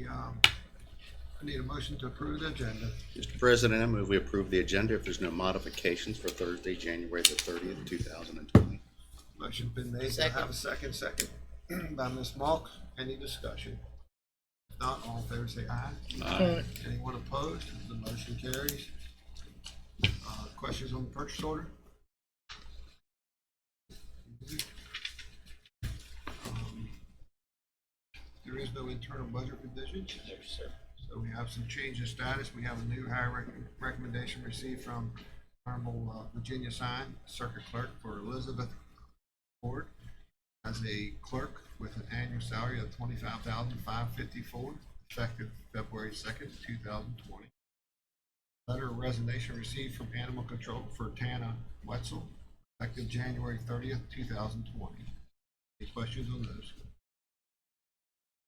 I need a motion to approve the agenda. Mr. President, I move we approve the agenda if there's no modifications for Thursday, January the 30th, 2020. Motion's been made. Do I have a second? Second by Ms. Malk. Any discussion? If not, all in favor say aye. Aye. Anyone opposed? The motion carries. Questions on the purchase order? There is no internal budget revisions. Yes, sir. So we have some change in status. We have a new hire recommendation received from Honorable Virginia Sign, Circuit Clerk, for Elizabeth Ford as a clerk with an annual salary of $25,554, effective February 2nd, 2020. Letter of resignation received from Animal Control for Tana Wetzel, effective January 30th, 2020. Any questions on those?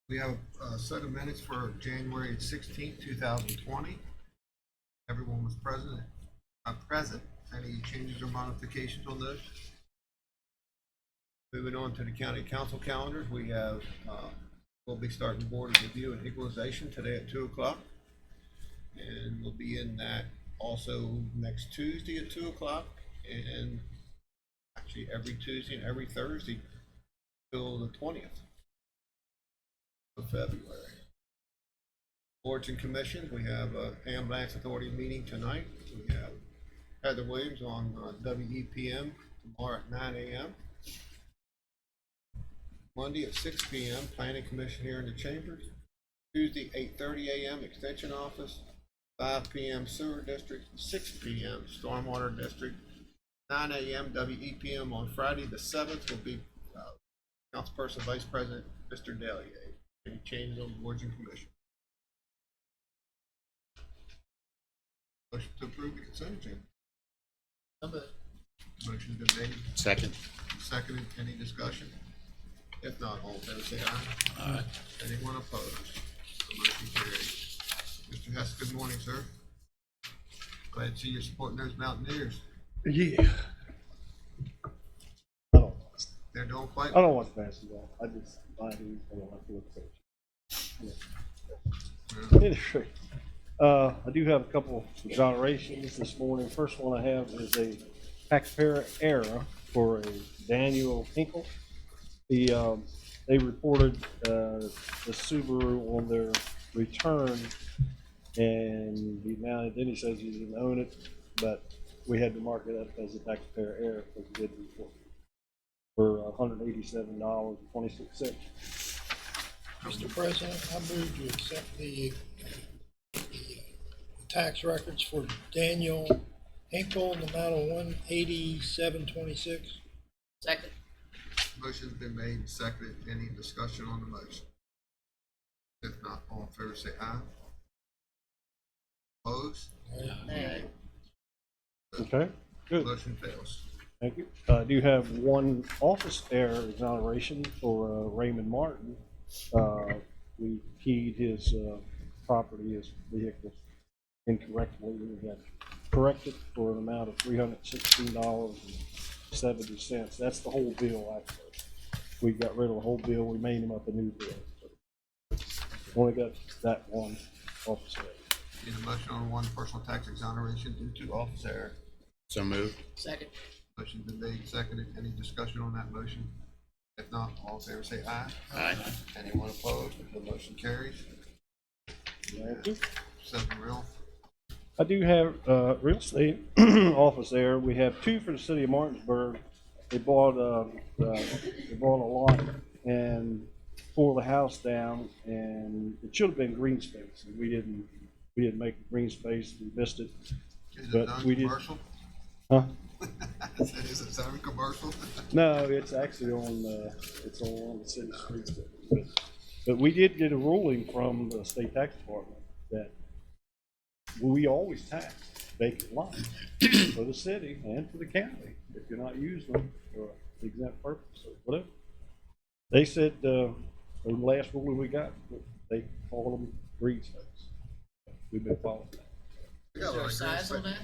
We have a set of minutes for January 16th, 2020. Everyone was present. Any changes or modifications on those? Moving on to the county council calendars, we have, we'll be starting board of review and equalization today at 2 o'clock. And we'll be in that also next Tuesday at 2 o'clock, and actually every Tuesday and every Thursday till the 20th of February. Boards and commissions, we have a ambulance authority meeting tonight. We have Heather Williams on WEPM tomorrow at 9 a.m. Monday at 6 p.m. Planning Commission here in the chambers. Tuesday 8:30 a.m. Extension Office. 5 p.m. Sewer District. 6 p.m. Stormwater District. 9 a.m. WEPM on Friday the 7th will be Councilperson Vice President Mr. Delier. Any changes on boards and commissions? Motion to approve the consent agenda. Motion's been made. Second. Seconded. Any discussion? If not, all in favor say aye. Aye. Anyone opposed? The motion carries. Mr. Hess, good morning, sir. Glad to see you supporting those Mountaineers. Yeah. I don't. They're doing quite I don't watch basketball. I just I don't like to look at it. well. Anyway, I do have a couple exonerations this morning. First one I have is a taxpayer error for a Daniel Hinkle. They reported the Subaru on their return, and the amount. Then he says he didn't own it, but we had to mark it up as a taxpayer error because he did report for $187.26. Mr. President, I move to accept the tax records for Daniel Hinkle in the amount of $187.26. Second. Motion's been made and seconded. Any discussion on the motion? If not, all in favor say aye. Opposed? Nay. Okay, good. Motion fails. Thank you. I do have one office error exoneration for Raymond Martin. We keyed his property, his vehicle incorrectly. We had corrected for an amount of $316.70. That's the whole bill, actually. We got rid of the whole bill. We made him up a new bill. So only got that one office error. Need a motion on one personal tax exoneration due to office error. So moved. Second. Motion's been made and seconded. Any discussion on that motion? If not, all in favor say aye. Aye. Anyone opposed? The motion carries. Thank you. 7 real. I do have real estate office there. We have two for the city of Martinsburg. They bought a lot and tore the house down, and it should have been green space. And we didn't make it green space. We missed it. Is it But done we did. commercial? Huh? Is it zone commercial? No, it's actually on it's on one of the city streets. But we did get a ruling from the state tax department that we always tax vacant lots for the city and for the county if you're not using them for an exempt purpose or whatever. They said the last ruling we got, they called them green space. We've been following that. We Is got a there lot a of green size space. on that?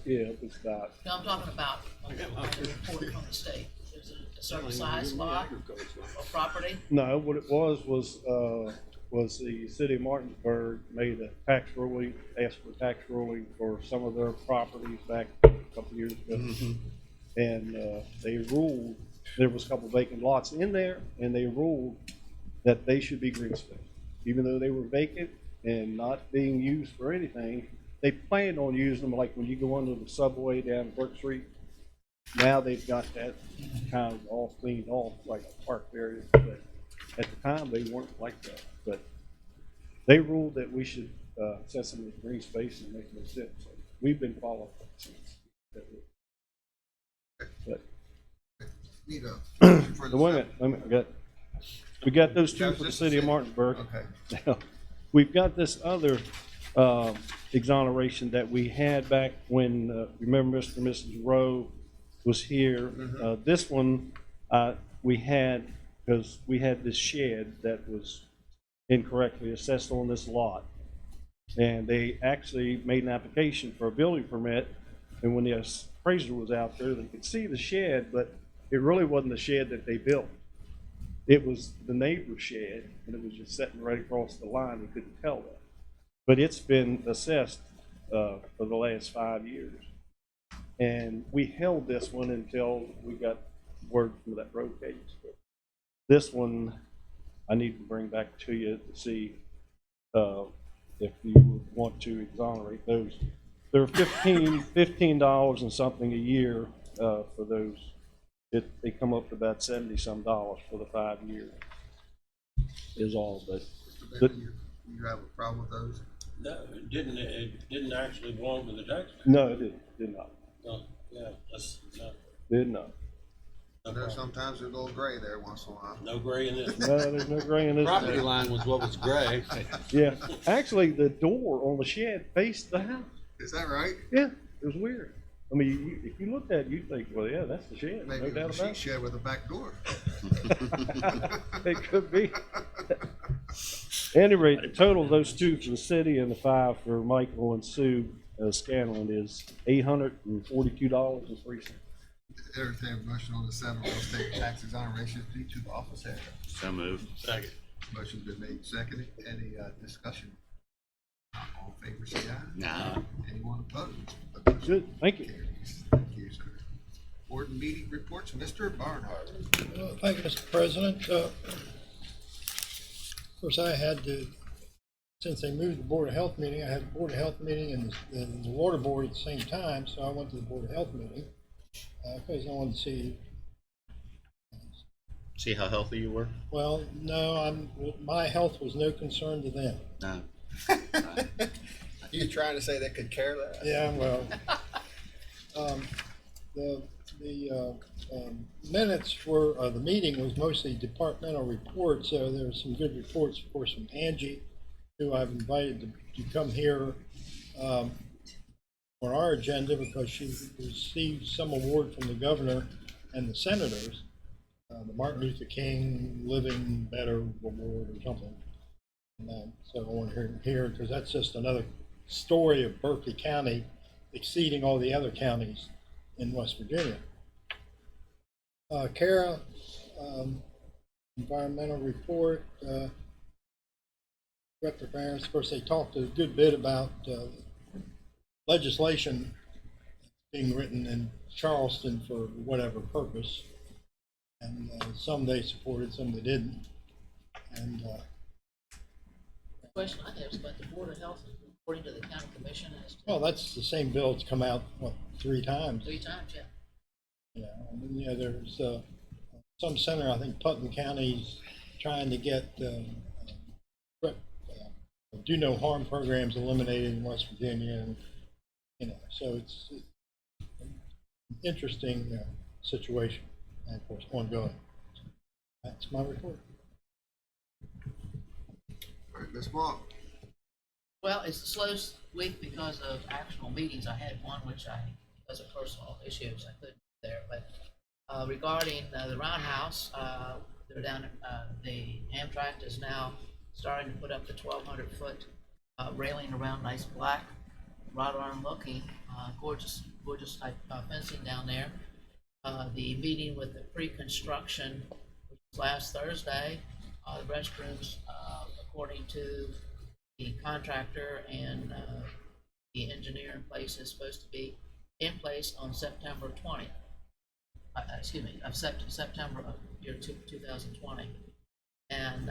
Yeah, it's about, No, I'm talking about on the report from the state. Is it a certain size lot or property? no, what it was was the city of Martinsburg made a tax ruling, asked for a tax ruling for some of their properties back a couple years ago. And they ruled, there was a couple vacant lots in there, and they ruled that they should be green space. Even though they were vacant and not being used for anything, they planned on using them, like when you go under the subway down Brook Street. Now they've got that kind of all cleaned off, like a park area, but at the time, they weren't like that. But they ruled that we should set some of the green space and make them sit. So we've been following that since. But Need a motion for the wait a minute, we got those two That was for the just city of Martinsburg. Okay. Now, we've got this other exoneration that we had back when, remember Mr. and Mrs. Rowe was here. This one we had because we had this shed that was incorrectly assessed on this lot. And they actually made an application for a building permit, and when the appraiser was out there, they could see the shed, but it really wasn't the shed that they built. It was the neighbor's shed, and it was just sitting right across the line. They couldn't tell that. But it's been assessed for the last 5 years. And we held this one until we got word from that road case. This one, I need to bring back to you to see if you would want to exonerate those. They're $15 and something a year for those. They come up to about $70-some for the 5 years. Is all, but Mr. Bailey, you have a problem with those? No, it didn't actually belong to the taxpayer. no, it did not. No, yeah, that's, no, Did not. I know sometimes there's a little gray there once in a while. no gray in this. No, there's no gray in this. Property line was what was gray. Yeah, actually, the door on the shed faced the house. Is that right? Yeah, it was weird. I mean, if you looked at it, you'd think, well, yeah, that's the shed, Maybe no it doubt was a about sheet shed with a back door. it. It could be. At any rate, the total of those two for the city and the 5 for Michael and Sue Scanlon is $842.03. Entertained motion on the 7 real estate tax exoneration due to the office head. So moved. Second. Motion's been made, seconded. Any discussion? All in favor, say aye. Nah. Anyone opposed? Good, thank you. Thank you, sir. Board meeting reports, Mr. Barnhart. Thank you, Mr. President. Of course, I had to, since they moved the Board of Health meeting, I had the Board of Health meeting and the Water Board at the same time, so I went to the Board of Health meeting because I wanted to see. See how healthy you were? Well, no, my health was no concern to them. No. You trying to say they could care less? Yeah, well, minutes were, the meeting was mostly departmental reports, so there were some good reports, of course, from Angie, who I've invited to come here on our agenda because she received some award from the governor and the senators, the Martin Luther King Living Better Award or something. And so I want to hear because that's just another story of Berkeley County exceeding all the other counties in West Virginia. Kara, environmental report, Director Barron's, of course, they talked a good bit about legislation being written in Charleston for whatever purpose. And some they supported, some they didn't. And The question I have is about the Board of Health, according to the county commission, has well, that's the same bill that's come out, what, 3 times? 3 times, yeah. Yeah, and then, yeah, there's some center, I think Putnam County's trying to get do no harm programs eliminated in West Virginia, and so it's an interesting situation, and of course ongoing. That's my report. All right, Ms. Mock. Well, it's the slowest week because of actual meetings. I had one which because of personal issues, I couldn't be there. But regarding the roundhouse, they're down, the Amtrak is now starting to put up the 1,200-foot railing around, nice black, wrought iron looking, gorgeous type fencing down there. The meeting with the pre-construction, which was last Thursday, the restrooms, according to the contractor and the engineer in place, is supposed to be in place on September 20th. September of year 2020. And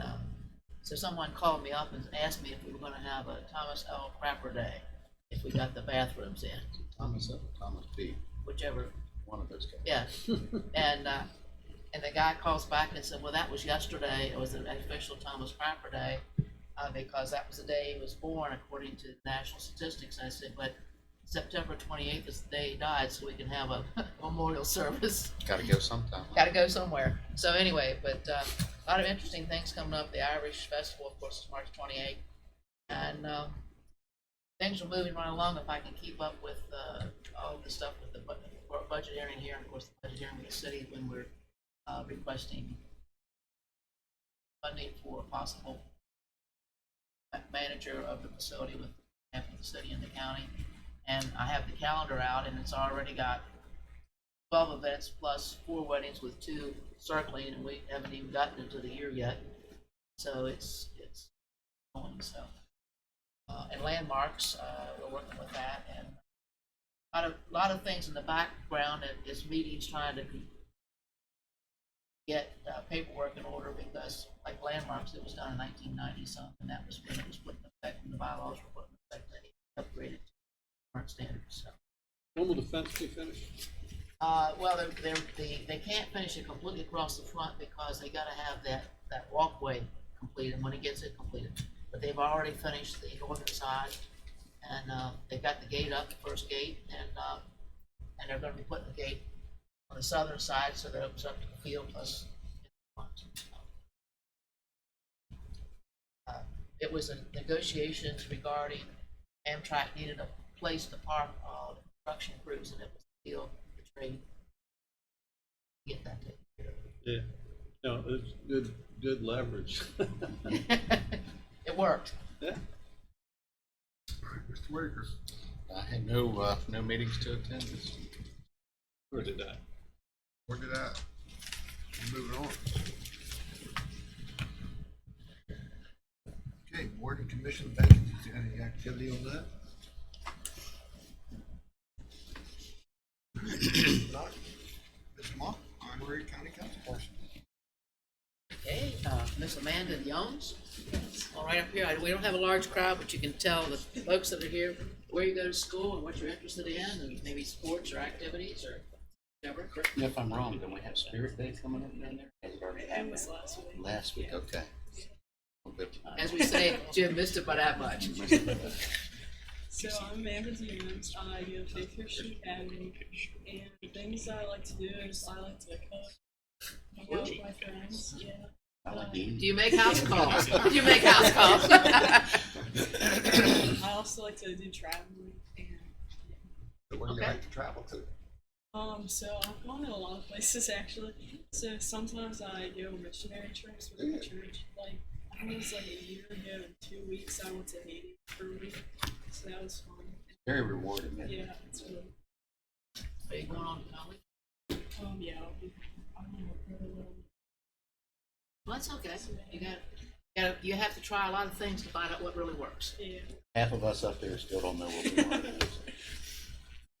so someone called me up and asked me if we were going to have a Thomas L. Crapper Day, if we got the bathrooms in, Thomas F. Thomas B. whichever. One of those guys. Yeah. And the guy calls back and said, well, that was yesterday. It was an official Thomas Crapper Day because that was the day he was born, according to national statistics. I said, but September 28th is the day he died, so we can have a memorial service. Gotta go sometime. Got to go somewhere. So anyway, but a lot of interesting things coming up. The Irish Festival, of course, is March 28th. And things are moving right along. If I can keep up with all the stuff with the budget hearing here, and of course, the budget hearing with the city when we're requesting funding for a possible manager of the facility with half of the city and the county. And I have the calendar out, and it's already got 12 events plus 4 weddings with 2 circling, and we haven't even gotten into the year yet. So it's going. So and landmarks, we're working with that, and a lot of things in the background. Is meetings trying to get paperwork in order, because like landmarks, it was done in 1990 something, and that was when it was put in effect, and the bylaws were put in effect, and they upgraded to current standards. So. When will the fence be finished? Well, they can't finish it completely across the front because they got to have that walkway completed when it gets it completed. But they've already finished the northern side, and they've got the gate up, the first gate, and they're going to be putting the gate on the southern side so that it opens up to the field plus in front. It was a negotiations regarding Amtrak needed a place to park all the construction crews, and it was the deal. Trade. Get that taken care of. Yeah. No, it's good leverage. It worked. Yeah. All right, Mr. Whitaker. I had no meetings to attend this. Where did that? Where did that? Moving on. Okay, board and commission vacancies. Any activity on that? Not. Mr. Mock, Honorary County Council person. Okay, Miss Amanda Jones. All right, up here. We don't have a large crowd, but you can tell the folks that are here where you go to school and what you're interested in, and maybe sports or activities or whatever. Correct me if I'm wrong, don't we have Spirit Day coming up down there? Has it already happened? Last week, okay. A little bit behind. As we say, Jim missed it by that much. So I'm Amanda Demons. I go to Faith Christian Academy, and the things I like to do is I like to cook, hang out with my friends. Yeah. I like eating. Do you make house calls? Do you make house calls? I also like to do traveling, and So where do you Okay. like to travel to? so I've gone to a lot of places actually. So sometimes I go on missionary trips with my church. Like I was like a year ago in 2 weeks I went to Haiti for a week, so that was fun. Very rewarding, isn't it? Yeah, it's really. Are you going on to college? Yeah, I'm gonna go a little. Well, that's okay. You have to try a lot of things to find out what really works. Yeah. Half of us up there still don't know what we want to do.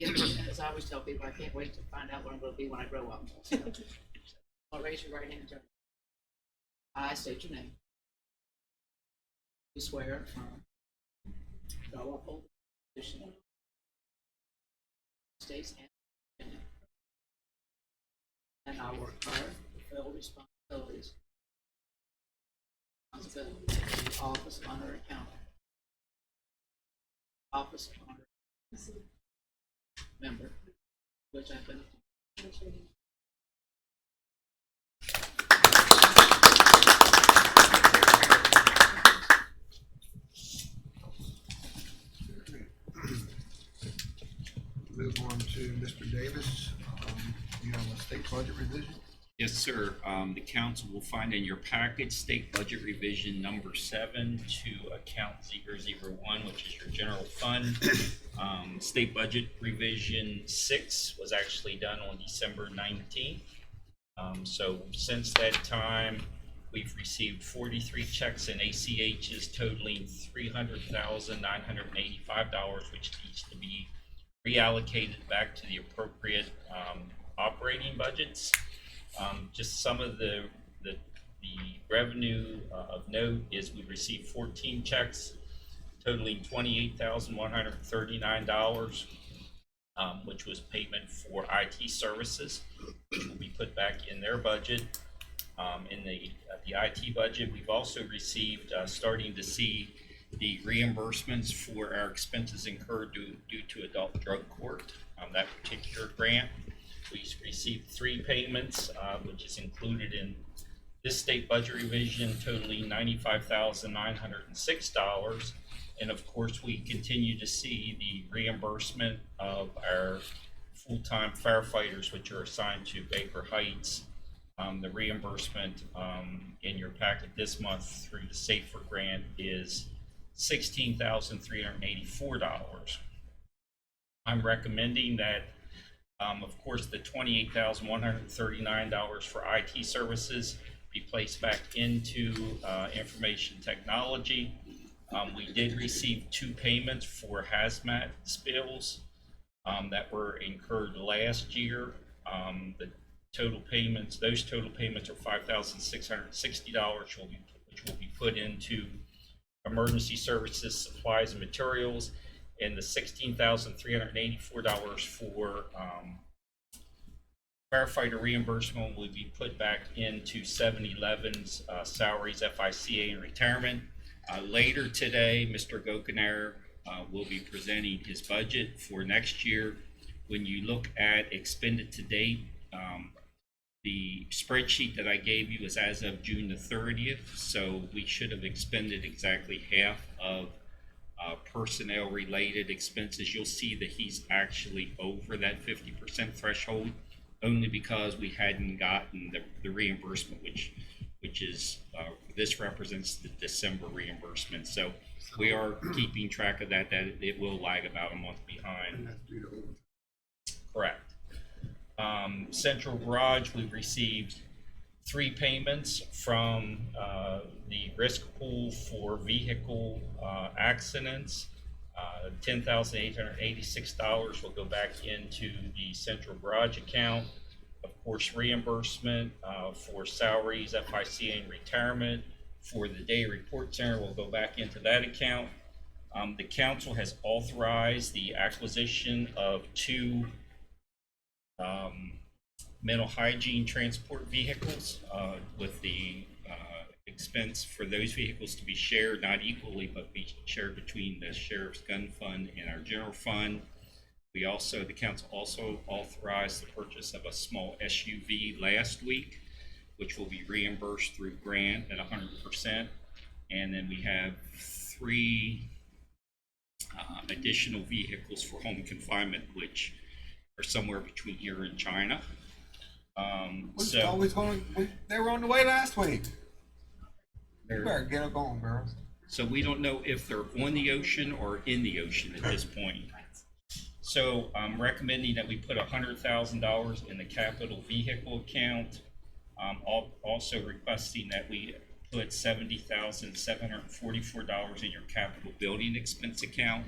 Yeah, as I always tell people, I can't wait to find out what I'm going to be when I grow up. So, I'll raise your right hand and tell me. I state your name. You swear or affirm that I will uphold the position of the States and I will work hard to fulfill responsibilities in the office of honorary county. Office of honorary member, which I've been. Move on to Mr. Davis. You have a state budget revision? Yes, sir. The council will find in your package state budget revision number 7 to account 001, which is your general fund. State budget revision 6 was actually done on December 19th. So since that time, we've received 43 checks and ACHs totaling $300,985, which needs to be reallocated back to the appropriate operating budgets. Just some of the revenue of note is we received 14 checks totaling $28,139, which was payment for IT services, which will be put back in their budget. In the IT budget, we've also received, starting to see the reimbursements for our expenses incurred due to adult drug court. That particular grant, we received 3 payments, which is included in this state budget revision, totaling $95,906. And of course, we continue to see the reimbursement of our full-time firefighters, which are assigned to Baker Heights. The reimbursement in your packet this month through the SAFER grant is $16,384. I'm recommending that, of course, the $28,139 for IT services be placed back into information technology. We did receive 2 payments for hazmat spills that were incurred last year. The total payments, those total payments are $5,660, which will be put into emergency services, supplies, and materials, and the $16,384 for firefighter reimbursement will be put back into 7-Eleven's salaries, FICA, and retirement. Later today, Mr. Gokenair will be presenting his budget for next year. When you look at expended to date, the spreadsheet that I gave you is as of June the 30th, so we should have expended exactly half of personnel related expenses. You'll see that he's actually over that 50% threshold, only because we hadn't gotten the reimbursement, which is this represents the December reimbursement. So we are keeping track of that it will lag about a month behind. Correct. Central Garage, we've received 3 payments from the risk pool for vehicle accidents. $10,886 will go back into the Central Garage account. Of course, reimbursement for salaries, FICA, and retirement for the day report center will go back into that account. The council has authorized the acquisition of 2 mental hygiene transport vehicles with the expense for those vehicles to be shared, not equally, but be shared between the sheriff's gun fund and our general fund. The council also authorized the purchase of a small SUV last week, which will be reimbursed through grant at 100%. And then we have 3 additional vehicles for home confinement, which are somewhere between here and China. They were on the way last week. You better get up on, girls. So we don't know if they're on the ocean or in the ocean at this point. So I'm recommending that we put $100,000 in the capital vehicle account. Also requesting that we put $70,744 in your capital building expense account.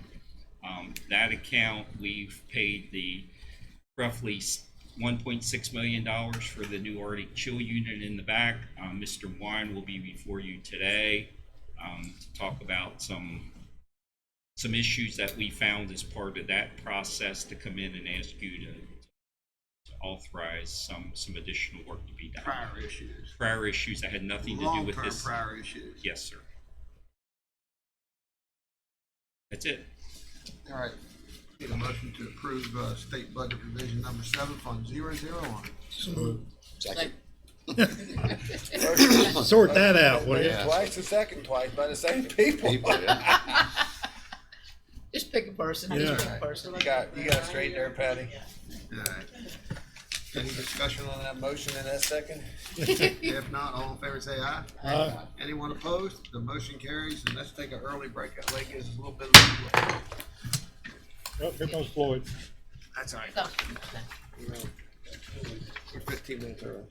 That account, we've paid the roughly $1.6 million for the new Arctic chill unit in the back. Mr. Wine will be before you today to talk about some issues that we found as part of that process, to come in and ask you to authorize some additional work to be done. Prior issues that had nothing to do with this. Prior issues. Yes, sir. That's it. All right. Need a motion to approve state budget revision number 7, Fund 001. Second. Sort that out, will you? Yeah. Twice, twice by the same people. Just pick a person. Yeah. Just pick a person. You got it straight there, Patty. All right. Any discussion on that motion in that second? If not, all in favor say aye. Aye. Anyone opposed? The motion carries, and let's take an early break. That way gives us a little bit of leeway. Oh, here comes Floyd. That's all right. No. We're 15 minutes early.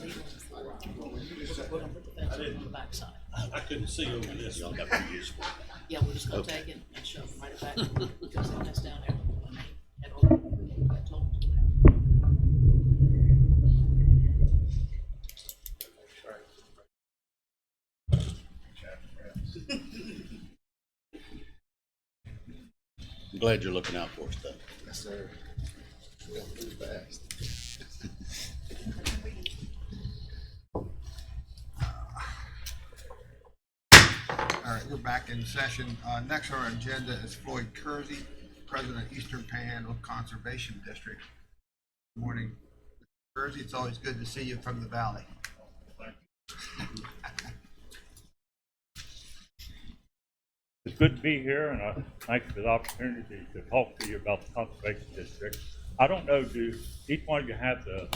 gazebo before. We're gonna put the fence on the backside. I couldn't see over this. Y'all got to use one. Yeah, we're just gonna Okay. take it and shove it right back, because that's down there. And I told them to do that. I'm glad you're looking out for us, though. Yes, sir. We'll move fast. All right, we're back in session. Next on our agenda is Floyd Kersey, President of Eastern Panhandle Conservation District. Good morning, Mr. Kersey. It's always good to see you from the valley. It's good to be here, and I thank you for the opportunity to talk to you about the Conservation District. I don't know, do each one of you have the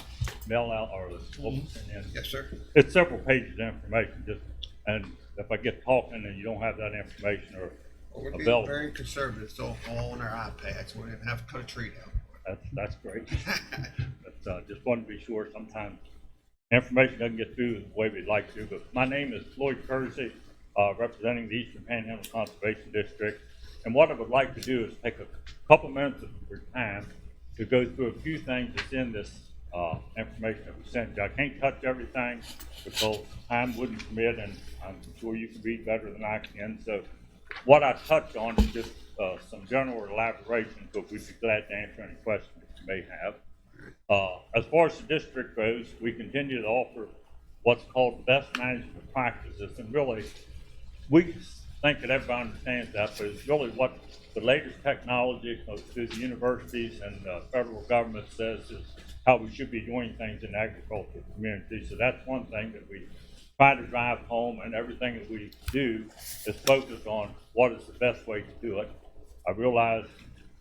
mail out or the books? And Yes, sir. it's several pages of information, just, and if I get talking and you don't have that information or Well, we're being available, very conservative. It's all on our iPads. We don't even have to cut a tree down. that's great. But just wanted to be sure sometimes information doesn't get through the way we'd like to. But my name is Floyd Kersey, representing the Eastern Panhandle Conservation District. And what I would like to do is take a couple minutes of your time to go through a few things that's in this information that we sent you. I can't touch everything because time wouldn't permit, and I'm sure you can read better than I can. So what I touch on is just some general elaboration, but we'd be glad to answer any questions that you may have. As far as the district goes, we continue to offer what's called best management practices, and really, we think that everybody understands that, but it's really what the latest technology through the universities and the federal government says is how we should be doing things in the agricultural community. So that's one thing that we try to drive home, and everything that we do is focused on what is the best way to do it. I realize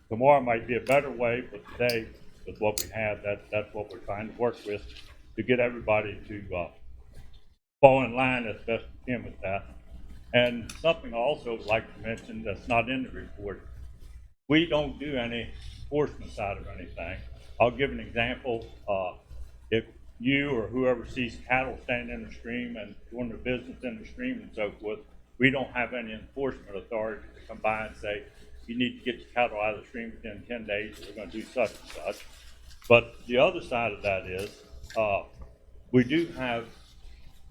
tomorrow might be a better way, but today, with what we have, that's what we're trying to work with to get everybody to fall in line as best we can with that. And something I also would like to mention that's not in the report, we don't do any enforcement side of anything. I'll give an example. If you or whoever sees cattle standing in the stream and doing their business in the stream and so forth, we don't have any enforcement authority to come by and say, you need to get your cattle out of the stream within 10 days, we're going to do such and such. But the other side of that is, we do have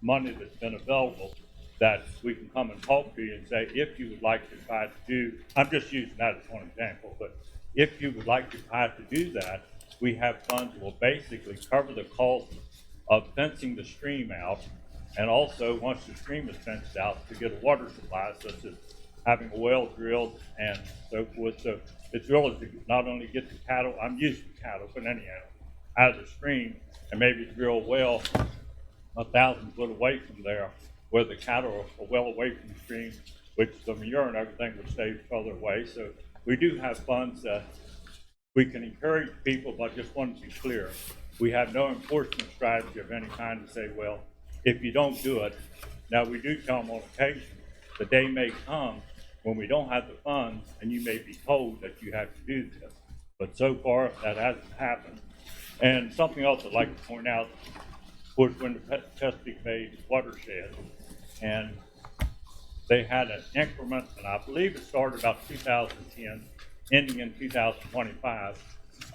money that's been available that we can come and talk to you and say, if you would like to try to do, I'm just using that as one example, but if you would like to try to do that, we have funds that will basically cover the cost of fencing the stream out, and also, once the stream is fenced out, to get a water supply, such as having a well drilled and so forth. So it's really to not only get the cattle, I'm used to cattle, but anyhow, out of the stream, and maybe drill a well 1,000 foot away from there, where the cattle are well away from the stream, which the manure and everything would stay further away. So we do have funds that we can encourage people, but just want to be clear, we have no enforcement strategy of any kind to say, well, if you don't do it, now we do tell them on occasion, the day may come when we don't have the funds and you may be told that you have to do this. But so far, that hasn't happened. And something else I'd like to point out was when the Chesapeake Bay watershed, and they had an increment, and I believe it started about 2010, ending in 2025,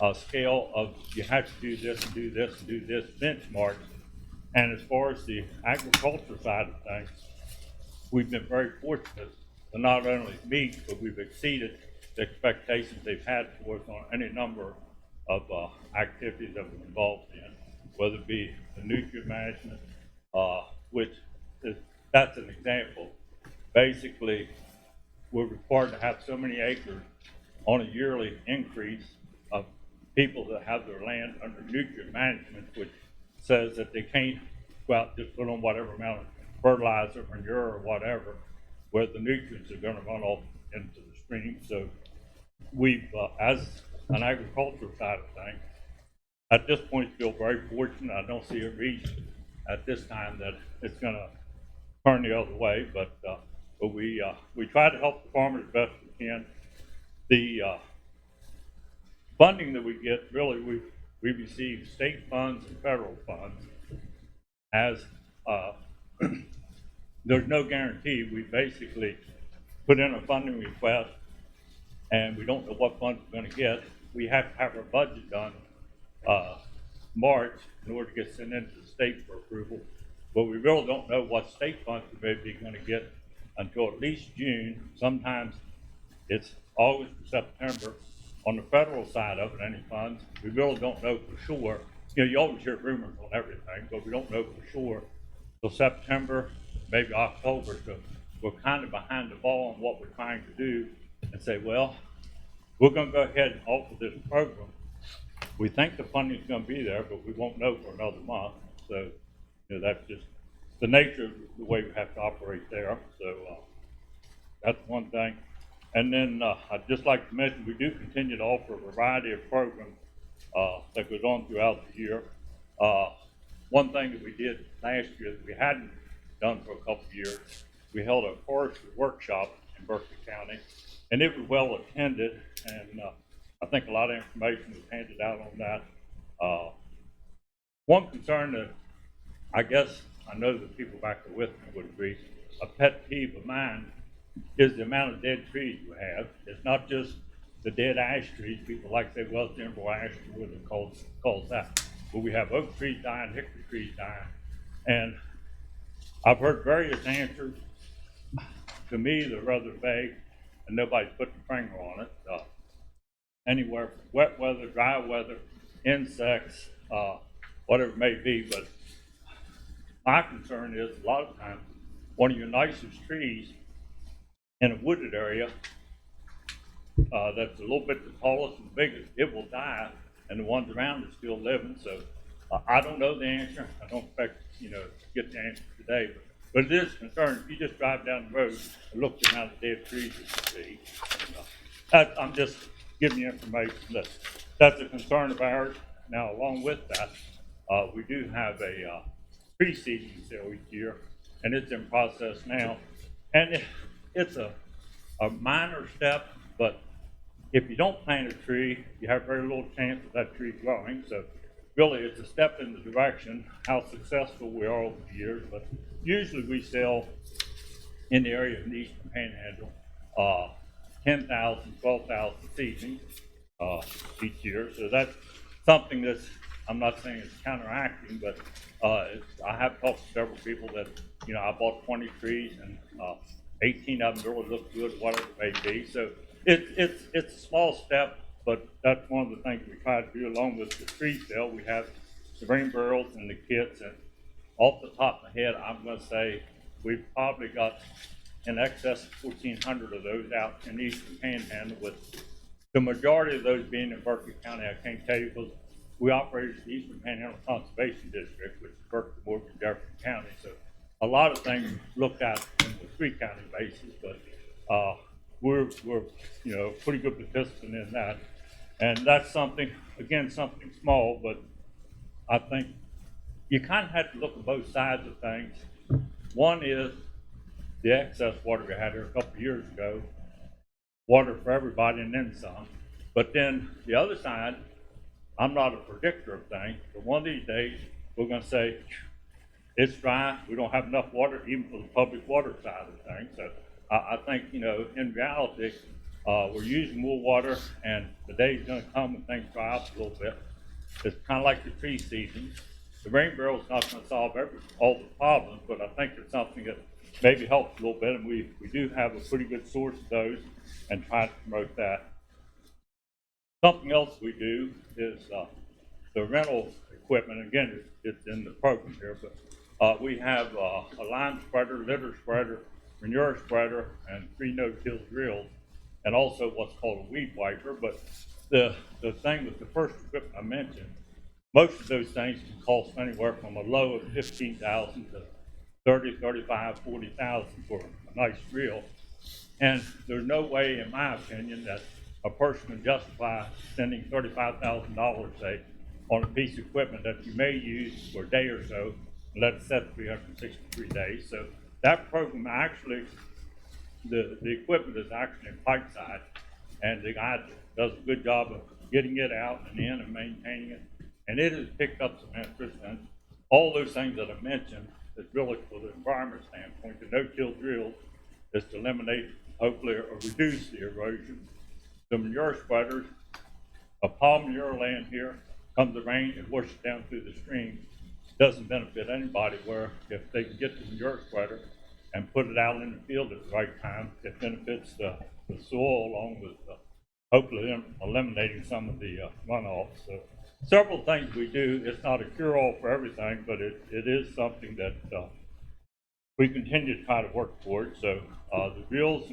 a scale of you have to do this and do this and do this benchmark. And as far as the agriculture side of things, we've been very fortunate to not only meet, but we've exceeded the expectations they've had for us on any number of activities that we're involved in, whether it be the nutrient management, which is, that's an example. Basically, we're required to have so many acres on a yearly increase of people that have their land under nutrient management, which says that they can't go out and just put on whatever amount of fertilizer, manure, or whatever, where the nutrients are going to run off into the stream. So we've, as an agricultural side of things, at this point feel very fortunate. I don't see a reason at this time that it's going to turn the other way, but we try to help the farmers as best we can. The funding that we get, really, we receive state funds and federal funds. as, uh, there's no guarantee. We basically put in a funding request and we don't know what funds we're gonna get. We have to have our budget done, March in order to get sent into the state for approval. But we really don't know what state funds we may be gonna get until at least June. Sometimes it's August or September. On the federal side of it, any funds, we really don't know for sure. You know, you always hear rumors on everything, but we don't know for sure till September, maybe October. So we're kind of behind the ball on what we're trying to do and say, well, we're gonna go ahead and offer this program. We think the funding's gonna be there, but we won't know for another month. So, you know, that's just the nature of the way we have to operate there. So, that's one thing. And then, I'd just like to mention, we do continue to offer a variety of programs, that goes on throughout the year. One thing that we did last year that we hadn't done for a couple of years, we held a forestry workshop in Berkeley County, and it was well attended, and I think a lot of information was handed out on that. One concern that I guess I know that people back there with me would agree, a pet peeve of mine is the amount of dead trees we have. It's not just the dead ash trees. People like to say, well, it's Denver ash tree, what it calls that. But we have oak trees dying, hickory trees dying, and I've heard various answers. To me, they're rather vague, and nobody's put the finger on it. Anywhere from wet weather, dry weather, insects, whatever it may be. But my concern is a lot of times one of your nicest trees in a wooded area that's a little bit the tallest and biggest, it will die, and the ones around are still living. So I don't know the answer. I don't expect to get the answer today, but it is concerning. If you just drive down the road and look at the amount of dead trees you see, I'm just giving you information that's a concern of ours. Now, along with that, we do have a tree seeding sale each year, and it's in process now. And it's a minor step, but if you don't plant a tree, you have very little chance of that tree growing. So really, it's a step in the direction. How successful we are over the years, but usually we sell in the area of the Eastern Panhandle 10,000, 12,000 seedlings each year. So that's something that's, I'm not saying it's counteracting, but I have talked to several people that, I bought 20 trees and 18 of them really look good, whatever it may be. So it's a small step, but that's one of the things we try to do along with the tree sale. We have the rain barrels and the kits, and off the top of my head, I'm going to say we've probably got in excess of 1,400 of those out in the Eastern Panhandle, with the majority of those being in Berkeley County. I can't tell you because we operate as the Eastern Panhandle Conservation District, which is Berkeley, Morgan, Jefferson County. So a lot of things looked at on the three-county basis, but we're pretty good participant in that. And that's something, again, something small, but I think you kind of have to look at both sides of things. One is the excess water we had here a couple of years ago, water for everybody and then some. But then the other side, I'm not a predictor of things, but one of these days we're going to say, it's dry, we don't have enough water even for the public water side of things. So I think, in reality, we're using more water, and the day's going to come when things dry up a little bit. It's kind of like the tree season. The rain barrel's not going to solve all the problems, but I think it's something that maybe helps a little bit, and we do have a pretty good source of those and try to promote that. Something else we do is the rental equipment. Again, it's in the program here, but we have a lime spreader, litter spreader, manure spreader, and 3 no-till drills, and also what's called a weed wiper. But the thing with the first equipment I mentioned, most of those things can cost anywhere from a low of $15,000 to $30,000, $35,000, $40,000 for a nice drill. And there's no way, in my opinion, that a person can justify spending $35,000, say, on a piece of equipment that you may use for a day or so and let it set 363 days. So that program actually, the equipment is actually in Pikeside, and the guy does a good job of getting it out and in and maintaining it. And it has picked up some interest, and all those things that I mentioned is really for the environment standpoint. The no-till drills is to eliminate, hopefully, or reduce the erosion. The manure spreaders, a palm manure land here, comes the rain, it washes down through the stream. Doesn't benefit anybody, where if they can get the manure spreader and put it out in the field at the right time, it benefits the soil along with hopefully eliminating some of the runoff. So several things we do. It's not a cure-all for everything, but it is something that we continue to try to work towards. So the drills,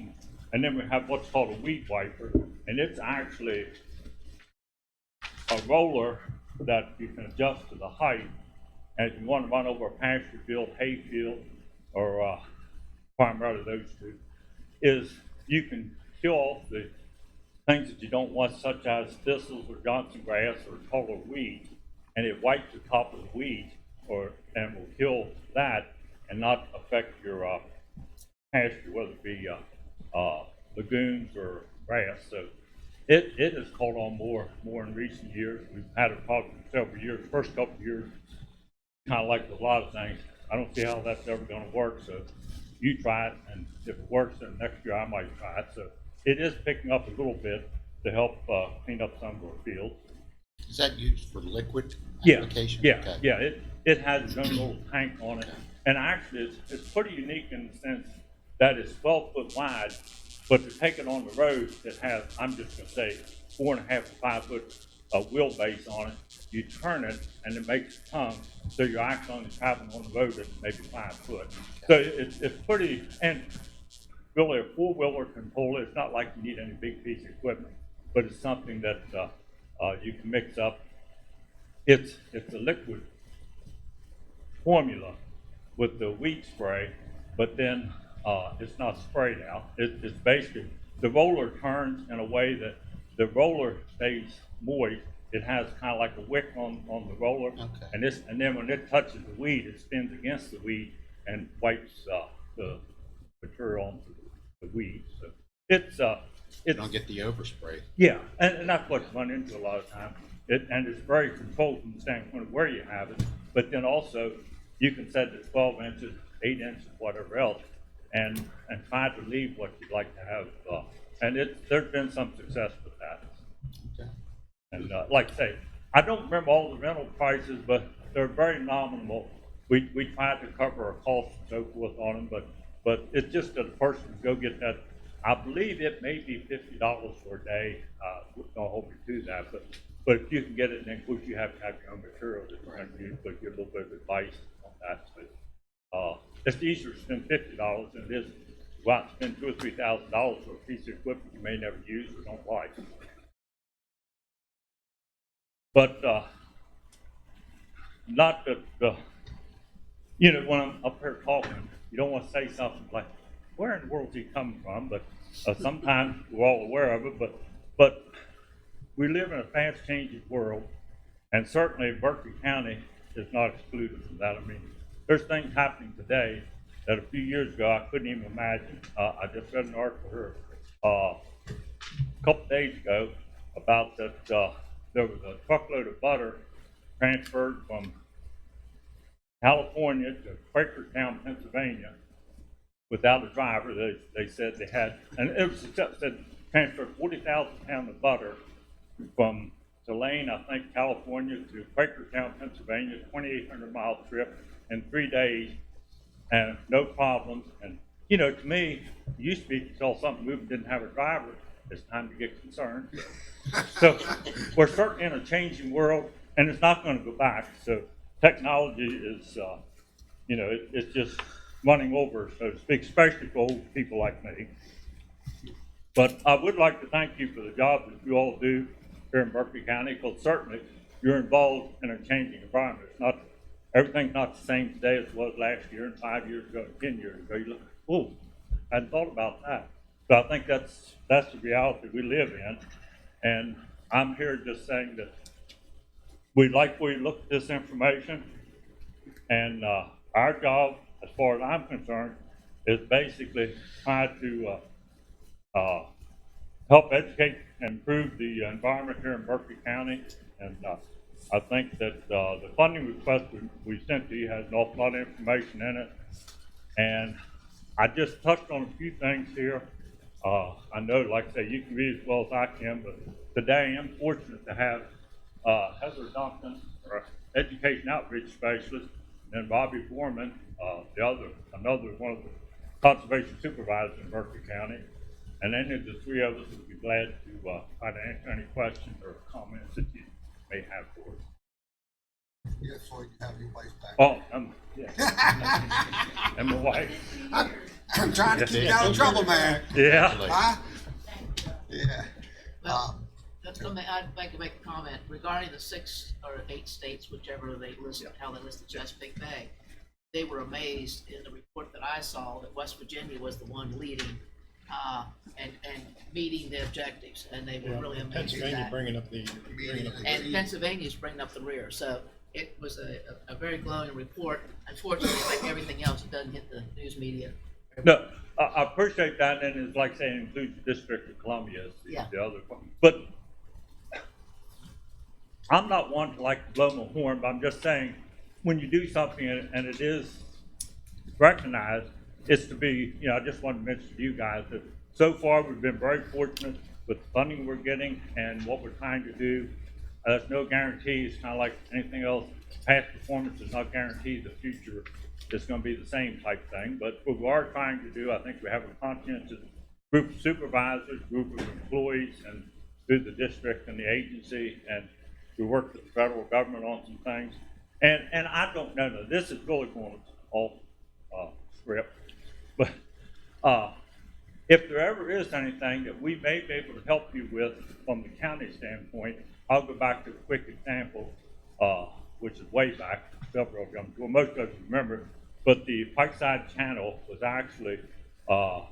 and then we have what's called a weed wiper, and it's actually a roller that you can adjust to the height. And if you want to run over a pasture field, hay field, or primarily those two, is you can kill off the things that you don't want, such as thistles or Johnson grass or taller weeds, and it wipes the top of the weeds, and will kill that and not affect your pasture, whether it be lagoons or grass. So it has caught on more in recent years. We've had it probably for several years. First couple of years, kind of like a lot of things, I don't see how that's ever going to work. So you try it, and if it works, then next year I might try it. So it is picking up a little bit to help clean up some of our fields. Is that used for liquid Yeah, application? yeah, Okay. yeah. It has its own little tank on it, and actually it's pretty unique in the sense that it's 12 foot wide, but to take it on the road, it has, I'm just going to say, 4.5 to 5 foot wheelbase on it. You turn it, and it makes a tongue, so you're actually only traveling on the road that's maybe 5 foot. So it's pretty, and really a four-wheeler can pull it. It's not like you need any big piece of equipment, but it's something that you can mix up. It's a liquid formula with the weed spray, but then it's not sprayed out. It's basically, the roller turns in a way that the roller stays moist. It has kind of like a wick on the roller, Okay. and then when it touches the weed, it spins against the weed and wipes the material onto the weeds. So You it's don't get the overspray. yeah, and that's what you run into a lot of times. And it's very controlled from the standpoint of where you have it, but then also you can set it 12 inches, 8 inches, whatever else, and try to leave what you'd like to have. And there's been some success with that. Okay. And like I say, I don't remember all the rental prices, but they're very nominal. We tried to cover our costs and so forth on them, but it's just that a person can go get that. I believe it may be $50 for a day. Don't hold me to that, but if you can get it, then of course you have to have your own material that you're going to use, but give a little bit of advice on that. So, it's easier to spend $50 than it is to go out and spend $2,000 or $3,000 for a piece of equipment you may never use or don't like. But not that, when I'm up here talking, you don't want to say something like, where in the world is he coming from? But sometimes we're all aware of it, but we live in a fast changing world, and certainly Berkeley County is not excluded from that. I mean, there's things happening today that a few years ago I couldn't even imagine. I just read an article here a couple days ago about that there was a truckload of butter transferred from California to Quakertown, Pennsylvania, without a driver. They said they had, and it was said transferred 40,000 pounds of butter from Tulane, I think, California to Quakertown, Pennsylvania, 2,800-mile trip in 3 days, and no problems. And to me, it used to be, if you saw something moving didn't have a driver, it's time to get concerned. So we're certainly in a changing world, and it's not going to go back. So technology is, it's just running over, so to speak, especially for old people like me. But I would like to thank you for the job that you all do here in Berkeley County, because certainly you're involved in a changing environment. It's not, everything's not the same today as it was last year and 5 years ago and 10 years ago. You look, oh, I hadn't thought about that. So I think that's the reality we live in. And I'm here just saying that we look at this information, and our job, as far as I'm concerned, is basically try to help educate and improve the environment here in Berkeley County. And I think that, the funding request we sent to you has an awful lot of information in it. And I just touched on a few things here. I know, like I say, you can read as well as I can, but today I am fortunate to have, Heather Duncan, our education outreach specialist, and Bobby Foreman, another one of the conservation supervisors in Berkeley County. And any of the three of us would be glad to, try to answer any questions or comments that you may have for us. Yes, so you have your place back. Oh, yeah. And my wife. I'm trying to keep you out of trouble, man. Yeah. Huh? Yeah. Well, I'd like to make a comment regarding the 6 or 8 states, whichever they listed, how they listed Chesapeake Bay. They were amazed in the report that I saw that West Virginia was the one leading, and meeting the objectives, and they were really amazed at Pennsylvania that. bringing up the. And Pennsylvania's bringing up the rear, so it was a very glowing report. Unfortunately, like everything else, it doesn't hit the news media. No, I appreciate that, and it's like saying it includes the District of Columbia as Yeah. the other one. But I'm not one to like to blow my horn, but I'm just saying, when you do something and it is recognized, it's to be, I just want to mention to you guys that so far we've been very fortunate with the funding we're getting and what we're trying to do. There's no guarantees, kind of like anything else. Past performance is not guaranteed the future is going to be the same type thing. But what we are trying to do, I think we have a conscientious group of supervisors, group of employees, and through the district and the agency, and we work with the federal government on some things. And I don't know, this is really going off script, but if there ever is anything that we may be able to help you with from the county standpoint, I'll go back to a quick example, which is way back, several of them, well, most of you remember, but the Pikeside Channel was actually a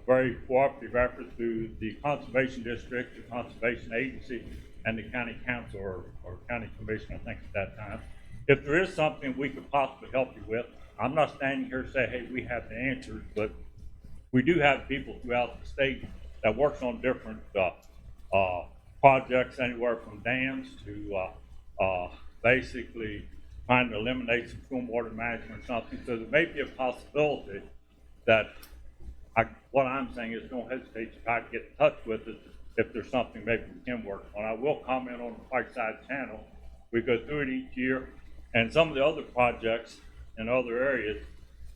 very cooperative effort through the Conservation District, the Conservation Agency, and the County Council or County Commission, I think at that time. If there is something we could possibly help you with, I'm not standing here to say, hey, we have the answers, but we do have people throughout the state that works on different projects, anywhere from dams to basically trying to eliminate some stormwater management or something. So there may be a possibility that what I'm saying is don't hesitate to try to get in touch with us if there's something maybe we can work on. I will comment on the Pikeside Channel. We go through it each year, and some of the other projects in other areas,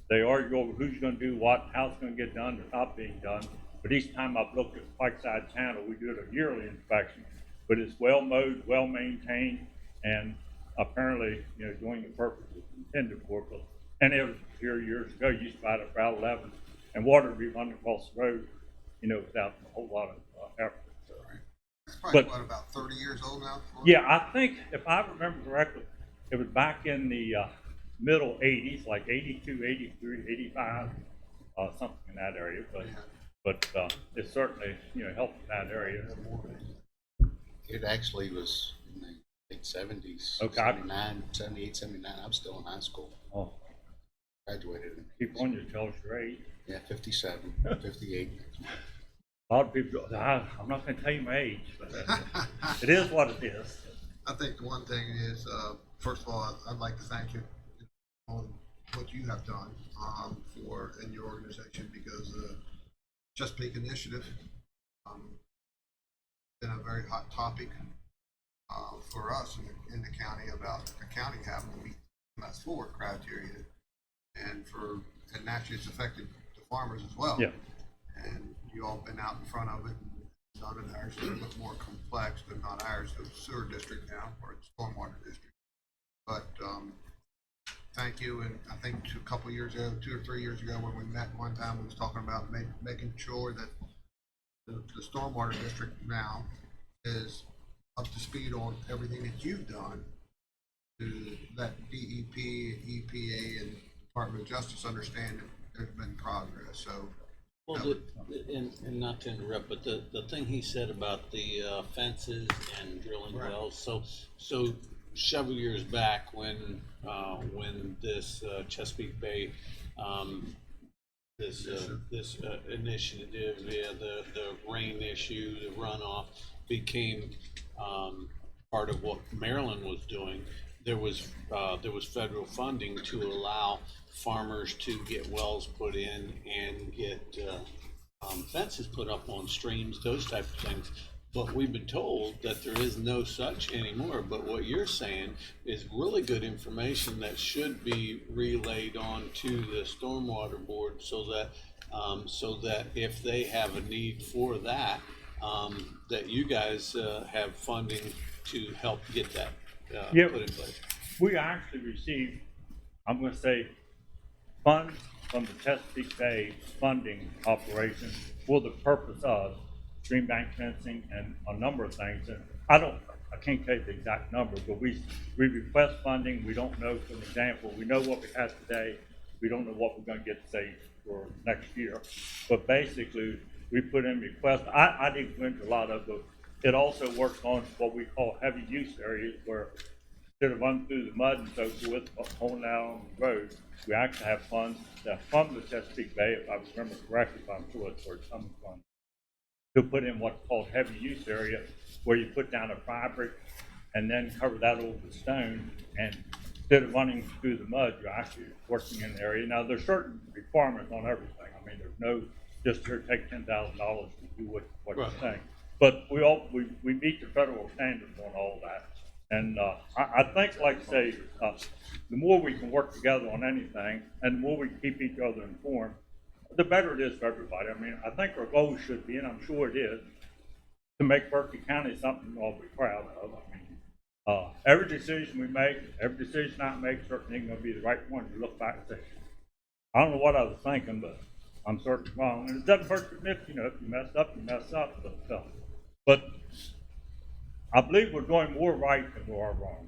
they argue over who's going to do what, how it's going to get done, or not being done. But each time I've looked at the Pikeside Channel, we do it a yearly inspection. But it's well mowed, well maintained, and apparently, doing the purpose it's intended for. And it was here years ago, you used to ride up Route 11, and water would be running across the road, without a whole lot of effort. It's probably, But- what, about 30 years old now? Yeah, I think, if I remember correctly, it was back in the middle 80s, like 82, 83, 85, something in that area. But it certainly, helped in that area. It actually was in the late 70s, Okay. 79, 78, 79. I'm still in high school. Oh, Graduated in, keep on, you tell us your age. 57, 58 next month. A lot of people, I'm not going to tell you my age, but it is what it is. I think the one thing is, first of all, I'd like to thank you on what you have done in your organization, because Chesapeake Initiative been a very hot topic for us in the county about the county having to meet MS4 criteria, and naturally it's affected the farmers as well. Yeah. And you all been out in front of it and done it. Ours is a little more complex, but not ours. The sewer district now, or it's stormwater district. But thank you. And I think a couple of years ago, 2 or 3 years ago, when we met one time, we was talking about making sure that the stormwater district now is up to speed on everything that you've done to let DEP, EPA, and Department of Justice understand that there's been progress. So. Well, and not to interrupt, but the thing he said about the fences and drilling Right. wells, so several years back when this Chesapeake Bay this initiative, the rain issue, the runoff became part of what Maryland was doing, there was federal funding to allow farmers to get wells put in and get fences put up on streams, those type of things. But we've been told that there is no such anymore. But what you're saying is really good information that should be relayed on to the Stormwater Board so that if they have a need for that, that you guys have funding to help get that Yeah. put in place. We actually received, I'm gonna say, funds from the Chesapeake Bay funding operation for the purpose of stream bank fencing and a number of things. And I can't tell you the exact number, but we request funding. We don't know, for example, we know what we have today. We don't know what we're gonna get, say, for next year. But basically, we put in requests. I didn't go into a lot of it. It also works on what we call heavy use areas where instead of running through the mud and so forth, holding out on the road, we actually have funds from the Chesapeake Bay, if I remember correctly, if I'm sure it's where it's coming from, to put in what's called heavy use area, where you put down a fabric and then cover that over with stone, and instead of running through the mud, you're actually working in the area. Now, there's certain requirements on everything. I mean, there's no just here take $10,000 to do what Right. you're saying. But we meet the federal standards on all that. And I think, like I say, the more we can work together on anything, and the more we keep each other informed, the better it is for everybody. I mean, I think our goal should be, and I'm sure it is, to make Berkeley County something we'll all be proud of. I mean, every decision we make, every decision I make, certainly ain't gonna be the right one. You look back and say, I don't know what I was thinking, but I'm certainly wrong. And it doesn't hurt to admit, if you mess up, you mess up. But I believe we're doing more right than we are wrong.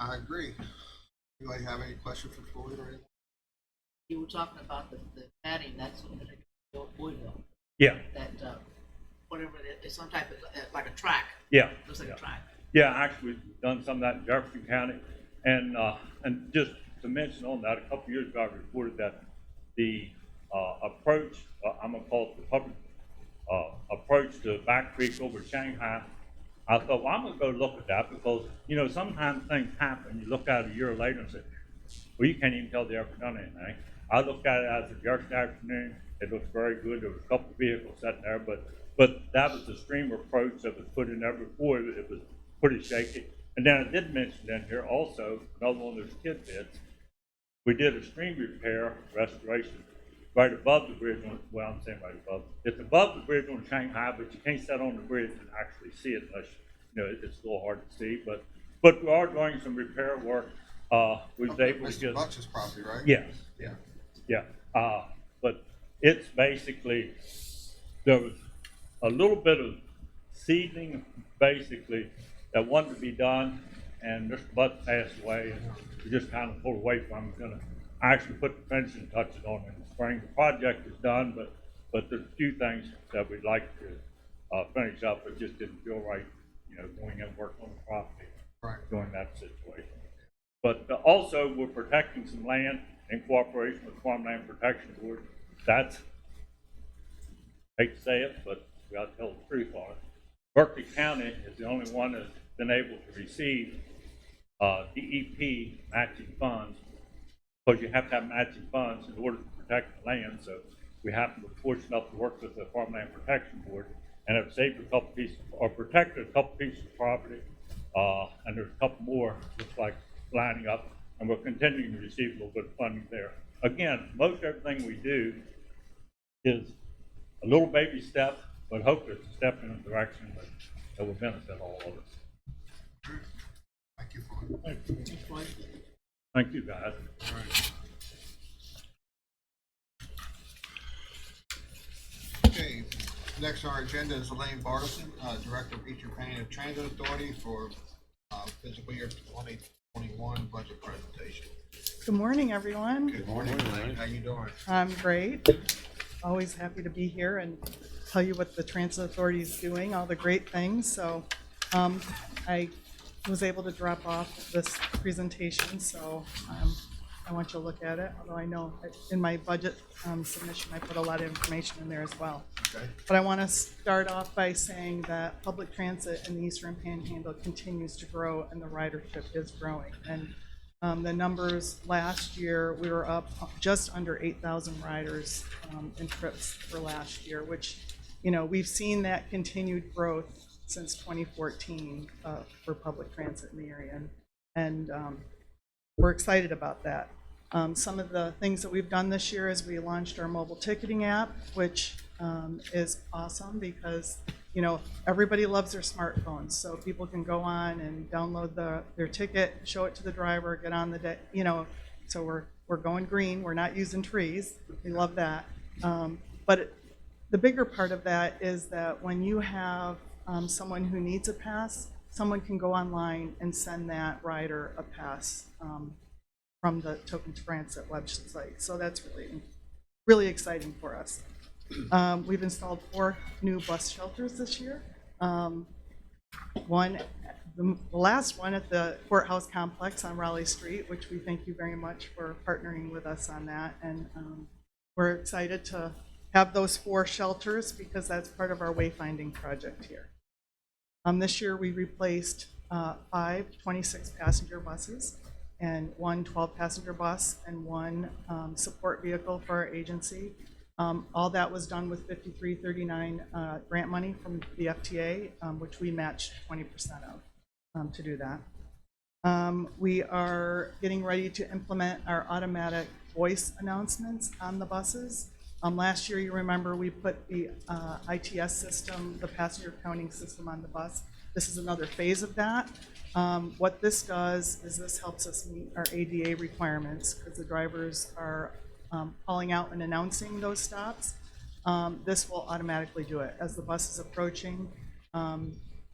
I agree. Anybody have any questions for Floyd or anything? You were talking about the padding, that's what the Louisville, Yeah, that, whatever it is, it's some type of, like a track, yeah. looks like yeah. a track. Yeah, actually, we've done some of that in Jefferson County. And just to mention on that, a couple of years ago, I reported that the approach, I'm gonna call it the public approach to Back Creek over Shanghai. I thought, well, I'm gonna go look at that because, sometimes things happen. You look at it a year later and say, well, you can't even tell they ever done anything. I looked at it as of yesterday afternoon. It looks very good. There was a couple of vehicles sitting there, but that was the stream approach that was put in there before. It was pretty shaky. And then I did mention in here also, another one of those tidbits, we did a stream repair restoration right above the bridge on, well, I'm saying right above. It's above the bridge on Shanghai, but you can't sit on the bridge and actually see it unless, it's a little hard to see. But we are doing some repair work. We was able to Mr. get. Butch's property, right? Yes. Yeah. Yeah. But it's basically, there was a little bit of seeding, basically, that wanted to be done, and Mr. Butts passed away, and we just kind of pulled away from it. We're gonna actually put the finishing touches on in the spring. The project is done, but there's a few things that we'd like to finish up. It just didn't feel right, going in and working on the property during that situation. But also, we're protecting some land in cooperation with Farmland Protection Board. That's, hate to say it, but we got to tell the truth on it. Berkeley County is the only one that's been able to receive DEP matching funds, because you have to have matching funds in order to protect the land. So we happen to be fortunate enough to work with the Farmland Protection Board and have saved a couple pieces, or protected a couple pieces of property, and there's a couple more, looks like, lining up, and we're continuing to receive a little bit of funding there. Again, most everything we do is a little baby step, but hopefully it's a step in a direction that will benefit all of us. Thank you, Floyd. Thank you, guys. All right. Okay, next on our agenda is Elaine Bartleson, Director of Eastern Pennsylvania Transit Authority for fiscal year 2021 budget presentation. Good morning, everyone. Good morning, Elaine. How you doing? I'm great. Always happy to be here and tell you what the Transit Authority is doing, all the great things. So I was able to drop off this presentation, so I want you to look at it, although I know in my budget submission, I put a lot of information in there as well. Okay. But I want to start off by saying that public transit in the Eastern Panhandle continues to grow and the ridership is growing. And the numbers last year, we were up just under 8,000 riders in trips for last year, which, we've seen that continued growth since 2014 for public transit in the area. And we're excited about that. Some of the things that we've done this year is we launched our mobile ticketing app, which is awesome because, everybody loves their smartphones. So people can go on and download their ticket, show it to the driver, get on the day, so we're going green. We're not using trees. We love that. But the bigger part of that is that when you have someone who needs a pass, someone can go online and send that rider a pass from the Token Transit website. So that's really exciting for us. We've installed 4 new bus shelters this year. The last one at the courthouse complex on Raleigh Street, which we thank you very much for partnering with us on that. And we're excited to have those 4 shelters because that's part of our wayfinding project here. This year we replaced 5 26-passenger buses and 1 12-passenger bus and 1 support vehicle for our agency. All that was done with 5339 grant money from the FTA, which we matched 20% of to do that. We are getting ready to implement our automatic voice announcements on the buses. Last year, you remember, we put the ITS system, the passenger counting system, on the bus. This is another phase of that. What this does is this helps us meet our ADA requirements because the drivers are calling out and announcing those stops. This will automatically do it. As the bus is approaching,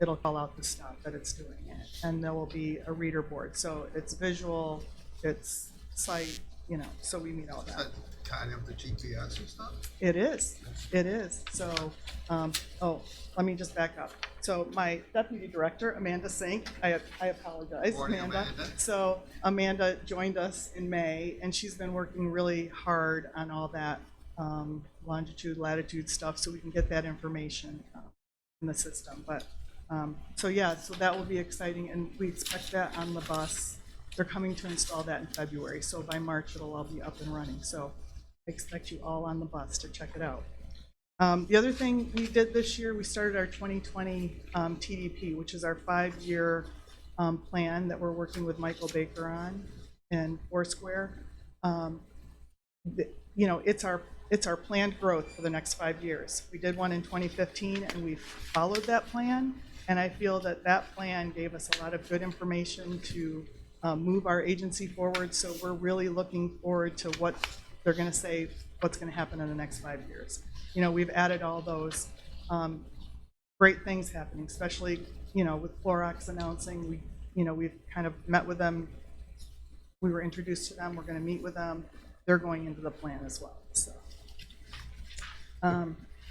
it'll call out the stop that it's doing it. And there will be a reader board. So it's visual, it's sight, so we meet all Is that. that tied up to GPS and stuff? It is. So, let me just back up. So my deputy director, Amanda Sink, I apologize, Morning, Amanda. Amanda. So Amanda joined us in May, and she's been working really hard on all that longitude, latitude stuff, so we can get that information in the system. But so that will be exciting, and we expect that on the bus. They're coming to install that in February, so by March it'll all be up and running. So I expect you all on the bus to check it out. The other thing we did this year, we started our 2020 TDP, which is our 5-year plan that we're working with Michael Baker on and Foursquare. It's our planned growth for the next 5 years. We did one in 2015, and we followed that plan. And I feel that that plan gave us a lot of good information to move our agency forward. So we're really looking forward to what they're going to say, what's going to happen in the next 5 years. We've added all those great things happening, especially, with Clorox announcing, we've kind of met with them. We were introduced to them. We're going to meet with them. They're going into the plan as well.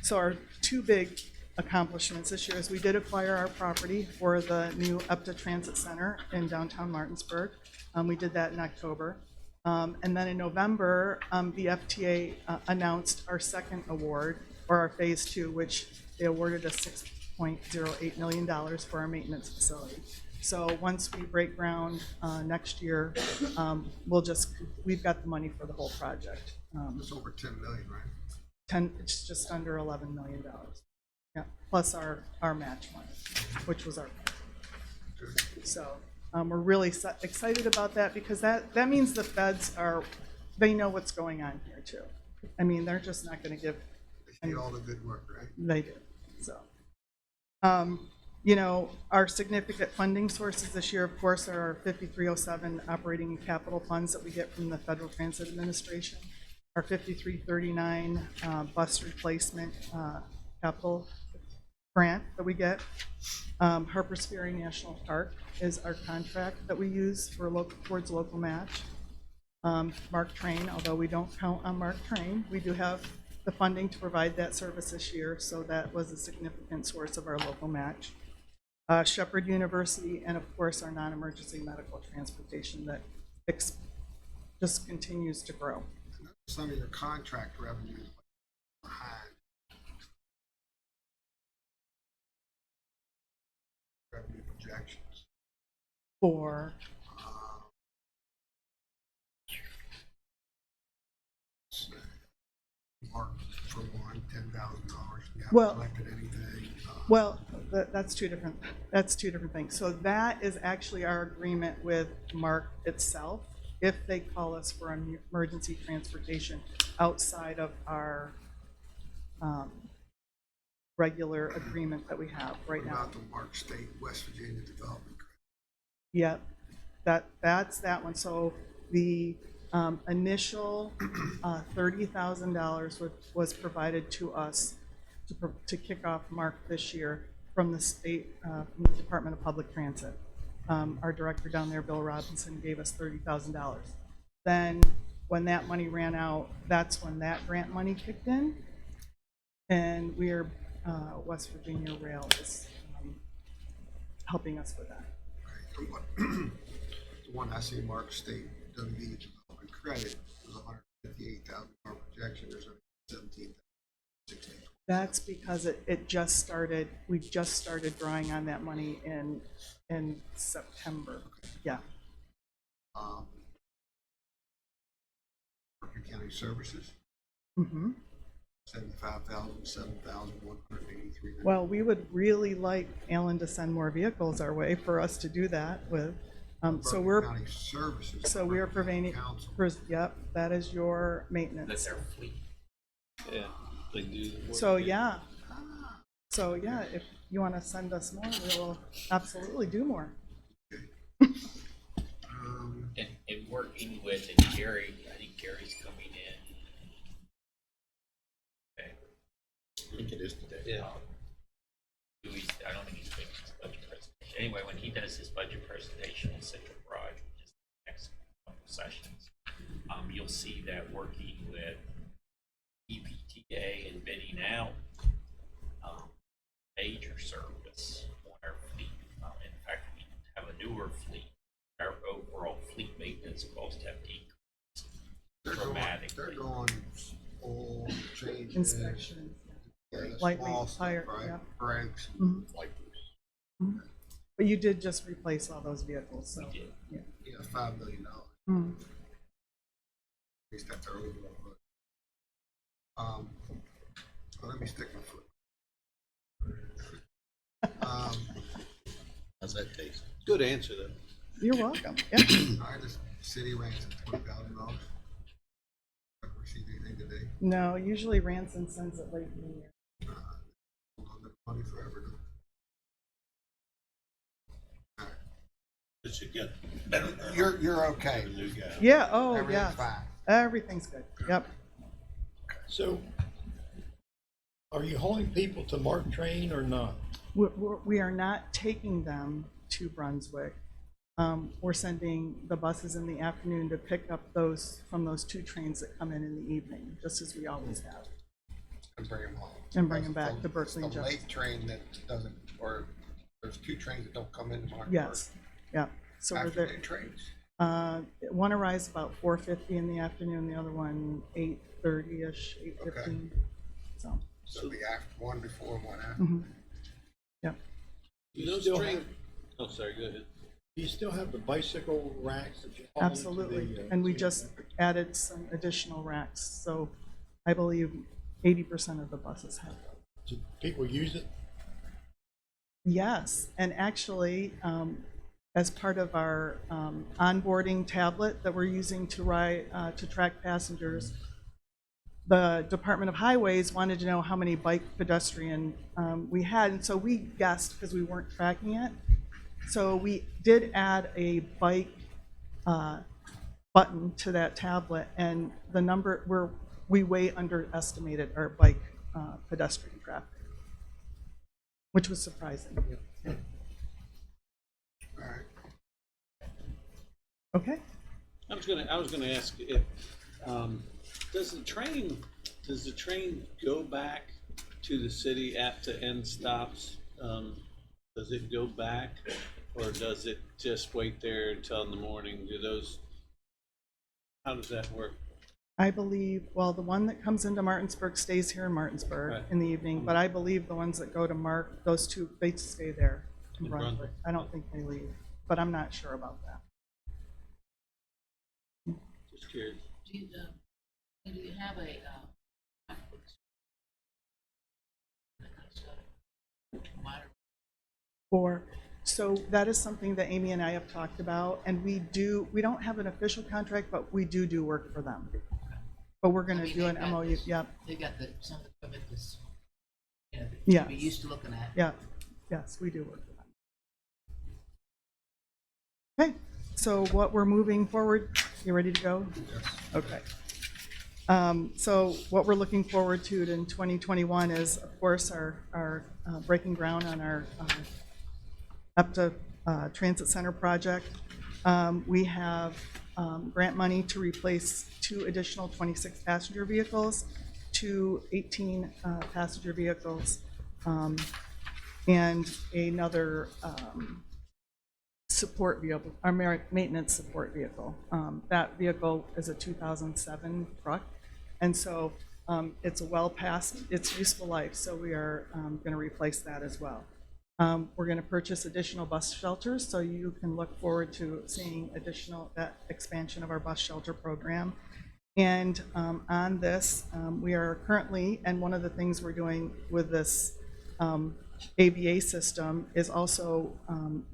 So our 2 big accomplishments this year is we did acquire our property for the new EPTA Transit Center in downtown Martinsburg. We did that in October. And then in November, the FTA announced our second award, or our phase 2, which they awarded us $6.08 million for our maintenance facility. So once we break ground next year, we've got the money for the whole project. It's over 10 million, right? It's just under $11 million. Yeah, plus our match money, which was our. So we're really excited about that because that means the feds they know what's going on here too. I mean, they're just not going to give. They see all the good work, right? They do. So, our significant funding sources this year, of course, are our 5307 operating and capital funds that we get from the Federal Transit Administration, our 5339 bus replacement capital grant that we get. Harpers Ferry National Park is our contract that we use for towards local match. Mark Train, although we don't count on Mark Train, we do have the funding to provide that service this year, so that was a significant source of our local match. Shepherd University, and of course our non-emergency medical transportation that just continues to grow. Some of your contract revenue is behind. Revenue projections. For, Mark, for one, $10,000. You haven't Well- collected anything. well, that's two different things. So that is actually our agreement with Mark itself. If they call us for an emergency transportation outside of our regular agreement that we have right What now. about the Mark State, West Virginia Development Credit? Yep, that's that one. So the initial $30,000 was provided to us to kick off Mark this year from the state, from the Department of Public Transit. Our director down there, Bill Robinson, gave us $30,000. Then when that money ran out, that's when that grant money kicked in. And we're, West Virginia Rail is helping us with that. The one I see, Mark State, WV Development Credit, was $158,000 projection, there's only 17,016. That's because it just started, we just started drawing on that money in September. Yeah. Berkeley County Services, Mm-hmm. 75,000, 7,183. Well, we would really like Alan to send more vehicles our way for us to do that with. So we're, County Services. so we are Berkeley providing, County Council. yep, that is your That's maintenance. our fleet. Yeah, they do the work. So, yeah. So, yeah, if you want to send us more, we will absolutely do more. And working with Gary, I think Gary's coming in. Okay. I think it is today. Yeah. I don't think he's making his budget presentation. Anyway, when he does his budget presentation in Central Garage, just the next couple sessions, you'll see that working with EPTA and bidding out major service on our fleet. In fact, we have a newer fleet. Our overall fleet maintenance costs have decreased dramatically. They're going oil changes. Inspection. Yeah, the Lightweight small stuff, tire, right? yeah. Brakes. Mhm. Wipers. But you did just replace all those vehicles, so. We did. Yeah. Yeah, $5 million. Mm. At least that's our overall budget. Well, let me stick my foot. How's that taste? Good answer though. You're welcome. Yeah. All right, this city ranks at $20,000. Haven't received anything today. No, usually Ransom sends it late in the year. Hold on to the money forever. All right. It should get better. You're okay. New guy. Yeah, oh, yeah. Everything's fine. Everything's good. Yep. So are you hauling people to Mark Train or not? We are not taking them to Brunswick. We're sending the buses in the afternoon to pick up those from those two trains that come in the evening, just as we always have. And bring them home. And bring them That's back the- to Berkeley and it's the Jefferson. late train that doesn't, or there's two trains that don't come into Mark. Yes, yeah. So we're Afternoon there. trains. One arrives about 4:50 in the afternoon, the other one 8:30-ish, 8:15. So, So the one before, one after. mhm. Yep. Do you Those still train- have, Oh, sorry, go ahead. do you still have the bicycle racks that you haul into Absolutely. the, And we just added some additional racks. So I believe 80% of the buses have those. do people use it? Yes, and actually, as part of our onboarding tablet that we're using to track passengers, the Department of Highways wanted to know how many bike pedestrian we had, and so we guessed because we weren't tracking it. So we did add a bike button to that tablet, and the number we way underestimated our bike pedestrian traffic, which was surprising. All right. Okay. I was gonna ask if, does the train go back to the at the end stops? Does it go back, or does it just wait there until in the morning? Do those, How does that work? I believe, well, the one that comes into Martinsburg stays here in Martinsburg Right. in the evening, but I believe the ones that go to those two, they stay there in In Brunswick. Brunswick. I don't think they leave, but I'm not sure about that. Just curious. Do you have a, So that is something that Amy and I have talked about, and we don't have an official contract, but we do work for them. But we're gonna do an MOU, yep, They've got some of the equipment that's, that Yes. you're used to looking at. yeah, yes, we do work for them. Okay, so what we're moving forward, you ready to go? Yes. Okay. So what we're looking forward to in 2021 is, of course, our breaking ground on our UPTA Transit Center project. We have grant money to replace 2 additional 26 passenger vehicles, 2 18 passenger vehicles, and another support vehicle, our maintenance support vehicle. That vehicle is a 2007 truck, and so it's well past its useful life, so we are going to replace that as well. We're going to purchase additional bus shelters, so you can look forward to seeing that expansion of our bus shelter program. And on this, we are currently, and one of the things we're doing with this ABA system is also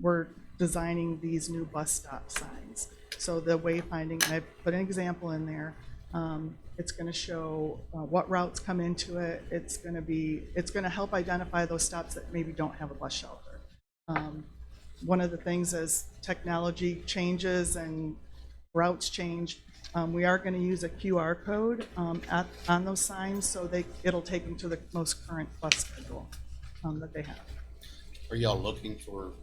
we're designing these new bus stop signs. So the wayfinding, I put an example in there. It's going to show what routes come into it. It's going to help identify those stops that maybe don't have a bus shelter. One of the things as technology changes and routes change, we are going to use a QR code on those signs, so it'll take them to the most current bus schedule that they have. Are y'all looking for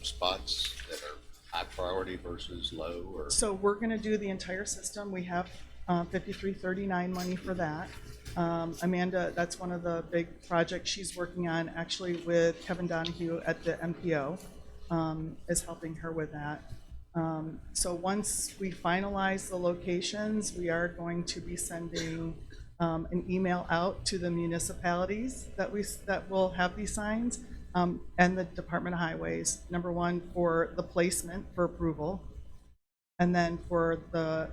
spots that are high priority versus low, or? So we're going to do the entire system. We have 5339 money for that. Amanda, that's one of the big projects she's working on, actually with Kevin Donahue at the MPO, is helping her with that. So once we finalize the locations, we are going to be sending an email out to the municipalities that will have these signs, and the Department of Highways, number one, for the placement for approval, and then for the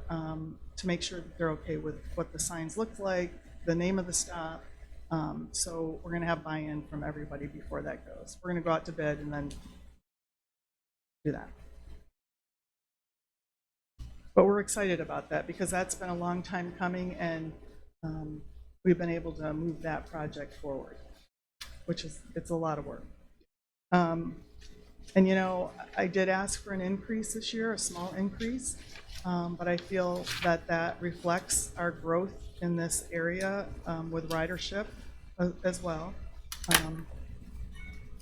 to make sure that they're okay with what the signs look like, the name of the stop. So we're going to have buy-in from everybody before that goes. We're going to go out to bid and then do that. But we're excited about that because that's been a long time coming, and we've been able to move that project forward, which is, it's a lot of work. And you know, I did ask for an increase this year, a small increase, but I feel that that reflects our growth in this area with ridership as well. I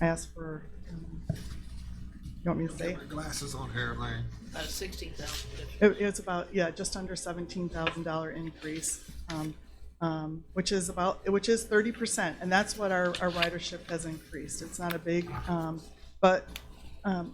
asked for, you want me to say? Get my glasses on here, Larry. About 16,000. It's about, yeah, just under $17,000 increase, which is 30%, and that's what our ridership has increased. It's not a big, but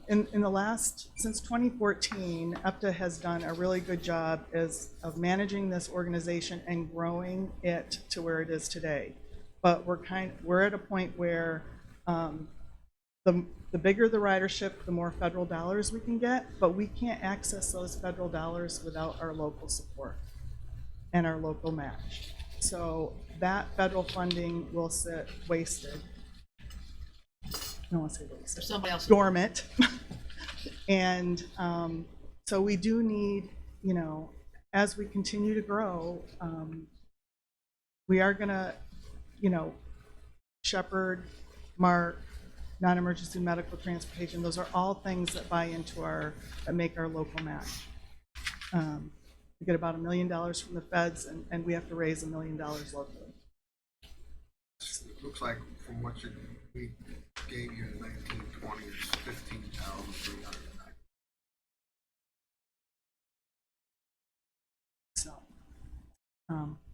in the last, since 2014, EPTA has done a really good job of managing this organization and growing it to where it is today. But we're at a point where the bigger the ridership, the more federal dollars we can get, but we can't access those federal dollars without our local support and our local match. So that federal funding will sit wasted. I don't want to say wasted. Somebody else. Dormant. And so we do need, you know, as we continue to grow, we are going to, you know, shepherd, mark, non-emergency medical transportation. Those are all things that buy into that make our local match. We get about $1 million from the feds, and we have to raise $1 million locally. It looks like from what we gave you in 1920, it's 15,390. So,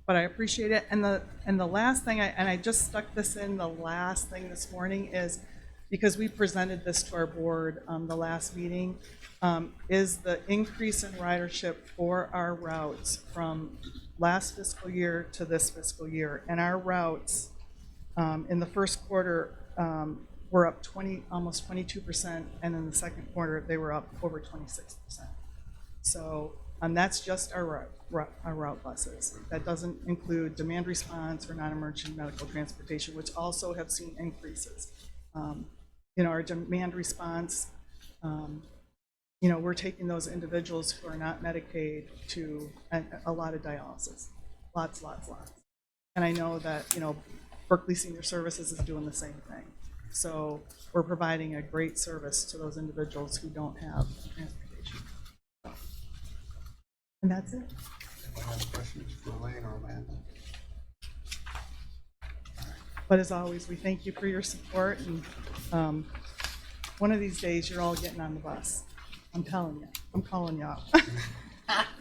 but I appreciate it. And the last thing, I just stuck this in, the last thing this morning is because we presented this to our board the last meeting, is the increase in ridership for our routes from last fiscal year to this fiscal year. And our routes in the first quarter were up almost 22%, and in the second quarter, they were up over 26%. So that's just our route buses. That doesn't include demand response or non-emergency medical transportation, which also have seen increases. Our demand response, we're taking those individuals who are not Medicaid to a lot of dialysis, lots. And I know that, Berkeley Senior Services is doing the same thing. So we're providing a great service to those individuals who don't have transportation. And that's it. Anyone have questions for Elaine or Amanda? But as always, we thank you for your support, and one of these days you're all getting on the bus. I'm telling you. I'm calling you up.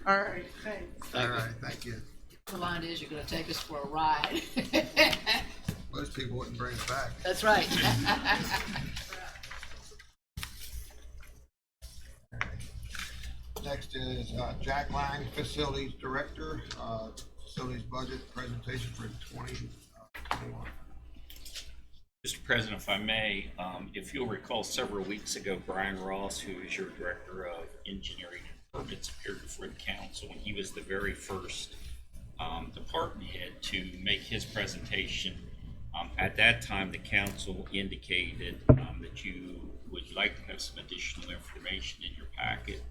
All right, thanks. All right, thank you. The line is, you're gonna take us for a ride. Most people wouldn't bring us back. That's right. Next is Jack Lang, Facilities Director, Facilities Budget Presentation for 2021. Mr. President, if I may, if you'll recall several weeks ago, Brian Ross, who is your Director of Engineering and Permits, appeared before the council, and he was the very first department head to make his presentation. At that time, the council indicated that you would like to have some additional information in your packet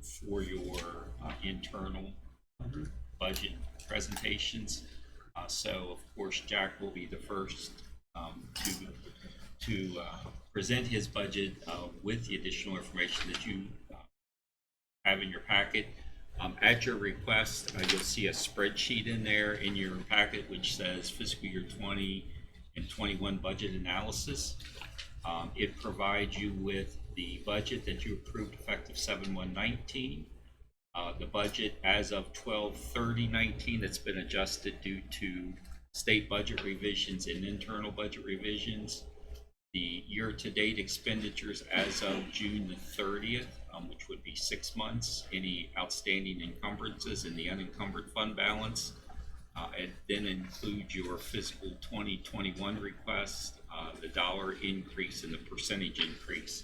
for your internal budget presentations. So, of course, Jack will be the first to present his budget with the additional information that you have in your packet. At your request, you'll see a spreadsheet in there in your packet which says fiscal year 20 and 21 budget analysis. It provides you with the budget that you approved effective 7/1/19, the budget as of 12/30/19 that's been adjusted due to state budget revisions and internal budget revisions, the year-to-date expenditures as of June the 30th, which would be 6 months, any outstanding encumbrances in the unencumbered fund balance, and then include your fiscal 2021 request, the dollar increase and the percentage increase.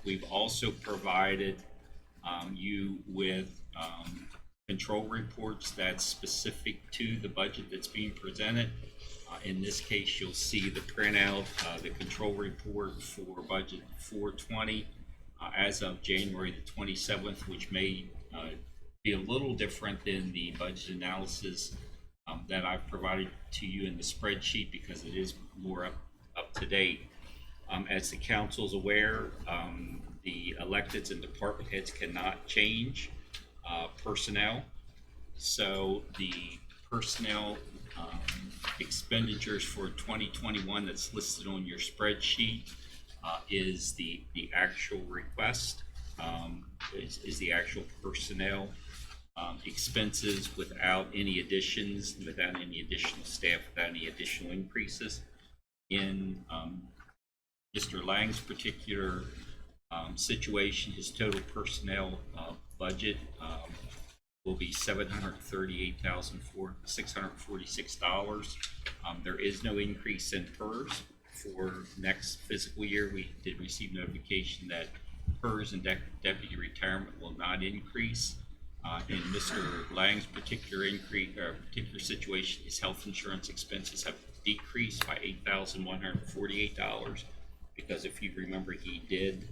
We've also provided you with control reports that's specific to the budget that's being presented. In this case, you'll see the printout, the control report for budget 420 as of January the 27th, which may be a little different than the budget analysis that I've provided to you in the spreadsheet because it is more up to date. As the council's aware, the electeds and department heads cannot change personnel. So the personnel expenditures for 2021 that's listed on your spreadsheet is the actual request, is the actual personnel expenses without any additions, without any additional staff, without any additional increases. In Mr. Lang's particular situation, his total personnel budget will be $738,646. There is no increase in PERS for next fiscal year. We did receive notification that PERS and deputy retirement will not increase. In Mr. Lang's particular situation, his health insurance expenses have decreased by $8,148 because if you remember, he did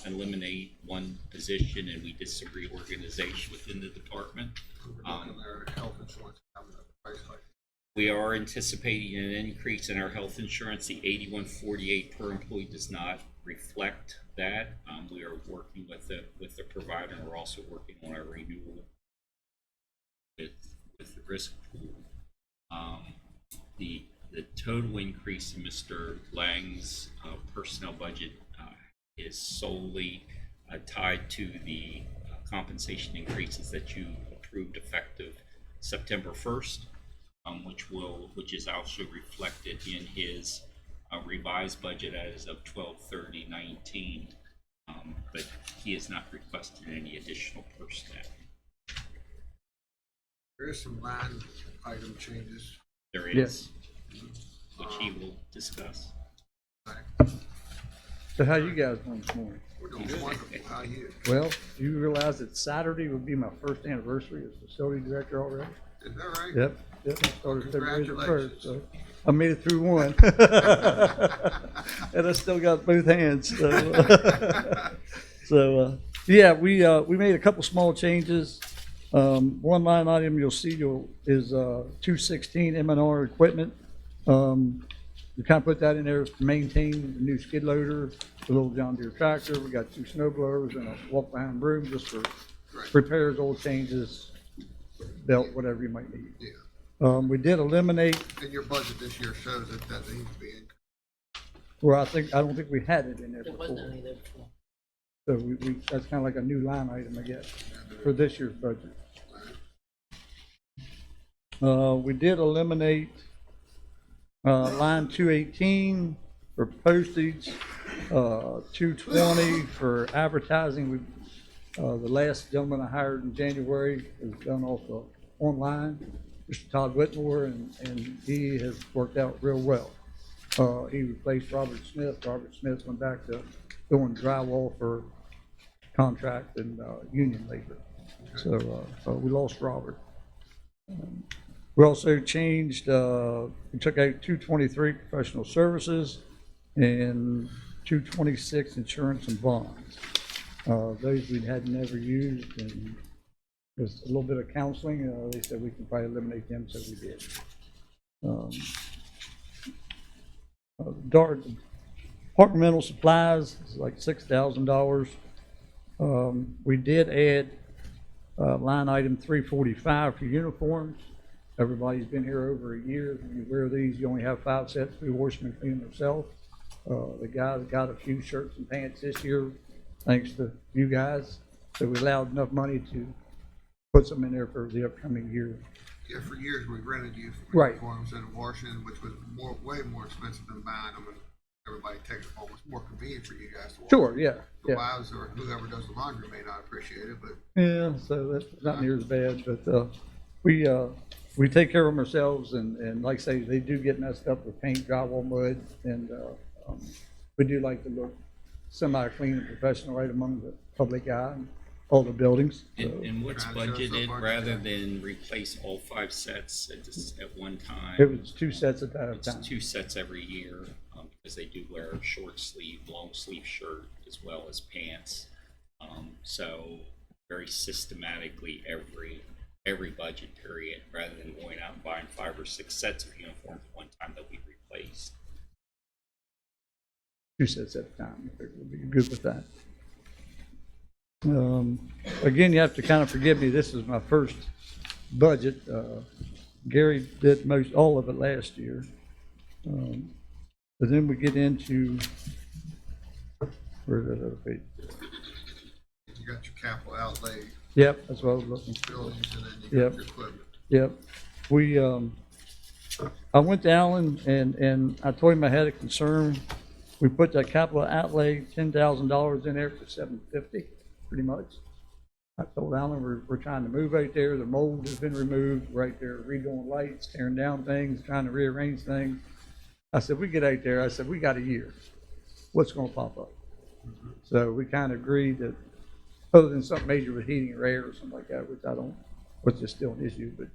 eliminate one position and we did some reorganization within the department. Their health insurance coming up price hike. We are anticipating an increase in our health insurance. The $81.48 per employee does not reflect that. We are working with the provider, and we're also working on our renewal with the risk pool. The total increase in Mr. Lang's personnel budget is solely tied to the compensation increases that you approved effective September 1st, which is also reflected in his revised budget as of 12/30/19. But he has not requested any additional personnel. There is some line item changes. There Yes. is, which he will discuss. So how you guys doing this morning? We're doing wonderful. How are you? Well, you realize that Saturday would be my first anniversary as facility director already? Is that right? Yep, I started February the first, Congratulations. so I made it through one. And I still got both hands, so. So, yeah, we made a couple small changes. One line item you'll see is 216 M&R equipment. We kind of put that in there to maintain the new skid loader, the little John Deere tractor. We got 2 snow blowers and a walk behind broom just for repairs, oil changes, belt, whatever you might need. Yeah. We did eliminate, And your budget this year shows that that needs to be in. where I don't think we had it in there There wasn't before. any there before. So that's kind of like a new line item, I guess, for this year's budget. We did eliminate line 218 for postage, 220 for advertising. The last gentleman I hired in January was done off online, Mr. Todd Whitmore, and he has worked out real well. He replaced Robert Smith. Robert Smith went back to doing drywall for contract and union labor. So we lost Robert. We also changed, we took out 223 professional services and 226 insurance and bonds. Those we had never used, and with a little bit of counseling, they said we could probably eliminate them, so we did. Departmental supplies is like $6,000. We did add line item 345 for uniforms. Everybody's been here over a year. When you wear these, you only have 5 sets. We wash them and clean them themselves. The guys got a few shirts and pants this year, thanks to you guys. So we allowed enough money to put some in there for the upcoming year. Yeah, for years we rented you for Right. uniforms and washing, which was way more expensive than buying them, and everybody takes it home. It's more convenient for you guys to wash. Sure, yeah, The yeah. wives or whoever does the laundry may not appreciate it, but Yeah, so that's not near as bad, but we take care of them ourselves, and like I say, they do get messed up with paint, drywall, mud, and we do like to look semi-clean and professional right among the public eye and all the buildings. So, And what's Trying to show budgeted, some rather budget. than replace all 5 sets at one time? it was 2 sets at a It's time. 2 sets every year, because they do wear a short sleeve, long sleeve shirt as well as pants. So very systematically every budget period, rather than going out and buying 5 or 6 sets of uniforms at one time, that we replaced. 2 sets at a time, if we'll be good with that. Again, you have to kind of forgive me, this is my first budget. Gary did all of it last year. But then we get into, where did I put? you got your capital outlay Yep, that's what I was looking. buildings and then you Yep. got your equipment. Yep. We, I went to Alan and I told him I had a concern. We put that capital outlay, $10,000 in there for $750, pretty much. I told Alan we're trying to move out there. The mold has been removed. Right there, redoing lights, tearing down things, trying to rearrange things. I said, we get out there. I said, we got a year. What's going to pop up? So we kind of agreed that, other than something major with heating or air or something like that, which is still an issue, but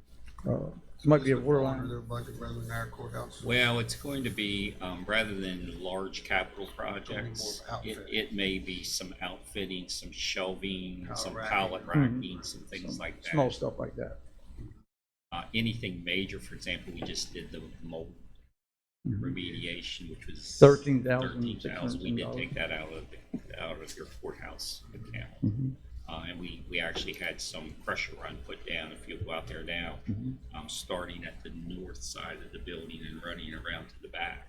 it might be a Under borderline. their budget rather than our courthouse. Well, it's going to be, rather than large capital projects, More outfit. it may be some outfitting, some shelving, Pallet some racking. pallet racking, some things like that. Small stuff like that. Anything major, for example, we just did the mold remediation, which was $13,000. $13,000. We did take that out of your courthouse account. Mhm. And we actually had some pressure run put down. If you go out there now, starting at the north side of the building and running around to the back,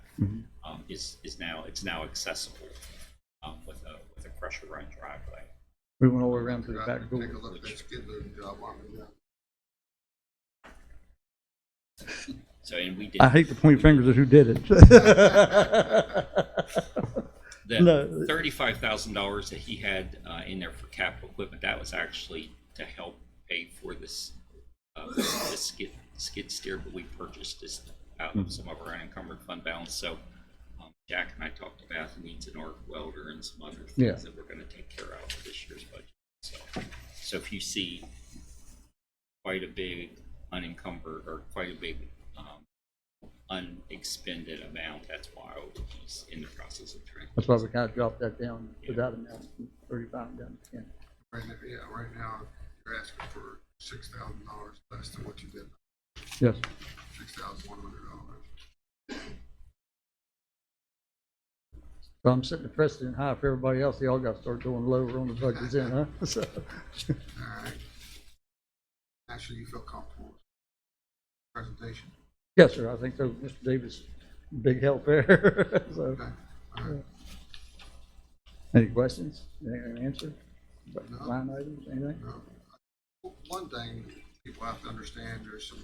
it's now accessible with a pressure run driveway. We went all the way around to the Go out back and door. Take a look at that skid loading job, aren't we? So, and we did. I hate to point fingers at who did it. The No. $35,000 that he had in there for capital equipment, that was actually to help pay for this skid steer, but we purchased this out of some of our unencumbered fund balance. So Jack and I talked about the needs an arc welder and some other things Yeah. that we're going to take care of for this year's budget. So if you see quite a big unencumbered or quite a big unexpended amount, that's why he's in the process of trying. That's why we kind of dropped that down to that amount, from 35 down to 10. Right now, yeah, right now, you're asking for $6,000 less than what you did, Yes. $6,100. So I'm setting the precedent high for everybody else. They all got to start going lower on the budgets in, huh? So, All right. Actually, you feel comfortable with the presentation? yes, sir. I think so. Mr. Davis, big help there. So, Okay. All right. any questions? Any answer? No. Line items, anything? No. One thing people have to understand, there's some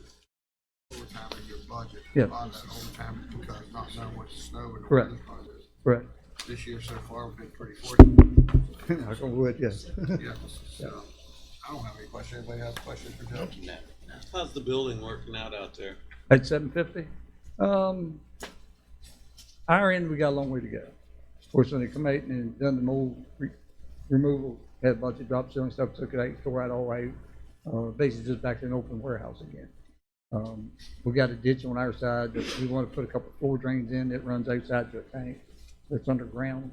overtime in your budget. Yeah. A lot of that overtime is because not knowing what the snow and the Correct. weather causes. Correct. This year so far, we've been pretty fortunate. Knock on wood, yes. Yeah, so, I don't have any questions. Anybody have questions for Joe? No. How's the building working out there? At 750? Our end, we got a long way to go. Of course, when they come out and done the mold removal, had a bunch of drop ceiling stuff, took it out, tore out all out. Basically just back to an open warehouse again. We got a ditch on our side that we want to put a couple floor drains in that runs outside to a tank that's underground.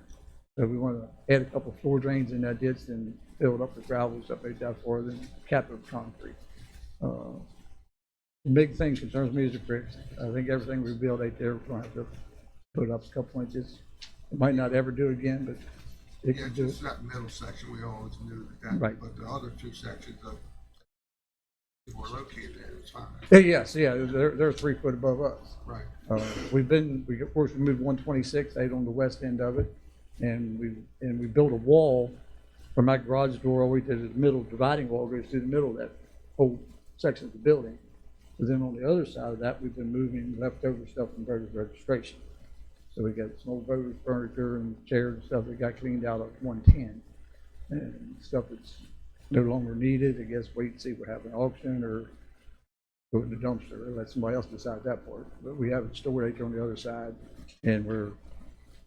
So we want to add a couple floor drains in that ditch and fill it up with gravel, stuff like that for it, and cap it with concrete. The big thing concerns me is the bricks. I think everything we build out there, we're going to have to put up a couple inches. We might not ever do it again, but it Yeah, can do it. just that middle section, we always knew that, Right. but the other two sections of were located there, it's fine. Yes, yeah, they're 3 foot above us. Right. Of course, we moved 126 out on the west end of it, and we built a wall from my garage door all the way to the middle, dividing wall goes through the middle of that whole section of the building. But then on the other side of that, we've been moving leftover stuff from voters registration. So we got some old voters furniture and chairs and stuff that got cleaned out of 110, and stuff that's no longer needed. I guess wait and see what happens, auction or go in the dumpster, or let somebody else decide that part. But we have it stored out there on the other side, and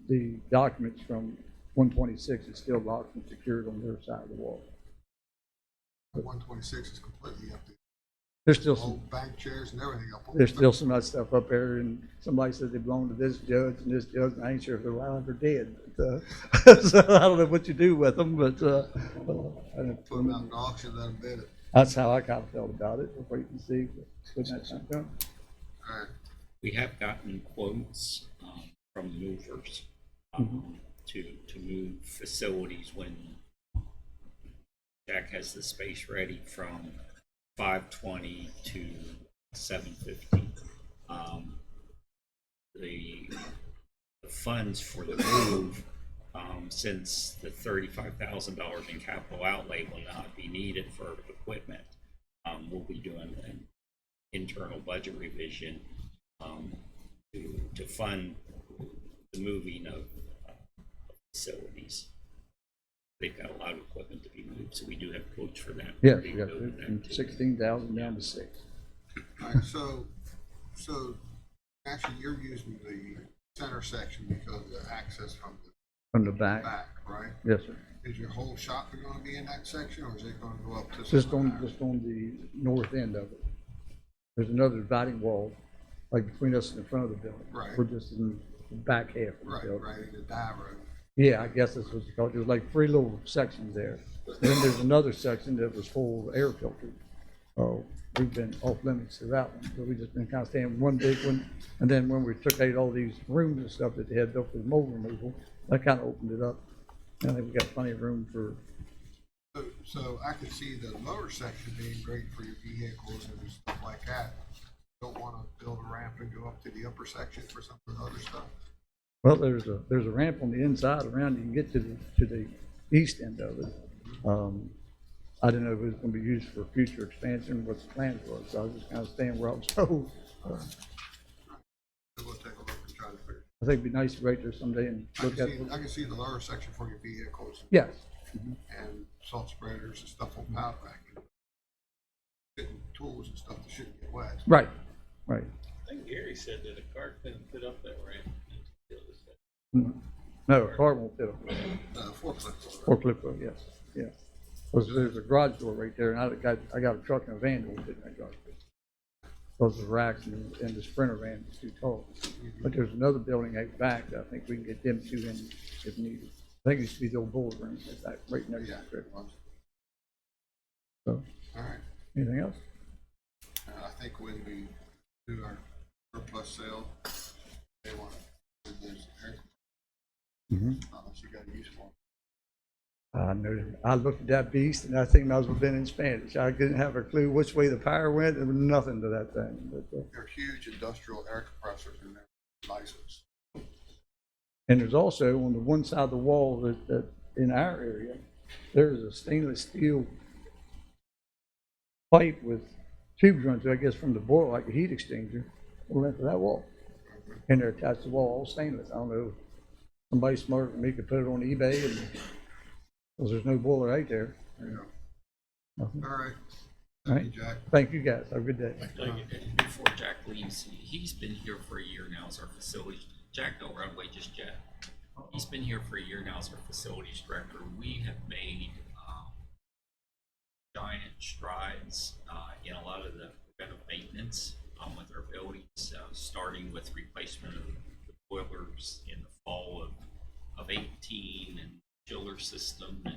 the documents from 126 is still locked and secured on their side of the wall. 126 is completely empty. There's still some, Old bank chairs and everything up on. there's still some of that stuff up there, and somebody said they belong to this judge and this judge, and I ain't sure if they're alive or dead. But, so I don't know what you do with them, but Put them out in auction, let them bid it. that's how I kind of felt about it. We'll wait and see when that time comes. All right. We have gotten quotes from movers to move facilities when Jack has the space ready from 520 to 750. The funds for the move, since the $35,000 in capital outlay will not be needed for equipment, we'll be doing an internal budget revision to fund the moving of facilities. They've got a lot of equipment to be moved, so we do have quotes for that. Yes, We're we got moving that from too. 16,000 down to 6. All right, so actually you're using the center section because of the access from From the the back. back, right? Yes, sir. Is your whole shop gonna be in that section, or is it gonna go up to? Just some on, higher? just on the north end of it. There's another dividing wall, like between us and the front of the building. Right. We're just in the back half of the Right, building. right, in the dive room. Yeah, I guess that's what it's called. There's like 3 little sections there. Then there's another section that was full of air filtered. Oh, we've been off limits to that one, so we've just been kind of staying in one big one. And then when we took out all these rooms and stuff that they had built for the mold removal, that kind of opened it up. And I think we got plenty of room for, So I could see the lower section being great for your vehicles and stuff like that. Don't wanna build a ramp and go up to the upper section for some of the other stuff. well, there's a ramp on the inside around. You can get to the east end of it. I didn't know if it was going to be used for future expansion, what the plans was, so I was just kind of staying where I was told. I think it'd be nice to wait there someday and look at it. I can see the lower section for your vehicles Yes. and salt spreaders and stuff on powder racking. Getting tools and stuff that shouldn't get wet. Right, right. I think Gary said that a car couldn't fit up that ramp. No, a car won't fit them. Forklift. Forklift, will, yes, yes. Because there's a garage door right there, and I got a truck and a van that will fit in that garage door. Those are racks and the Sprinter van is too tall. But there's another building out back that I think we can get them two in if needed. I think it used to be the old bull ring, that's that right next to it. So, All right. anything else? I think when we do our surplus sale, they want to do this air. Unless you got a use for them. I know, I looked at that beast and that thing might as well been in Spanish. I didn't have a clue which way the power went. There was nothing to that thing. But, They're huge industrial air compressors and they're licensed. and there's also on the one side of the wall that in our area, there's a stainless steel pipe with tubes run through, I guess from the boiler, like a heat exchanger, the length of that wall. And they're attached to the wall, all stainless. I don't know, somebody smarter than me could put it on eBay and, because there's no boiler out there. Yeah. Nothing. All right. All Thank right. you, Jack. Thank you guys. Have a good day. Before Jack leaves, he's been here for a year now as our facilities. Jack, don't run away just yet. He's been here for a year now as our facilities director. We have made giant strides in a lot of the preventive maintenance with our buildings, starting with replacement of the boilers in the fall of 18 and chiller system, and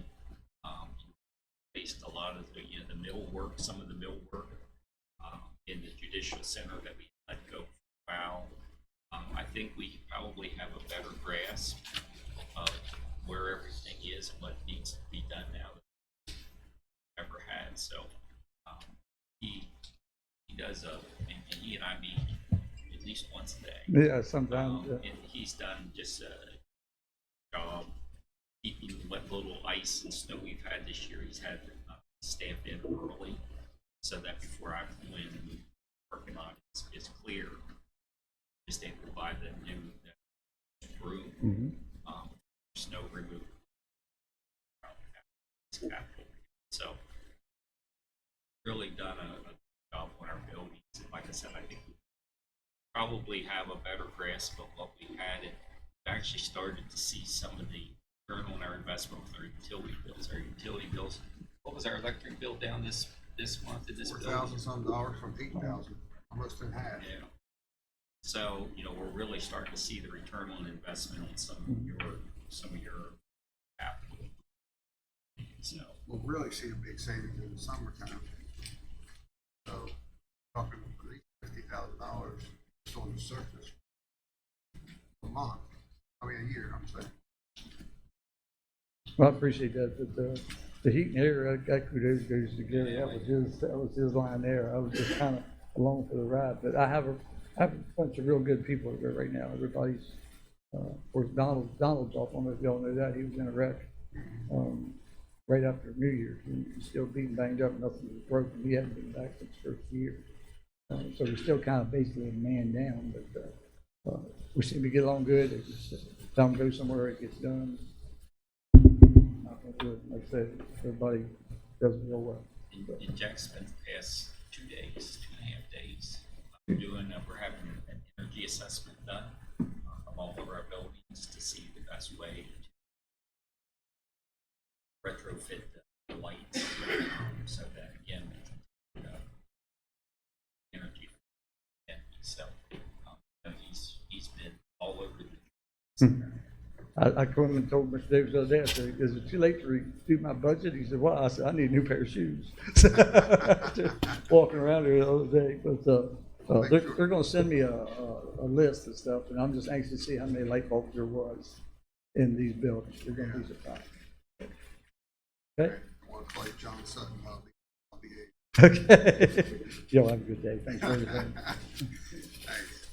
based a lot of the the mill work, some of the mill work in the judicial center that we let go for a while. I think we probably have a better grasp of where everything is and what needs to be done now than we've ever had. So he does and he and I meet at least once a day. Yeah, sometimes. And he's done just a job keeping what little ice and snow we've had this year. He's had staff in early so that before I go in and working on it, it's clear. Just able to buy the new broom, snow removal. So really done a job on our buildings. And like I said, I think we probably have a better grasp of what we had. And we actually started to see some of the return on our investment with our utility bills. Our utility bills, what was our electric bill down this month in this building? $4,000 some from 8,000, almost in half. Yeah. So, we're really starting to see the return on investment on some of your capital. So We'll really see a big savings in the summertime. So, talking at least $50,000 just on the surface a month. I mean, a year, I'm saying. Well, I appreciate that, but the heat and air, that kudos goes to Gary. That was his line there. I was just kind of along for the ride, but I have a bunch of real good people there right now. Everybody's, of course, Donald's off. I don't know if y'all know that. He was in a wreck right after New Year's. He's still being banged up. Nothing was broken. He hasn't been back since the first year. So we're still kind of basically a man down, but we seem to get along good. It's just, tell them go somewhere, it gets done. Like I said, everybody does it real well. and Jack spent the past 2 days, 2.5 days, we're having an energy assessment done of all of our buildings to see the best way to retrofit the lights so that again we can energy. And so he's been all over the I called him and told Mr. Davis the other day, I said, is it too late to redo my budget? He said, well, I said, I need a new pair of shoes. Walking around here the other day, but they're gonna send me a list of stuff, and I'm just anxious to see how many light bulbs there was in these buildings. They're gonna be surprised. Okay? I want to play John Sutton, I'll be Okay. Y'all have a good day. Thanks for everything. Thanks.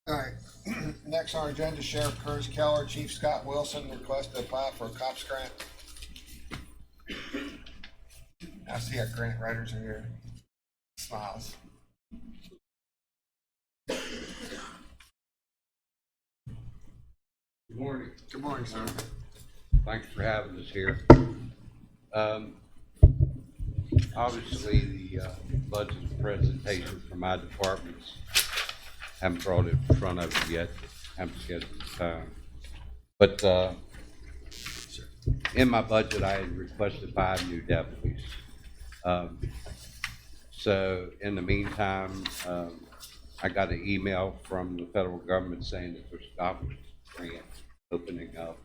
All right. Next on our agenda, Sheriff Curtis Keller, Chief Scott Wilson request to apply for a COPS grant. I see our grant writers are here. Smiles. Good morning. Good morning, sir. Thanks for having us here. Obviously, the budget presentation for my departments, haven't brought it in front of you yet, haven't scheduled the time. But in my budget, I had requested 5 new deputies. So in the meantime, I got an email from the federal government saying that there's a grant opening up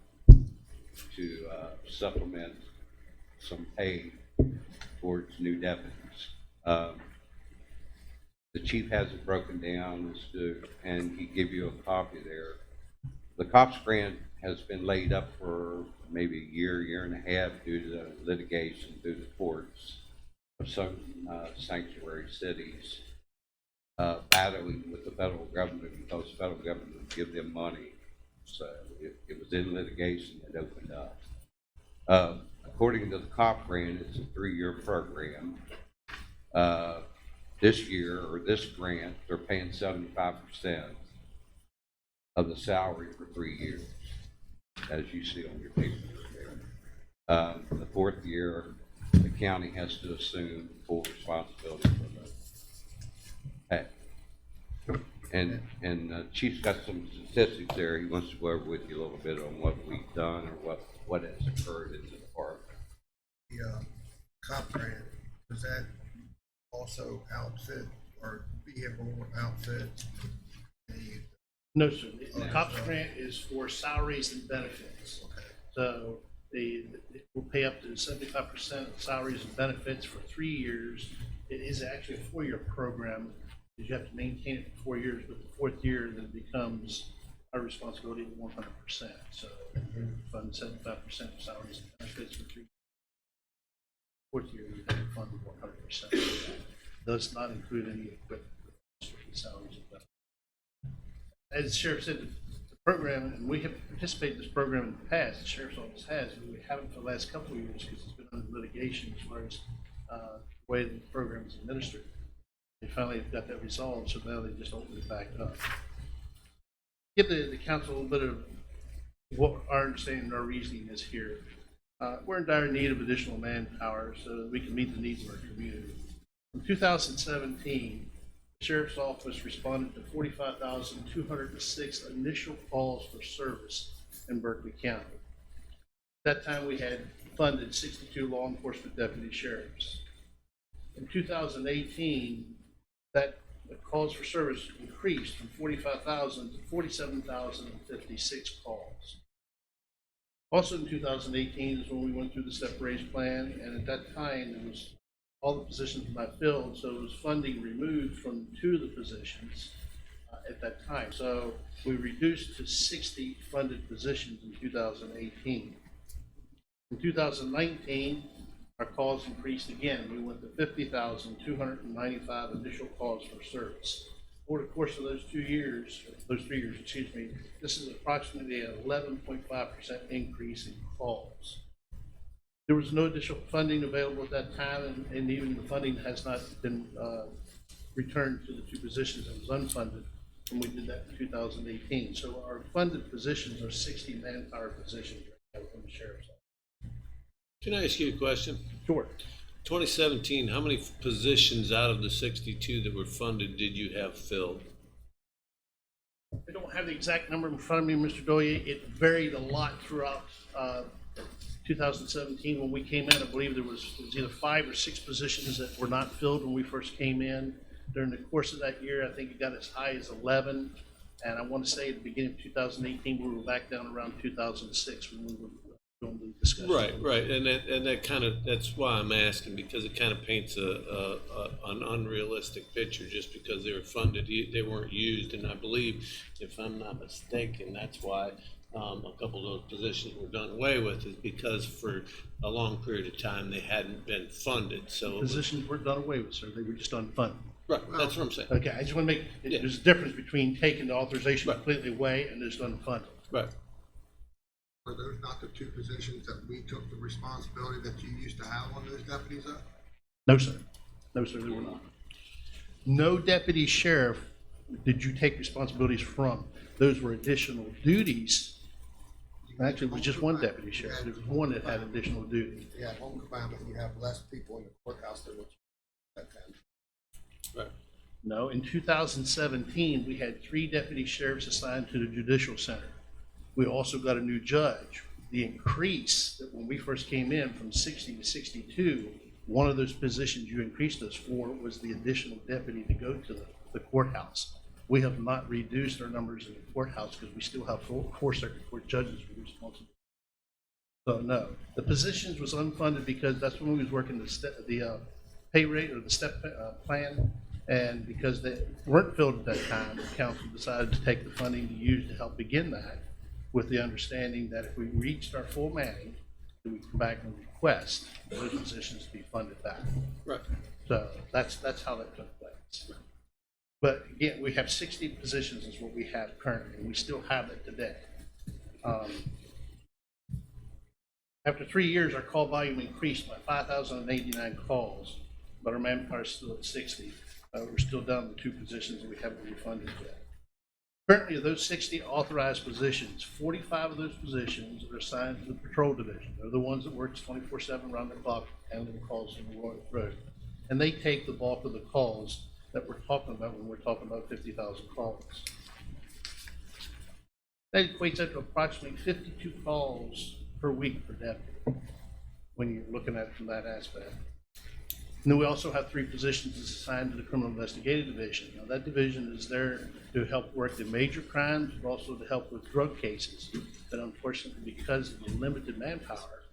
to supplement some pay towards new deputies. The chief has it broken down as to, and he give you a copy there. The COPS grant has been laid up for maybe a year and a half due to the litigation through the courts of some sanctuary cities battling with the federal government because the federal government would give them money. So it was in litigation that opened up. According to the COP grant, it's a 3-year program. This year, or this grant, they're paying 75% of the salary for 3 years, as you see on your paper there. The 4th year, the county has to assume full responsibility for the pay. And Chief's got some statistics there. He wants to go over with you a little bit on what we've done or what has occurred in the department. The COP grant, does that also outfit or vehicle outfit any? No, sir. The COPS grant is for salaries and benefits. So it will pay up to 75% of salaries and benefits for 3 years. It is actually a 4-year program because you have to maintain it for 4 years, but the 4th year then becomes our responsibility of 100%. So we fund 75% of salaries and benefits for 3 years. 4th year, we have to fund 100% of that. Does not include any equipment for salaries and benefits. As the sheriff said, the program, and we have participated in this program in the past, the sheriff's office has, but we haven't for the last couple of years because it's been under litigation as far as the way the program is administered. They finally have got that resolved, so now they just open it back up. Give the council a little bit of what our understanding and our reasoning is here. We're in dire need of additional manpower so that we can meet the needs of our community. In 2017, the Sheriff's Office responded to 45,206 initial calls for service in Berkeley County. At that time, we had funded 62 law enforcement deputy sheriffs. In 2018, the calls for service increased from 45,000 to 47,056 calls. Also in 2018 is when we went through the step raise plan, and at that time, it was all the positions were not filled, so it was funding removed from 2 of the positions at that time. So we reduced to 60 funded positions in 2018. In 2019, our calls increased again. We went to 50,295 initial calls for service. Over the course of those 3 years, this is approximately an 11.5% increase in calls. There was no additional funding available at that time, and even the funding has not been returned to the 2 positions that was unfunded when we did that in 2018. So our funded positions are 60 manpower positions right now within the sheriff's office. Can I ask you a question? Sure. 2017, how many positions out of the 62 that were funded did you have filled? I don't have the exact number in front of me, Mr. Doye. It varied a lot throughout 2017. When we came in, I believe there was either 5 or 6 positions that were not filled when we first came in. During the course of that year, I think it got as high as 11. And I want to say at the beginning of 2018, we were back down around 2006 when we were doing the discussion. Right. And that kind of, that's why I'm asking, because it kind of paints an unrealistic picture just because they were funded, they weren't used. And I believe, if I'm not mistaken, that's why a couple of those positions were done away with, is because for a long period of time they hadn't been funded. So Positions weren't done away with, sir. They were just unfunded. Right, that's what I'm saying. Okay, I just want to make, there's a difference between taking the authorization completely away and just unfunded. Right. Were those not the 2 positions that we took the responsibility that you used to have on those deputies up? No, sir. No, sir, they were not. No deputy sheriff did you take responsibilities from. Those were additional duties Actually, it was just one deputy sheriff. There was one that had additional duty. You had home combined, but you have less people in the courthouse than what you had that time. Right. No, in 2017, we had 3 deputy sheriffs assigned to the judicial center. We also got a new judge. The increase that when we first came in from 60 to 62, one of those positions you increased us for was the additional deputy to go to the courthouse. We have not reduced our numbers in the courthouse because we still have 4 circuit court judges we're responsible. So no, the positions was unfunded because that's when we was working the pay rate or the step plan. And because they weren't filled at that time, the council decided to take the funding to use to help begin that, with the understanding that if we reached our full manning, then we come back and request those positions to be funded back. Right. So that's how that took place. But again, we have 60 positions is what we have currently, and we still have it today. After 3 years, our call volume increased by 5,089 calls, but our manpower is still at 60. We're still down to 2 positions that we haven't refunded yet. Currently, of those 60 authorized positions, 45 of those positions are assigned to the patrol division. They're the ones that works 24/7 around the clock, handling calls on the road. And they take the bulk of the calls that we're talking about when we're talking about 50,000 calls. That equates up to approximately 52 calls per week per deputy, when you're looking at it from that aspect. And then we also have 3 positions assigned to the criminal investigative division. Now that division is there to help work the major crimes, but also to help with drug cases. But unfortunately, because of the limited manpower,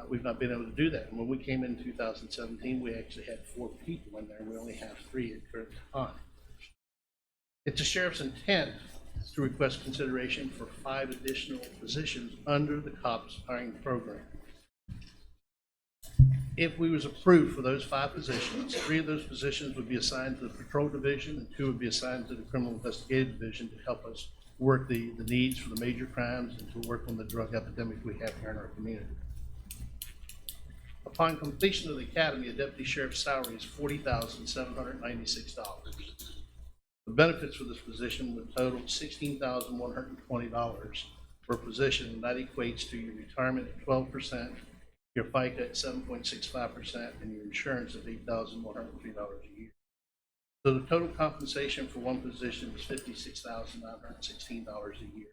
we've not been able to do that. And when we came in 2017, we actually had 4 people in there, and we only have 3 at current time. It's the sheriff's intent to request consideration for 5 additional positions under the COPS hiring program. If we was approved for those 5 positions, 3 of those positions would be assigned to the patrol division and 2 would be assigned to the criminal investigative division to help us work the needs for the major crimes and to work on the drug epidemic we have here in our community. Upon completion of the academy, a deputy sheriff's salary is $40,796. The benefits for this position would total $16,120 per position, and that equates to your retirement at 12%, your FICA at 7.65%, and your insurance at $8,103 a year. So the total compensation for one position is $56,916 a year.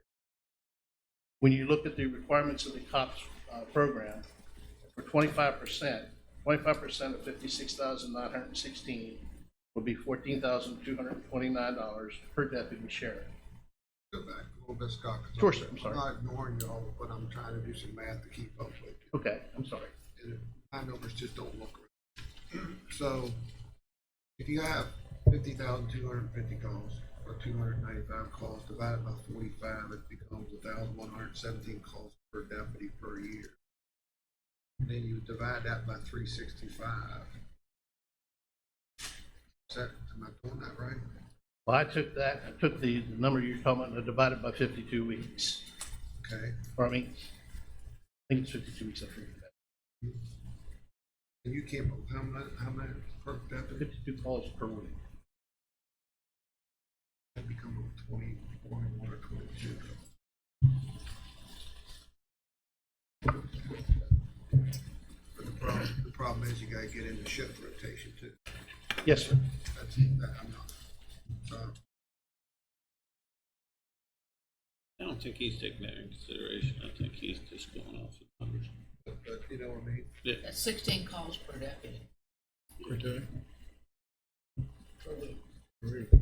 When you look at the requirements of the COPS program, for 25% of $56,916 would be $14,229 per deputy sheriff. Go back a little bit, Scott. 'Cause Sure, sir, I'm sorry. not ignoring you all, but I'm trying to do some math to keep up with you. Okay, I'm sorry. And my numbers just don't look right. So if you have 50,250 calls or 295 calls divided by 45, it becomes 1,117 calls per deputy per year. And then you divide that by 365. Am I doing that right? Well, I took the number you're talking about and divided by 52 weeks. Okay. Or I think it's 52 weeks, I figured that. And you came up with how many per deputy? 52 calls per week. That become 20, 21 or 22. But the problem is you gotta get into shift rotation too. Yes, sir. That's it, that I'm not. I don't think he's taking that into consideration. I think he's just going off the numbers. But you know what I mean? Yeah. That's 16 calls per deputy. Per day? Per week.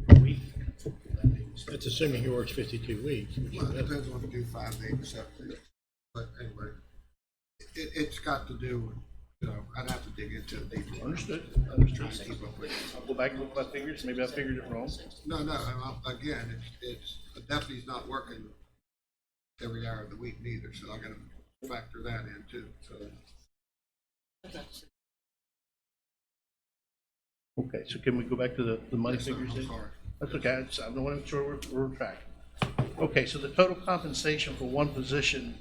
Per week. That's assuming he works 52 weeks. Well, it depends on if you do 5 days or 7 days. But anyway, it's got to do with, you know, I'd have to dig into it deeper. Understood. I'm just trying to keep up with it. I'll go back and look at my figures. Maybe I figured it wrong. No, again, it's, a deputy's not working every hour of the week neither, so I gotta factor that in too, so. Okay, so can we go back to the money Yes, sir, figures? I'm then? sorry. That's okay. I want to make sure we're on track. Okay, so the total compensation for one position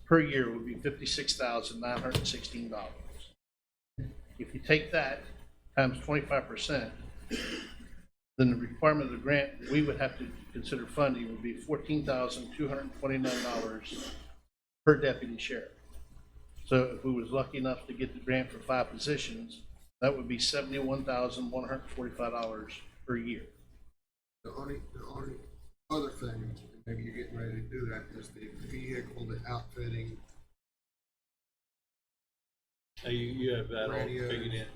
per year would be $56,916. If you take that times 25%, then the requirement of the grant we would have to consider funding would be $14,229 per deputy sheriff. So if we was lucky enough to get the grant for 5 positions, that would be $71,145 per year. The only other thing, and maybe you're getting ready to do that, is the vehicle, the outfitting, You have that all Radio. figured in?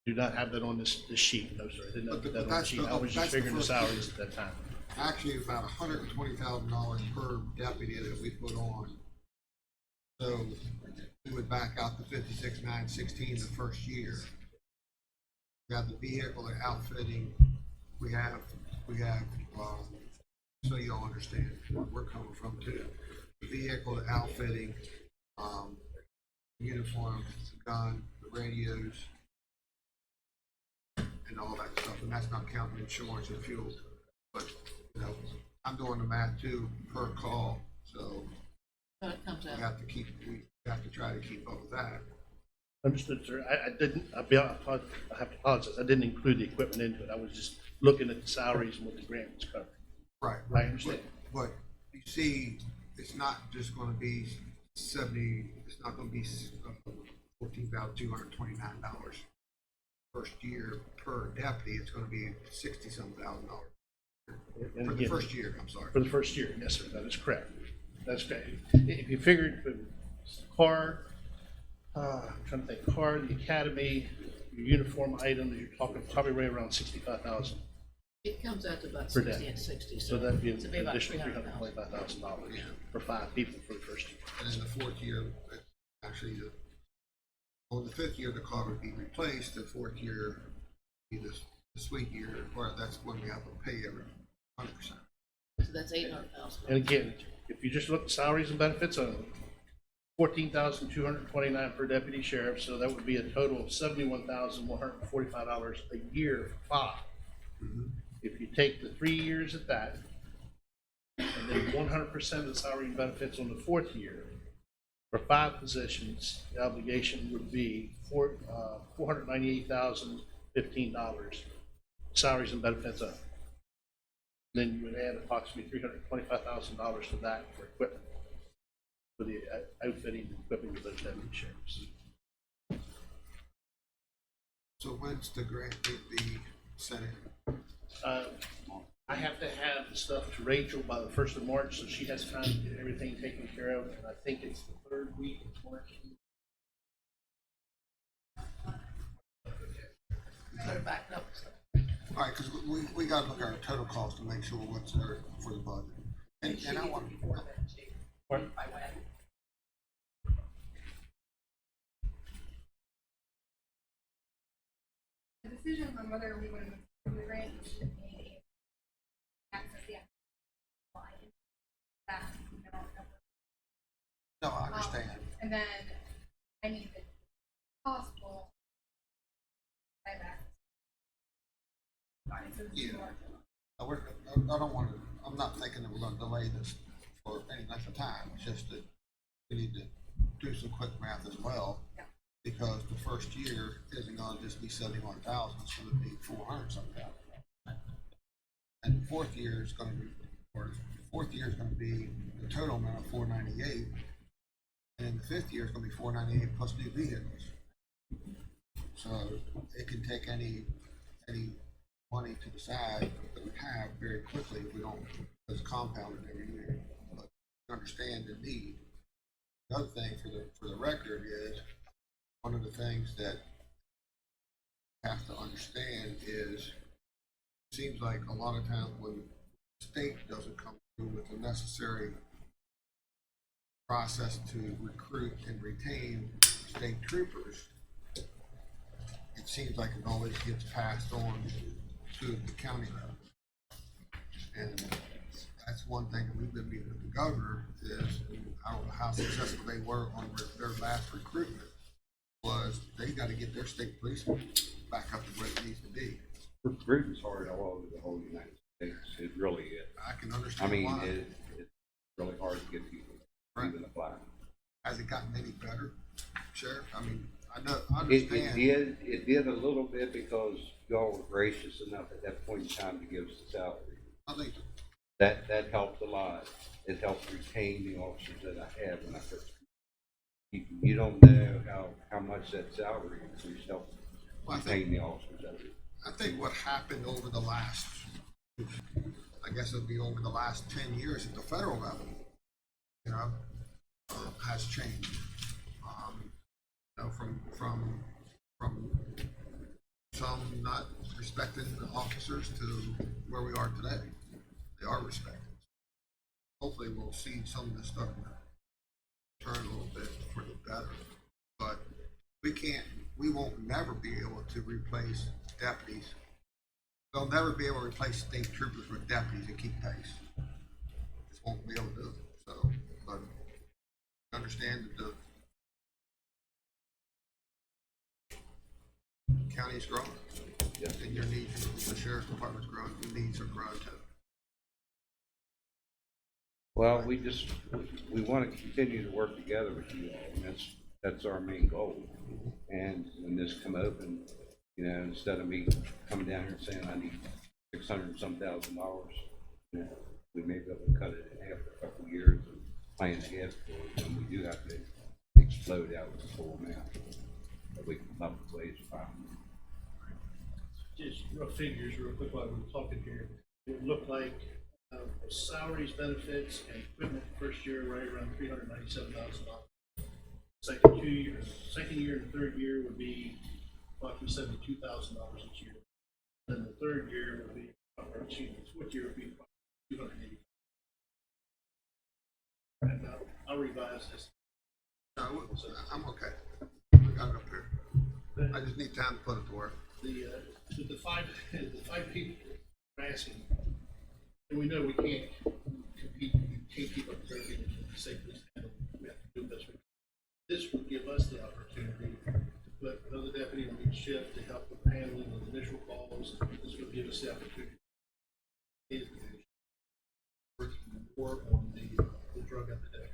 Do not have that on this sheet, no, sir. I did not But put that on the that's sheet. the- I was that's just the figuring the first- salaries at that time. actually about $120,000 per deputy that we put on. So we would back out the 56,916 the first year. We have the vehicle, the outfitting, we have, so you'll understand where we're coming from too. The vehicle, the outfitting, uniform, the gun, the radios, and all that stuff, and that's not counting insurance and fuel. But, you know, I'm doing the math too, per call, so So it comes we out. have to try to keep up with that. Understood, sir. I didn't, I have to apologize. I didn't include the equipment into it. I was just looking at the salaries and what the grant was covering. Right. I understand. But you see, it's not just gonna be it's not gonna be $14,229 first year per deputy, it's gonna be $60-some thousand And for the again, first year, I'm sorry. For the first year, yes, sir. That is correct. That's correct. If you figured the car, I'm trying to think, car, the academy, your uniform items, you're talking probably right around 65,000. It comes out to about Per 60 day. and 60, So that'd be an it's about additional $300,000. $325,000 for 5 people for the first year. And then the fourth year, actually, on the fifth year, the car would be replaced, the fourth year, be the sweet year, where that's when we have to pay every 100%. So that's $800,000. And again, if you just look at salaries and benefits only, 14,229 per deputy sheriff, so that would be a total of $71,145 a year for 5. If you take the 3 years at that, and then 100% of the salary and benefits on the fourth year, for 5 positions, the obligation would be $498,015, salaries and benefits up. Then you would add approximately $325,000 to that for equipment, for the outfitting and equipping of those deputy sheriffs. So when's the grant be sent in? I have to have the stuff to Rachel by the 1st of March, so she has time to get everything taken care of, and I think it's the 3rd week of March. Put it back up. All right, because we gotta look at our total cost to make sure what's there for the budget. And I want, Pardon? The decision on whether we would approve the grant should be access the line. That, you know, no, I understand. and then I need the possible. Yeah. I don't want to, I'm not thinking that we're gonna delay this for any length of time, it's just that we need to do some quick math as well. Yeah. Because the first year isn't gonna just be 71,000, it's gonna be 400-something thousand. And the fourth year is gonna be, the total amount of 498. And then the fifth year is gonna be 498 plus new vehicles. So it can take any money to the side that we have very quickly if we don't, it's compounded every year. But we understand the need. The other thing for the record is, one of the things that you have to understand is, it seems like a lot of times when the state doesn't come through with the necessary process to recruit and retain state troopers, it seems like it always gets passed on to the county level. And that's one thing that we've been meeting with the governor is, I don't know how successful they were on their last recruitment, was they gotta get their state policemen back up to where it needs to be. Recruiting's hard all over the whole United States. It really is. I can I understand mean, why. it's really hard to get people to even apply. Has it gotten any better, Sheriff? I mean, I It understand. did a little bit because y'all were gracious enough at that point in time to give us the salary. I think That helped a lot. It helped retain the officers that I had when I first. You don't know how much that salary increase helped retain the officers that we. I think what happened over the last, I guess it'd be over the last 10 years at the federal level, you know, has changed. You know, from some not respecting the officers to where we are today. They are respected. Hopefully we'll see some of this stuff turn a little bit for the better. But we won't never be able to replace deputies. They'll never be able to replace state troopers with deputies and keep pace. Just won't be able to do it. So, but understand that the county's growing. Yes. And your needs, the sheriff's department's growing, your needs are growing too. Well, we want to continue to work together with you all, and that's our main goal. And when this come open, you know, instead of me coming down here and saying I need $600 and some thousand, you know, we may be able to cut it in half for a couple of years and plan ahead for it when we do have to explode out with the full amount. But we can come up with ways to find them. Just rough figures real quick while we're talking here. It would look like salaries, benefits, and equipment first year right around $397,000. Second year and third year would be approximately $72,000 each year. Then the third year would be, or excuse me, the fourth year would be $280,000. And I'll revise this. No, I'm okay. I got it up here. I just need time to put it to work. The five people are asking, and we know we can't compete, we can't keep up with everything for the sake of this, and we have to do this. This would give us the opportunity to put another deputy on each shift to help with handling of initial calls. This would give us the opportunity to work more on the drug epidemic.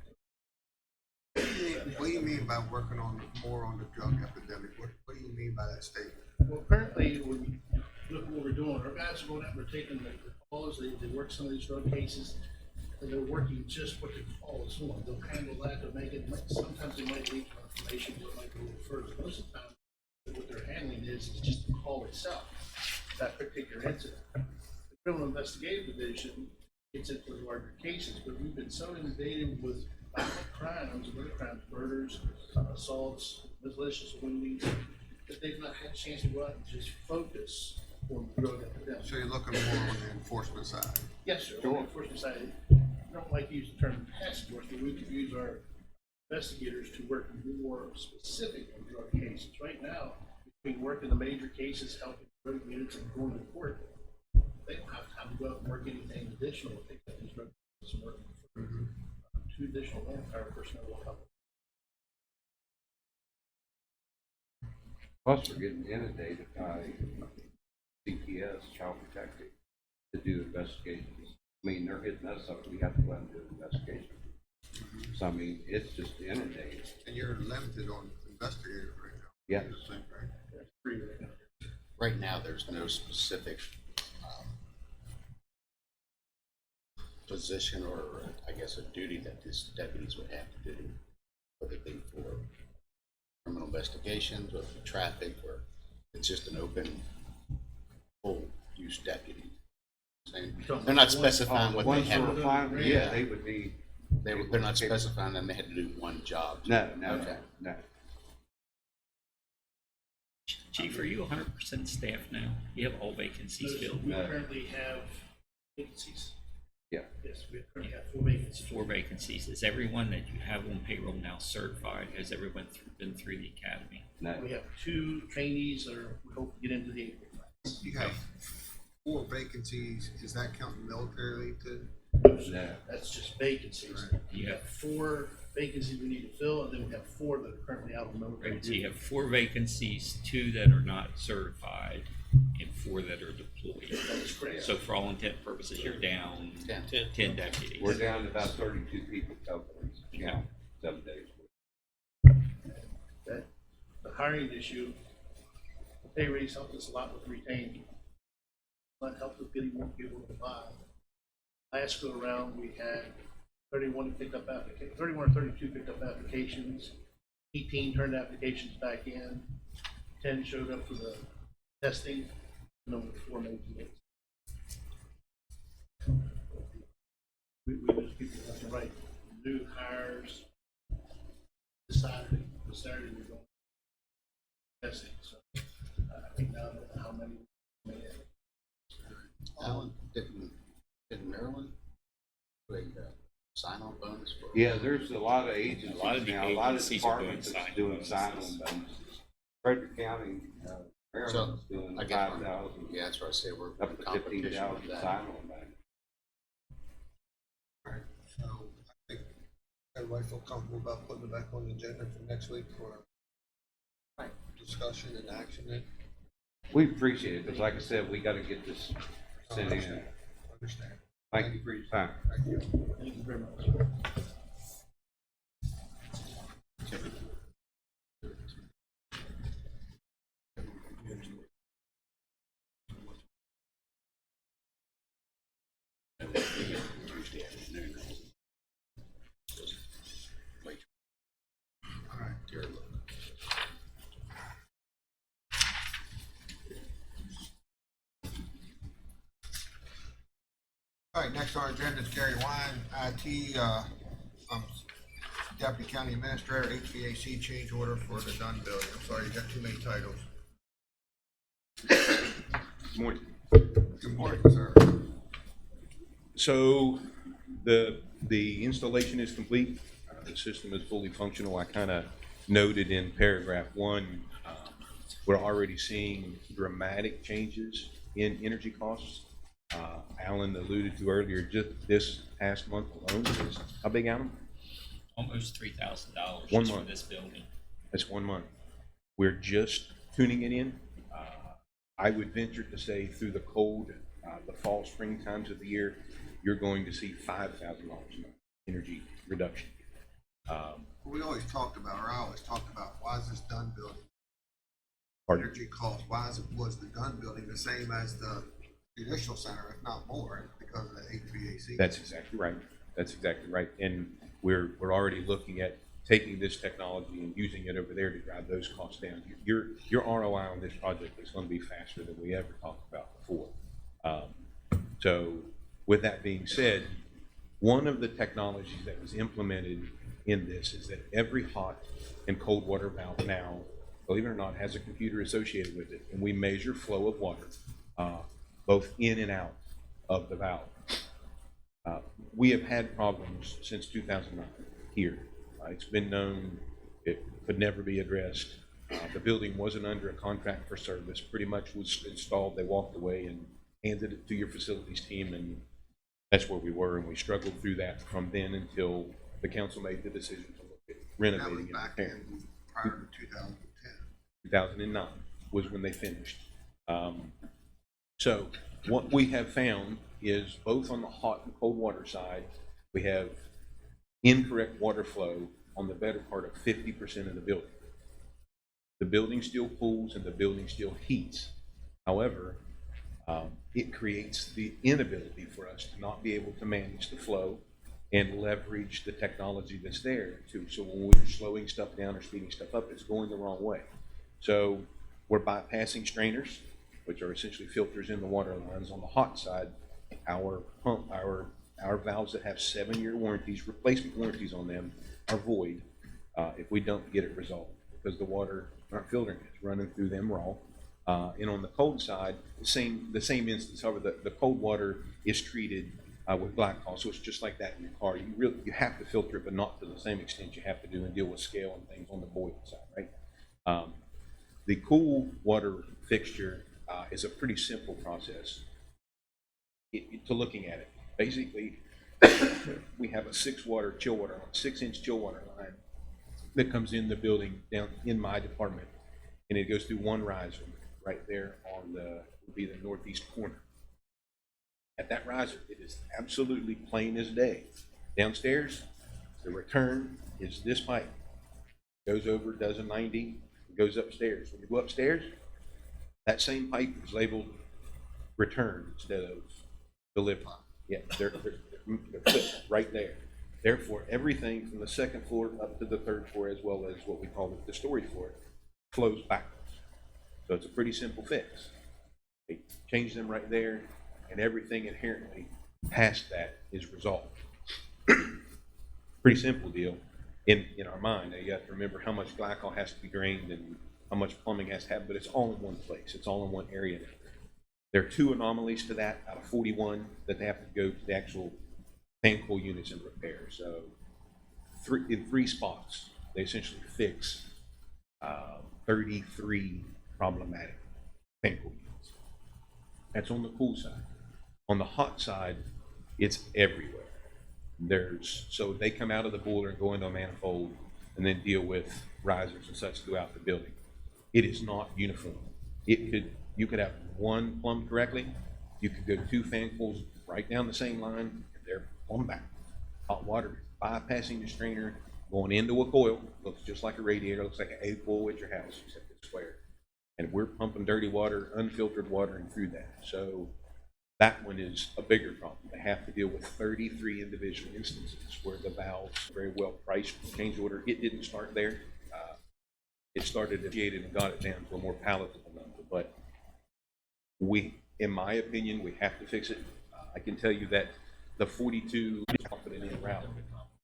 What do you mean by working on more on the drug epidemic? What do you mean by that statement? Well, currently, when you look at what we're doing, our guys are going out, we're taking the calls, they work some of these drug cases, and they're working just what the call is on. They'll handle that, they'll make it, sometimes they might leak information, but it might go a little further. Most of the time, what they're handling is just the call itself, that particular incident. The criminal investigative division gets into the larger cases, but we've been so inundated with crimes, other crimes, murders, assaults, malicious woundings, that they've not had a chance to go out and just focus on the drug epidemic. So you're looking more on the enforcement side? Yes, sir. On the enforcement side, I don't like to use the term task force, but we could use our investigators to work more specific on drug cases. Right now, between working the major cases, helping drug units, and going to court, they don't have time to go out and work anything additional if they got these drug cases working for 2 additional manpower personnel will help. Plus, we're getting inundated by CPS, Child Protective, to do investigations. I mean, they're hitting us up, we have to go out and do an investigation. So, I mean, it's just inundated. And you're limited on investigators right now? Yeah. Right now, there's no specific position or, I guess, a duty that these deputies would have to do, whether it be for criminal investigations or for traffic, or it's just an open, full use deputy. They're not specifying what they have. Yeah, they would be. They're not specifying that they had to do one job. No. Chief, are you 100% staffed now? You have all vacancies filled? We currently have vacancies. Yeah. Yes, we currently have 4 vacancies. 4 vacancies. Is everyone that you have on payroll now certified? Has everyone been through the academy? No. We have 2 trainees that we hope to get into the April class. You have 4 vacancies. Is that counting military leave too? No. That's just vacancies. Right. You have 4 vacancies we need to fill, and then we have 4 that are currently out on military. Right, so you have 4 vacancies, 2 that are not certified, and 4 that are deployed. That is correct. So for all intent and purposes, you're down 10 deputies. We're down to about 32 people calculating, Okay. 7 days. That, the hiring issue, the pay raise helped us a lot with retaining. That helped with getting more people to buy. Last go around, we had 31 or 32 picked up applications. 18 turned applications back in. 10 showed up for the testing, and only 4 made it. We just people left and right. New hires. Saturday we're going testing. So I think now that how many made it. Alan, didn't Maryland do a sign-on bonus for? Yeah, there's a lot of agencies A lot of the now, a lot of agencies are doing departments that's doing sign-on sign-on bonuses. Frederick County, Maryland's doing I guess 5,000, Yeah, that's what I say, we're up in to competition 15,000 with that. sign-on bonus. Alright, so I think everybody feel comfortable about putting it back on the agenda for next week for discussion and action then? We appreciate it, because like I said, we gotta get this sent in. Understand. Thank you for your time. Thank you. Thank you very much. Tuesday afternoon. Alright. Dear Lord. All right, next on our agenda is Gary Wine, IT, Deputy County Administrator, HVAC change order for the Dunn building. I'm sorry, you got too many titles. Good morning. Good morning, sir. So the installation is complete. The system is fully functional. I kind of noted in paragraph 1, we're already seeing dramatic changes in energy costs. Alan alluded to earlier, just this past month alone is, how big, Alan? Almost $3,000 1 just for month. this building. That's 1 month. We're just tuning it in. I would venture to say through the cold, the fall, spring times of the year, you're going to see $5,000 in energy reduction. We always talked about, or I always talked about, why is this Dunn building? Pardon? Energy cost, was the Dunn building the same as the judicial center, if not more, because of the HVAC? That's exactly right. That's exactly right. And we're already looking at taking this technology and using it over there to drive those costs down. Your ROI on this project is going to be faster than we ever talked about before. So with that being said, one of the technologies that was implemented in this is that every hot and cold water valve now, believe it or not, has a computer associated with it, and we measure flow of water both in and out of the valve. We have had problems since 2009 here. It's been known it could never be addressed. The building wasn't under a contract for service, pretty much was installed, they walked away and handed it to your facilities team, and that's where we were, and we struggled through that from then until the council made the decision to look at renovating and back repairing. in prior to 2010. 2009 was when they finished. So what we have found is both on the hot and cold water side, we have incorrect water flow on the better part of 50% of the building. The building still cools and the building still heats. However, it creates the inability for us to not be able to manage the flow and leverage the technology that's there too. So when we're slowing stuff down or speeding stuff up, it's going the wrong way. So we're bypassing strainers, which are essentially filters in the water lines. On the hot side, our pump, our valves that have 7-year warranties, replacement warranties on them, are void if we don't get it resolved, because the water aren't filtering, it's running through them raw. And on the cold side, the same instance. However, the cold water is treated with glycol, so it's just like that in your car. You have to filter it, but not to the same extent you have to do and deal with scale and things on the boiling side, right? The cool water fixture is a pretty simple process to looking at it. Basically, we have a 6-inch chill water line that comes in the building down in my department, and it goes through one riser right there on would be the northeast corner. At that riser, it is absolutely plain as day. Downstairs, the return is this pipe. Goes over, does a 90, goes upstairs. When you go upstairs, that same pipe is labeled return instead of deliver. Yeah, they're flipped right there. Therefore, everything from the second floor up to the third floor, as well as what we call the story floor, flows backwards. So it's a pretty simple fix. They change them right there, and everything inherently past that is resolved. Pretty simple deal in our mind. Now, you have to remember how much glycol has to be drained and how much plumbing has to have, but it's all in one place. It's all in one area. There are 2 anomalies to that out of 41 that they have to go to the actual fan coil units and repair. So in 3 spots, they essentially fix 33 problematic fan coil units. That's on the cool side. On the hot side, it's everywhere. So they come out of the boiler and go into a manifold and then deal with risers and such throughout the building. It is not uniform. You could have one plumbed correctly. You could go 2 fan coils right down the same line, and they're plumbed back. Hot water bypassing the strainer, going into a coil, looks just like a radiator, looks like an egg coil at your house, except it's square. And we're pumping dirty water, unfiltered water, and through that. So that one is a bigger problem. They have to deal with 33 individual instances where the valves very well priced change order. It didn't start there. It started at and got it down to a more palatable number. But in my opinion, we have to fix it. I can tell you that the 42 confident in route.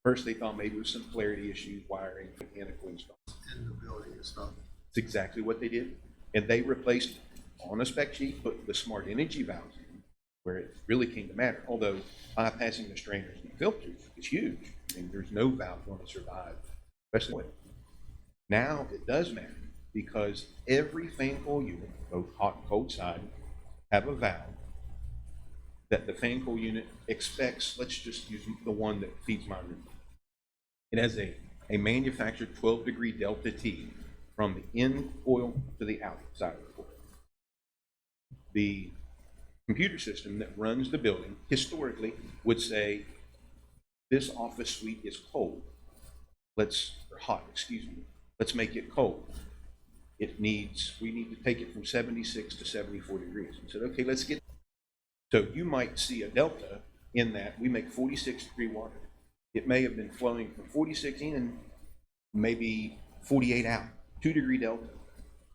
First, they thought maybe it was some clarity issues, wiring, mechanical installs In the building and stuff. It's exactly what they did. And they replaced on a spec sheet, put the smart energy valves in, where it really came to matter. Although bypassing the strainers and filters is huge. I mean, there's no valve going to survive, especially with it. Now it does matter because every fan coil unit, both hot and cold side, have a valve that the fan coil unit expects. Let's just use the one that feeds my room. It has a manufactured 12-degree delta T from the in coil to the outside of the coil. The computer system that runs the building historically would say, this office suite is cold. Or hot, excuse me. Let's make it cold. We need to take it from 76 to 74 degrees. And said, okay, let's get. So you might see a delta in that we make 46-degree water. It may have been flowing from 46 in, maybe 48 out. 2-degree delta.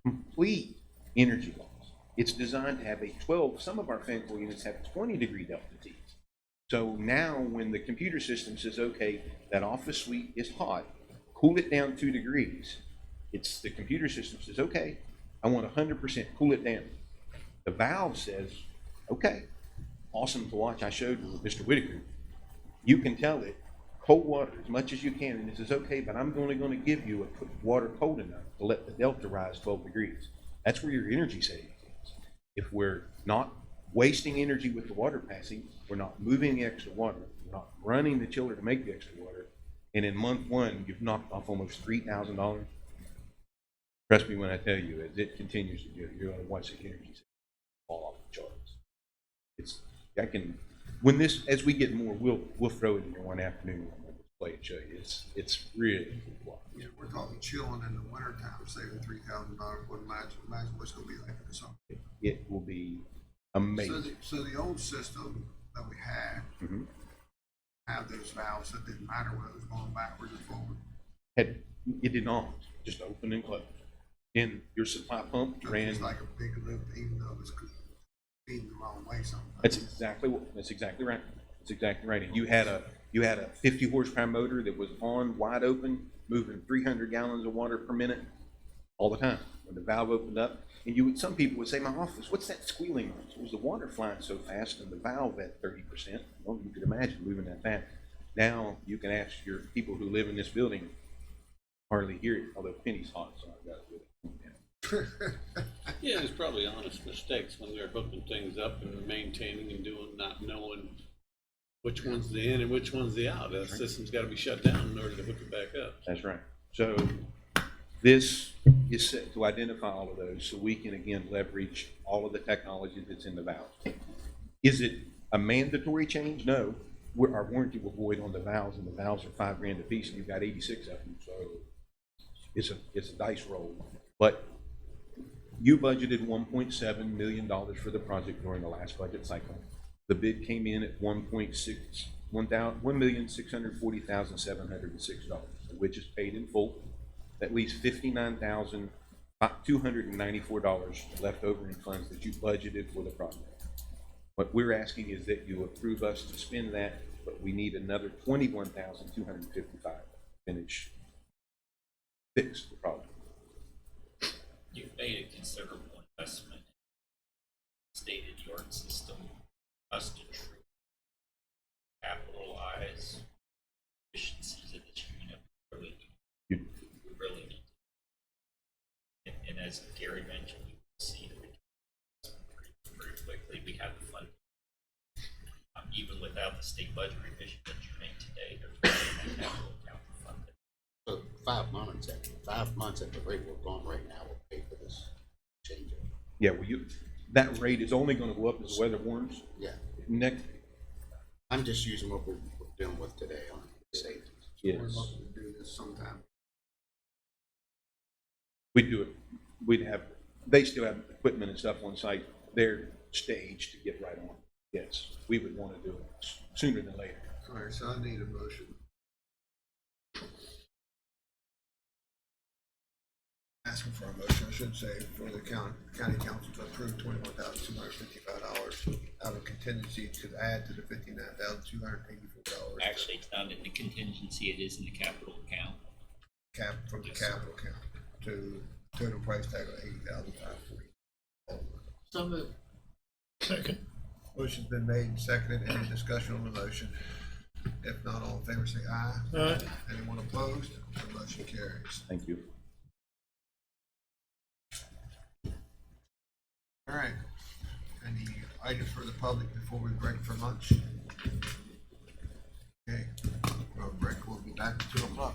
Complete energy loss. It's designed to have a 12. Some of our fan coil units have 20-degree delta T's. So now when the computer system says, okay, that office suite is hot, cool it down 2 degrees. The computer system says, okay, I want 100% cool it down. The valve says, okay, awesome to watch. I showed Mr. Whitaker. You can tell it cold water as much as you can, and it says, okay, but I'm only going to give you a water cold enough to let the delta rise 12 degrees. That's where your energy savings is. If we're not wasting energy with the water passing, we're not moving the extra water, we're not running the chiller to make the extra water, and in month 1, you've knocked off almost $3,000. Trust me when I tell you, as it continues to go, you're going to watch the energy savings fall off the charts. As we get more, we'll throw it in here one afternoon and we'll display it, show you. It's really cool. Yeah, we're talking chilling in the wintertime, saving $3,000. What imagine what's going to be like in the summer. It will be amazing. So the old system that we had have those valves that didn't matter whether it was going backwards or forward. It did not just open and close. And your supply pump ran. It's like a big loop, even though it was feeding the wrong way sometimes. That's exactly right. That's exactly right. And you had a 50 horsepower motor that was on wide open, moving 300 gallons of water per minute all the time. When the valve opened up, and some people would say, my office, what's that squealing noise? It was the water flying so fast and the valve at 30%. Well, you could imagine moving that fast. Now you can ask your people who live in this building, hardly hear it, although Penny's hot, so I've got to do it. Yeah, there's probably honest mistakes when they're hooking things up and maintaining and doing, not knowing which one's the in and which one's the out. The system's got to be shut down in order to hook it back up. That's right. So this is set to identify all of those so we can, again, leverage all of the technology that's in the valves. Is it a mandatory change? No. Our warranty will void on the valves, and the valves are $5,000 a piece, and you've got 86 of them. So it's a dice roll. But you budgeted $1.7 million for the project during the last budget cycle. The bid came in at $1,640,706, which is paid in full. That leaves $59,294 left over in funds that you budgeted for the project. What we're asking is that you approve us to spend that, but we need another $21,255 to fix the problem. You've made a considerable investment in state-of-the-art system, us to truly capitalize efficiencies of this unit. We really need. And as Gary mentioned, we will see the return pretty quickly. We have the funding. Even without the state budget revision that you made today, there's money in that capital account to fund it. So 5 months at the rate we're going right now will pay for this change. Yeah, well, that rate is only going to go up as the weather warms. Yeah. Next, I'm just using what we're dealing with today on safety. yes. We're looking to do this sometime. We'd do it. They still have equipment and stuff on site. They're staged to get right on. Yes, we would want to do it sooner than later. All right, so I need a motion. Asking for a motion, I should say, for the county council to approve $21,255 out of contingency to add to the $59,284. Actually, it's not in the contingency, it is in the capital account. From the capital account to total price tag of $80,540. So moved. Second. Motion's been made and seconded. Any discussion on the motion? If not, all in favor say aye. Aye. Anyone opposed? The motion carries. Thank you. All right. Any items for the public before we break for lunch? Okay, we'll break. We'll be back at 2 o'clock.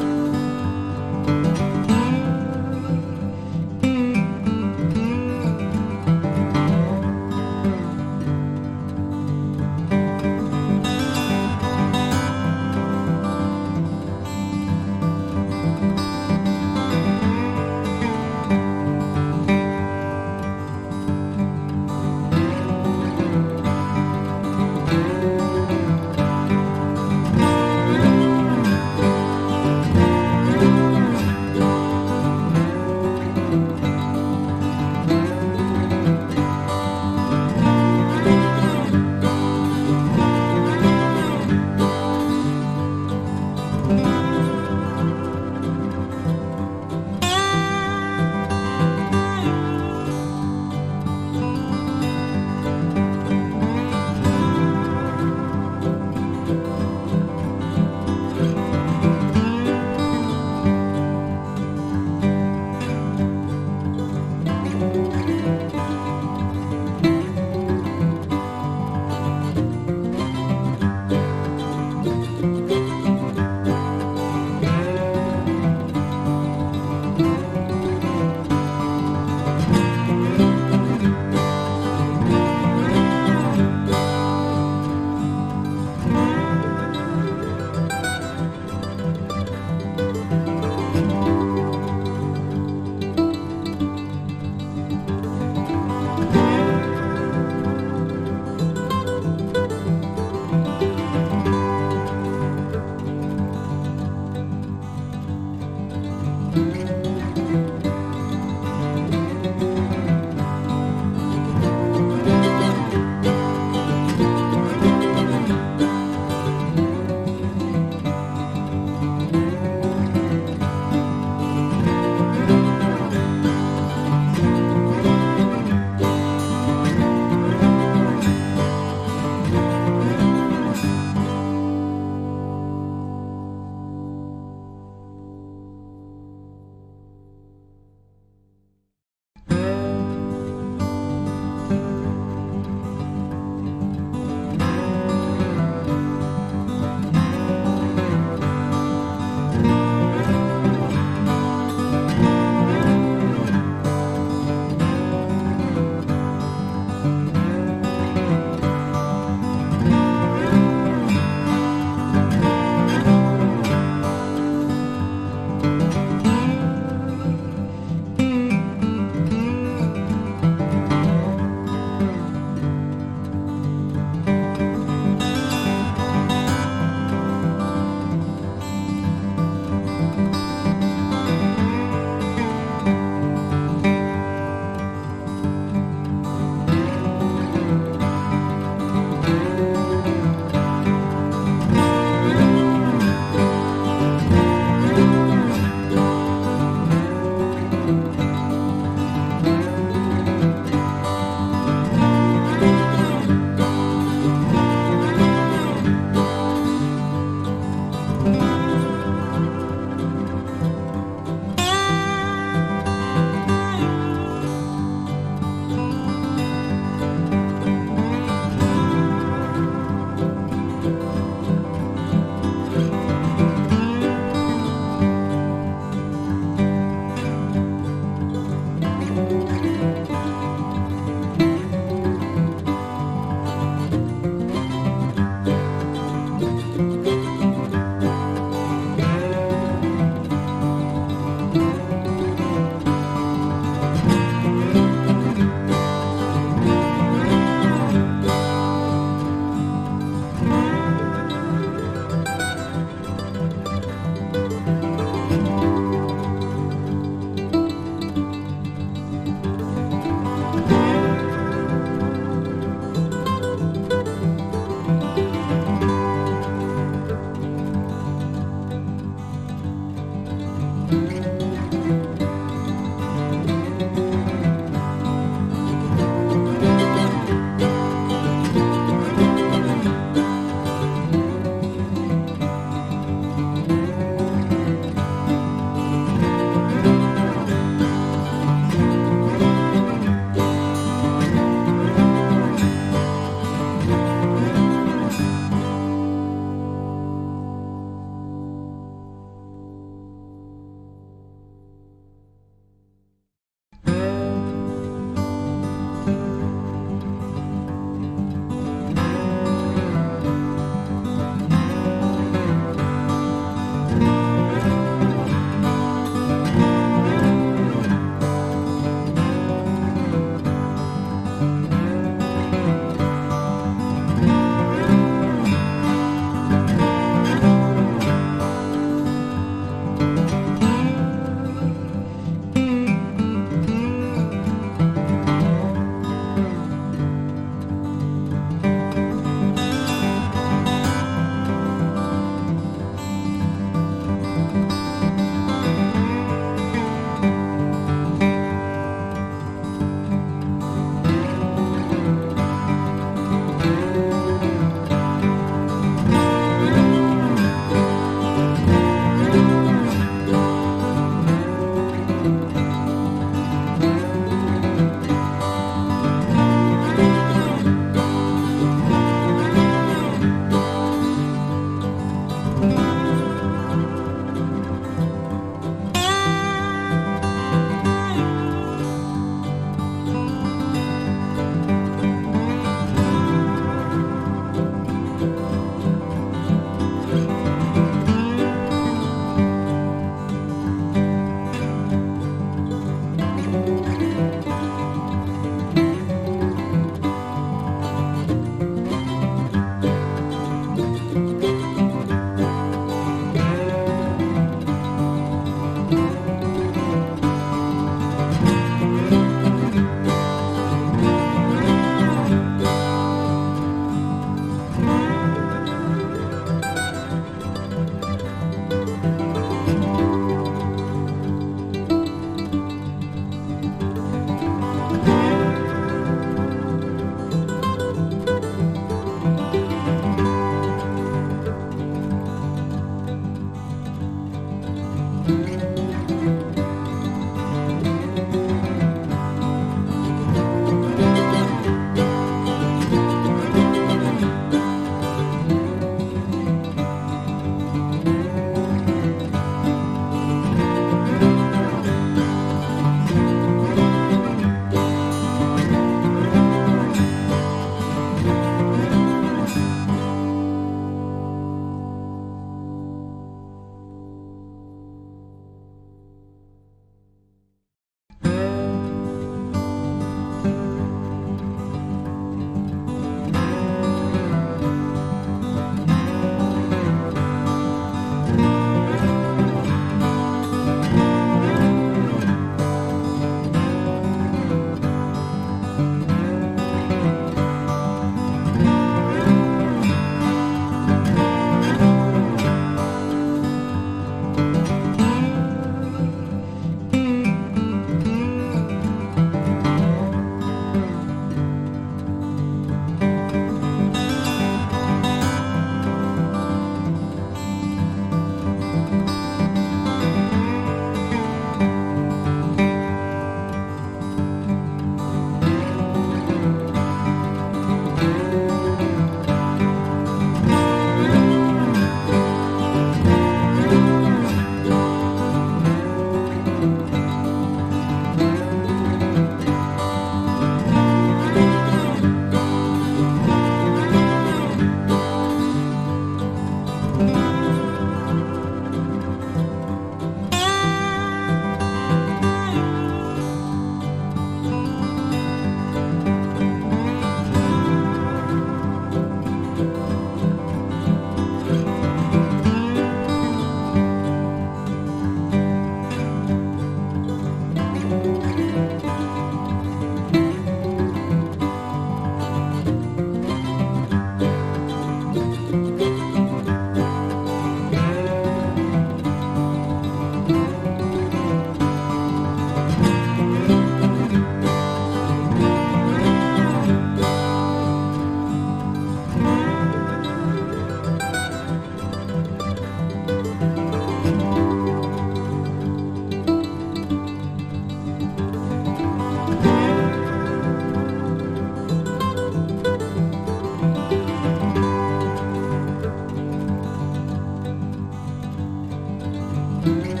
Thank you.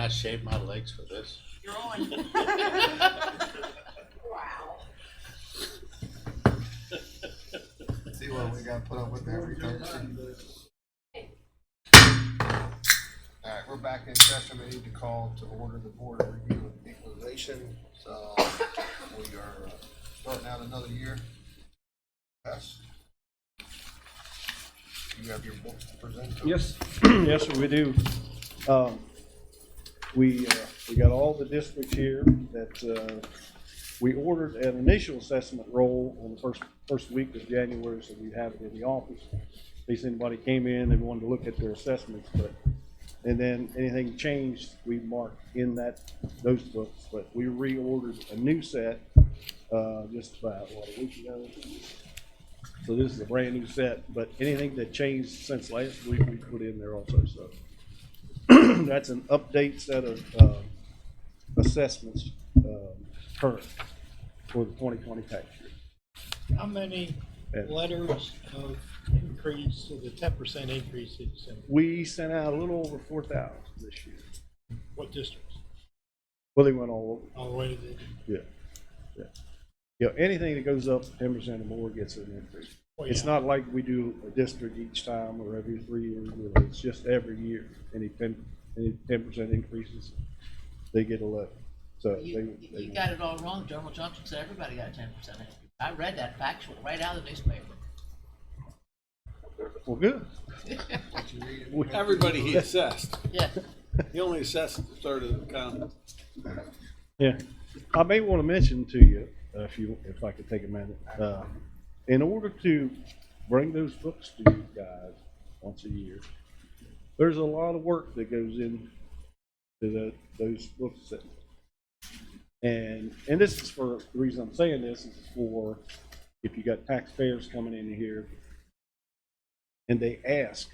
I shaved my legs for this? You're on. Wow. See what we gotta put up with every time. All right, we're back in session. We need to call to order the Board of Review and Equalization. So we are starting out another year. Yes. You have your book to present to us? Yes, yes, sir, we do. We got all the districts here that, we ordered an initial assessment roll on the first week of January, so we have it in the office. In case anybody came in and wanted to look at their assessments, and then anything changed, we marked in those books. But we reordered a new set, just about, a week ago. So this is a brand new set, but anything that changed since last week, we put in there also, so. That's an update set of, assessments, current for the 2020 tax year. How many And letters of increase, of the 10% increase that you sent? we sent out a little over 4,000 this year. What districts? Well, they went all over. All the way to the, Yeah. Yeah, anything that goes up 10% or more gets an increase. Well, It's yeah. not like we do a district each time or every 3 years. It's just every year. Any 10% increases, they get a letter. So You got it all wrong. General Johnson said everybody got a 10% increase. I read that factual right out of the newspaper. Well, good. Everybody he assessed. Yeah. He only assessed a third of the county. Yeah, I may want to mention to you, if I could take a minute, in order to bring those books to you guys once a year, there's a lot of work that goes into those books. And this is for, the reason I'm saying this is for if you got taxpayers coming in here and they ask,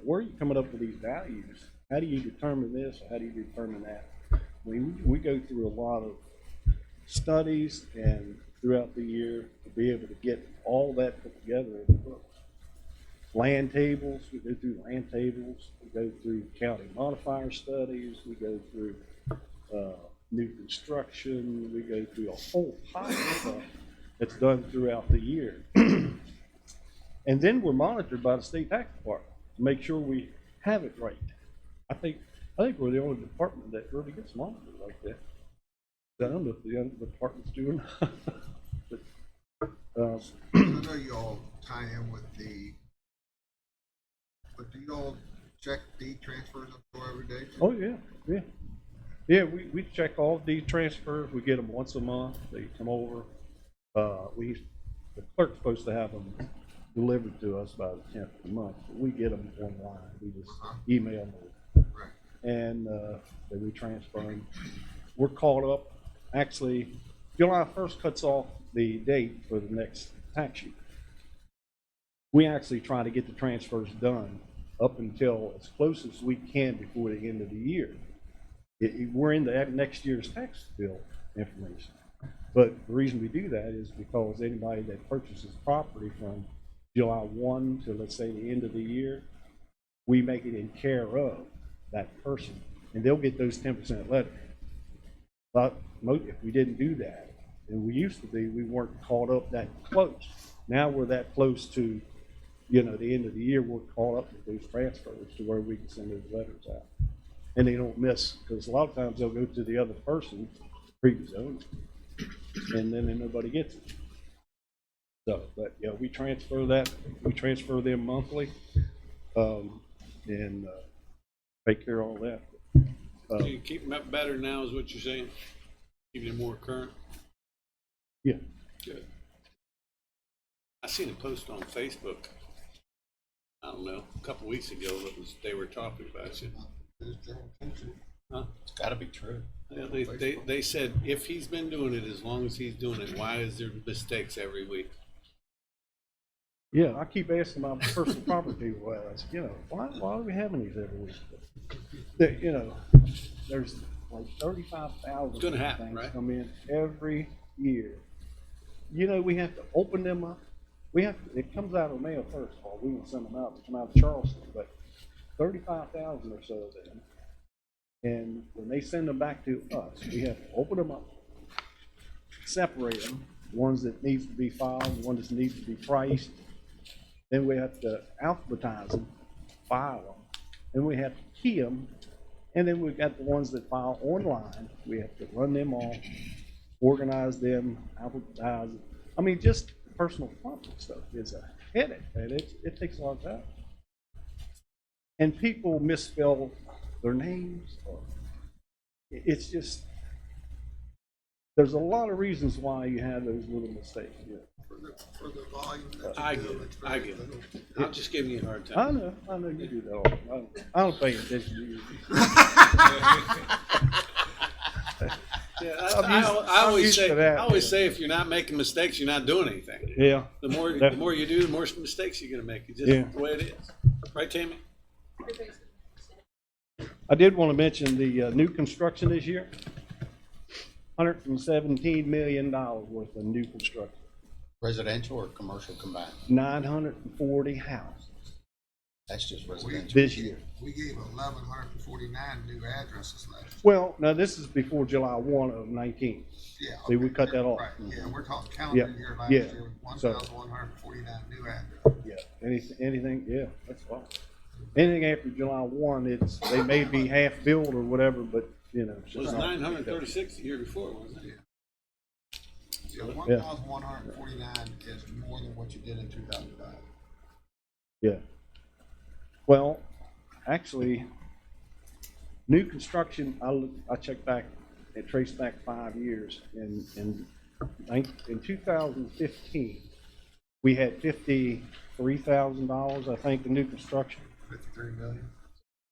where are you coming up with these values? How do you determine this? Or how do you determine that? We go through a lot of studies and throughout the year to be able to get all that put together in the book. Land tables, we go through land tables, we go through county modifier studies, we go through new construction, we go through a whole pile of stuff that's done throughout the year. And then we're monitored by the state tax department to make sure we have it right. I think we're the only department that really gets monitored like that. I don't know if the other departments do or not. But, I know you all tie in with but do you all check deed transfers up for every day? oh, yeah. Yeah, we check all deed transfers. We get them once a month. They come over. The clerk's supposed to have them delivered to us by the 10th of the month, but we get them online. We just email them. Right. And then we transfer them. We're caught up. Actually, July 1st cuts off the date for the next tax year. We actually try to get the transfers done up until as close as we can before the end of the year. We're in the next year's tax bill information. But the reason we do that is because anybody that purchases property from July 1 to, let's say, the end of the year, we make it in care of that person, and they'll get those 10% letters. But if we didn't do that, and we used to be, we weren't caught up that close. Now we're that close to, the end of the year, we're caught up with those transfers to where we can send those letters out. And they don't miss, because a lot of times they'll go to the other person, previous owner, and then nobody gets it. So, but yeah, we transfer them monthly, and take care of all that. So you keep them up better now is what you're saying? Keeping them more current? Yeah. Good. I seen a post on Facebook, I don't know, a couple weeks ago they were talking about you. Huh? It's gotta be true. Yeah, they said if he's been doing it as long as he's doing it, why is there mistakes every week? Yeah, I keep asking my personal property people, why are we having these every week? There's like 35,000 It's gonna happen, things right? come in every year. We have to open them up. It comes out of the mail first of all. We will send them out. They come out of Charleston, but 35,000 or so of them And when they send them back to us, we have to open them up, separate them, ones that needs to be filed, ones that needs to be priced. Then we have to alphabetize them, file them, then we have to key them, and then we've got the ones that file online. We have to run them all, organize them, alphabetize them. I mean, just personal property stuff is a headache, and it takes a lot of time. And people misspell their names, or it's just, there's a lot of reasons why you have those little mistakes. Yeah. For the volume. that you I do, get it, it's I very get it. little. I'm just giving you a hard time. I know you do that all the time. I don't pay attention to you. Yeah, I'm used- I I'm always used say, to that, I always yeah. say, if you're not making mistakes, you're not doing anything. Yeah. The more Definitely. you do, the more mistakes you're gonna make. It's just Yeah. the way it is. Right, Tammy? I did want to mention the new construction this year. $117 million worth of new construction. Residential or commercial combined? 940 houses That's just residential. this year. We gave 1,149 new addresses last year. Well, now this is before July 1 of 19. Yeah. See, we cut that off. Right, yeah, we're talking calendar Yeah, year last yeah. year, So- 1,149 new addresses. Yeah. Anything, yeah, that's fine. Anything after July 1, they may be half built or whatever, but, you know. it's It was not- 936 the year before, wasn't it? Yeah, 1,149 is more than what you did in 2005. Yeah. Well, actually, new construction, I checked back, and traced back 5 years. In 2015, we had $53,000, I think, in new construction. 53 million.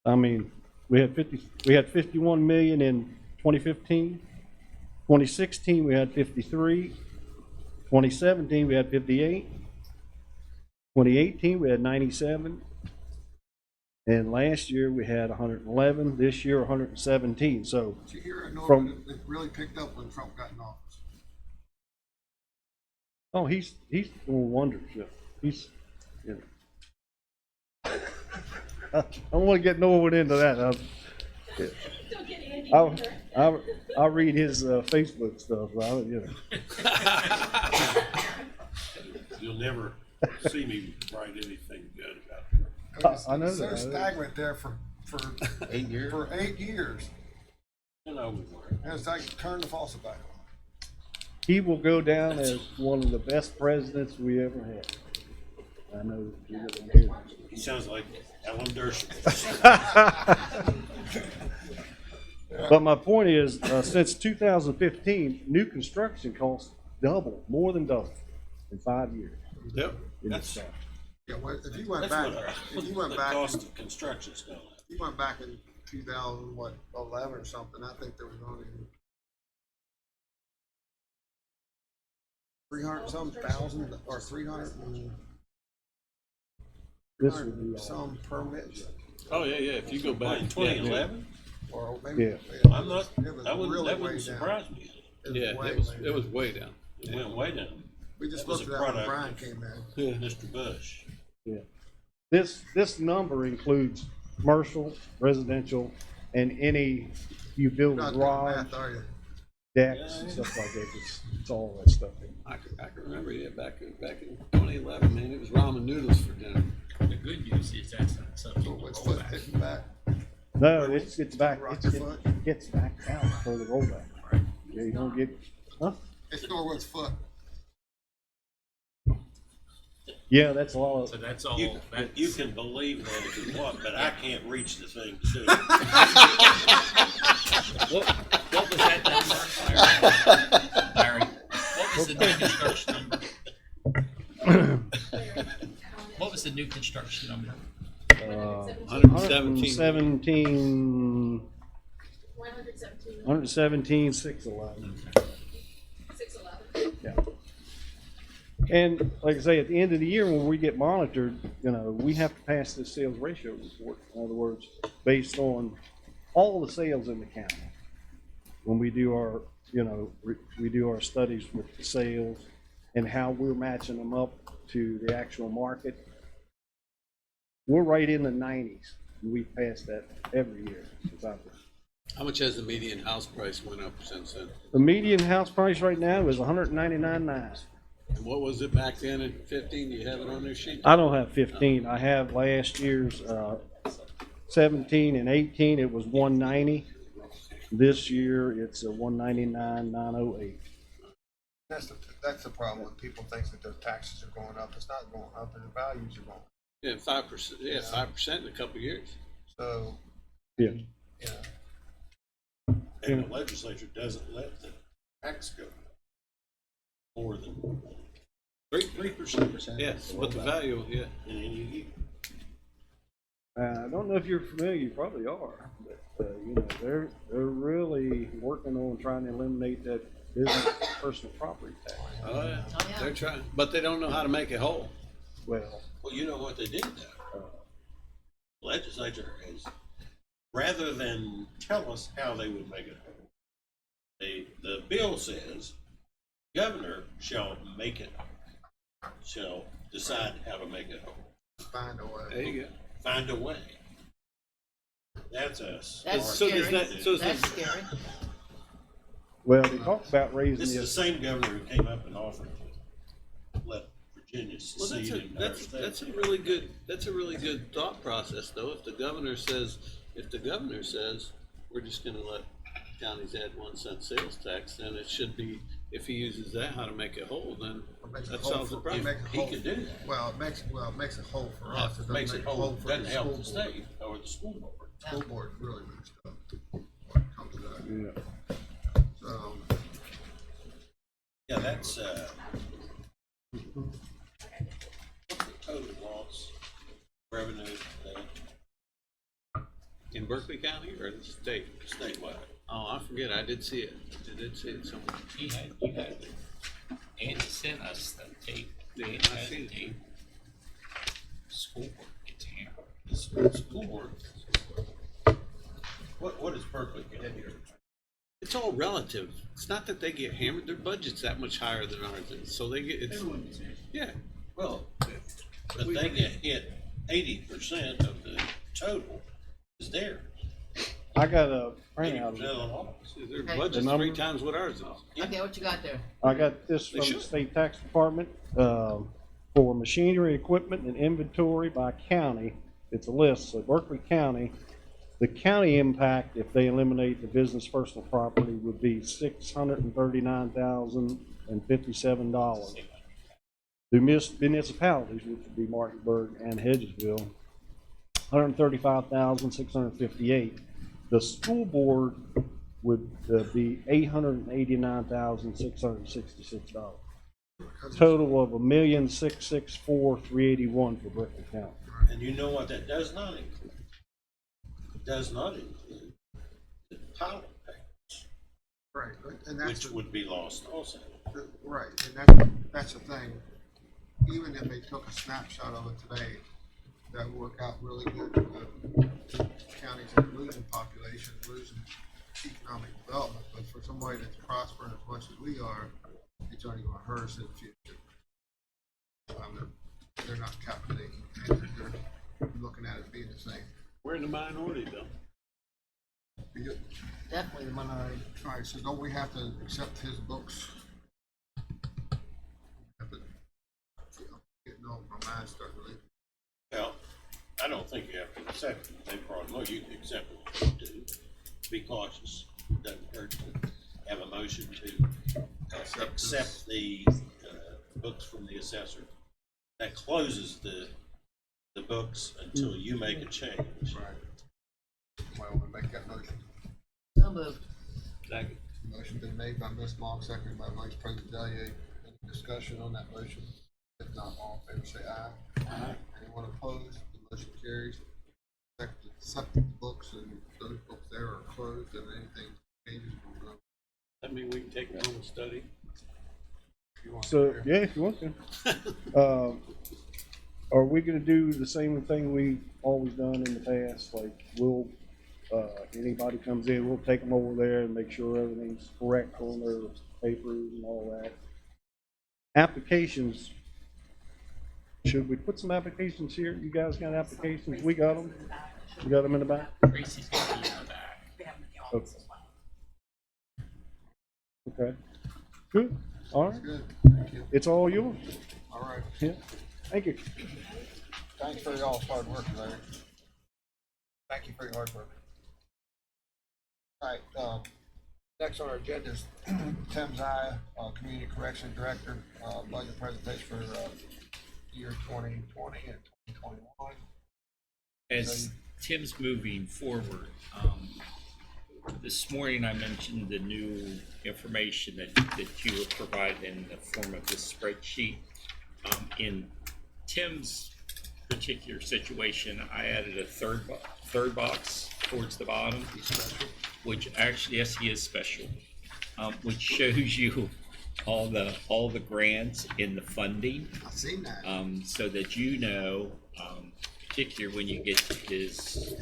I mean, we had 51 million in 2015. 2016, we had 53. 2017, we had 58. 2018, we had 97. And last year, we had 111. This year, 117. So Did you hear it, from, Norman? It really picked up when Trump got in office. oh, he's doing wonders. Yeah. He's, you know. I don't want to get no one into that. I'll read his Facebook stuff. You know. You'll never see me write anything good about it. I know So that. stagnant there for 8 years. For 8 years. You know we were. And it's like turn the faucet back on. He will go down as one of the best presidents we ever had. I know you don't hear that. He sounds like Alan Dershowitz. But my point is, since 2015, new construction costs double, more than double, in 5 years. Yep. In That's- this town. Yeah, well, if you went That's back, what, if you went the back, cost of construction's going up. you went back in 2011 or something, I think there was only 300 some thousand or 300 and This would be all. some permits. Oh, yeah, yeah, if you go back. In 2011? Or maybe. Yeah. I'm not, It was that really wouldn't way down. surprise me. Yeah, way, it was way down. It went way down. We just That was looked a at that when product Brian came in. Yeah. Mr. Bush. Yeah. This number includes commercial, residential, and any, you build You're a not doing garage, math, are you? decks, and stuff like that. It's all that stuff. I can remember, yeah, back in 2011, man, it was ramen noodles for dinner. The good news is that's not So something what's to foot roll back. hitting back? No, it's back, Rock it your foot. gets back out for the rollback. Yeah, you don't get, huh? It's Norwood's foot. Yeah, that's a lot So of, that's all. You That's, can believe that if you want, but I can't reach the thing too. what was that number, Larry? What was the new construction number? What was the new construction number? 117, 611. 611. Yeah. And like I say, at the end of the year, when we get monitored, you know, we have to pass this sales ratio report. In other words, based on all the sales in the county. When we do our, you know, we do our studies with the sales and how we're matching them up to the actual market. We're right in the 90s. And we pass that every year since I've been. How much has the median house price went up since then? The median house price right now is $199,900. And what was it back then at 15? Do you have it on their sheet? I don't have 15. I have last year's 17 and 18. It was 190. This year it's a 199,908. That's the problem when people think that their taxes are going up. It's not going up, and the values are going up. Yeah, 5%. Yeah, 5% in a couple of years. So, Yeah. And the legislature doesn't let the tax go more than 3%. Yes, but the value, yeah. In any year. I don't know if you're familiar. You probably are, but you know they're really working on trying to eliminate that business personal property tax. Oh, yeah. They're trying, but they don't know how to make it whole. Well, You know what they did though? Legislature is, rather than tell us how they would make it whole, the bill says, governor shall decide how to make it whole. find a way. There you go. Find a way. That's us. That's So scary. does that- so That's does- scary. well, they talked about raising This is the the same governor who came up and offered to let Virginia Well, secede into our state. that's a really good thought process, though. If the governor says we're just going to let counties add 1 cent sales tax, then it should be, if he uses that how to make it whole, then that solves the problem. He could do that. Well, it makes it whole for us. It doesn't Makes make it whole, for doesn't the help school the board. state or the school board. School board really messed up when it comes to that. yeah. So, Yeah, that's, what's the total loss revenue In Berkeley County or the state? statewide? Oh, I forget. I did see it somewhere. You had, Andy sent us the tape, Yeah, Andy I has see the it. tape. School board gets hammered. The school board. What is Berkeley get here? It's all relative. It's not that they get hammered. Their budget's that much higher than ours is, so they get. Yeah. Well, but they get hit 80% of the total is theirs. I got a printout. 80% of the loss. Their Okay. budget's The number? 3 times what ours is. Okay, what you got there? I got this They from the should. state tax department, for machinery, equipment, and inventory by county. It's a list, so Berkeley County, the county impact, if they eliminate the business personal property, would be $639,057. The municipalities, which would be Martinsburg and Hedgesville, $135,658. The school board would be $889,666. Total of $1,664,381 for Berkeley County. And you know what that does not include? It does not include the pilot payments, right, and that's which would be lost also. right, and that's the thing. Even if they took a snapshot of it today, that would work out really good for the counties that are losing population, losing economic development. But for somebody that's prospering as much as we are, it's only going to hurt us in the future. They're not calculating, and they're looking at it being the same. We're in the minority, though. Definitely the minority. All right, so don't we have to accept his books? Getting off my mind, start really. Well, I don't think you have to accept it. They probably, well, you can accept it if you do. Be cautious. Doesn't hurt to have a motion to accept the books from the assessor. That closes the books until you make a change. Right. Well, we'll make that motion. So moved. Second. Motion been made by Ms. Long, seconded by Vice President Delier. Any discussion on that motion? If not, all in favor say aye. Aye. Anyone opposed? The motion carries. Accept the books, and those books there are closed, and anything changes will go. That mean we can take them home and study? If you want So, to. yeah, if you want to. Are we gonna do the same thing we've always done in the past? Like, we'll, anybody comes in, we'll take them over there and make sure everything's correct on their papers and all that. Applications, should we put some applications here? You guys got applications? We got them? You got them in the back? Tracy's gonna be in the back. office as well. Okay. Good. All right. Good, thank you. It's all yours. All right. Yeah. Thank you. Thanks for y'all's hard work, Larry. Thank you for your hard work. All right, next on our agenda is Tim Zaya, Community Correction Director, budget presentation for, year 2020 and 2021. As Tim's moving forward, this morning I mentioned the new information that you were provided in the form of this spreadsheet. In Tim's particular situation, I added a third box towards the bottom, which actually, yes, he is special, which shows you all the grants in the funding. I've seen that. So that you know, particularly when you get to his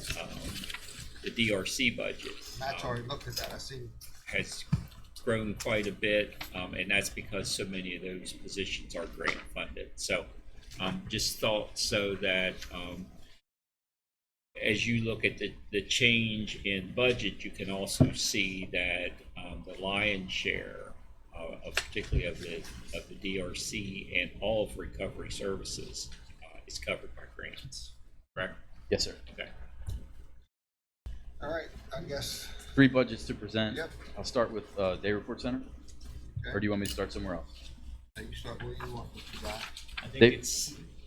the DRC budget. Matt's already looked at that, I seen. Has grown quite a bit, and that's because so many of those positions are grant funded. So just thought so that as you look at the change in budget, you can also see that the lion's share of particularly of the DRC and all of recovery services is covered by grants, correct? Yes, sir. Okay. All right, I guess. 3 budgets to present. Yep. I'll start with Day Report Center. Okay. Or do you want me to start somewhere else? You start where you want, Mr. Zaya.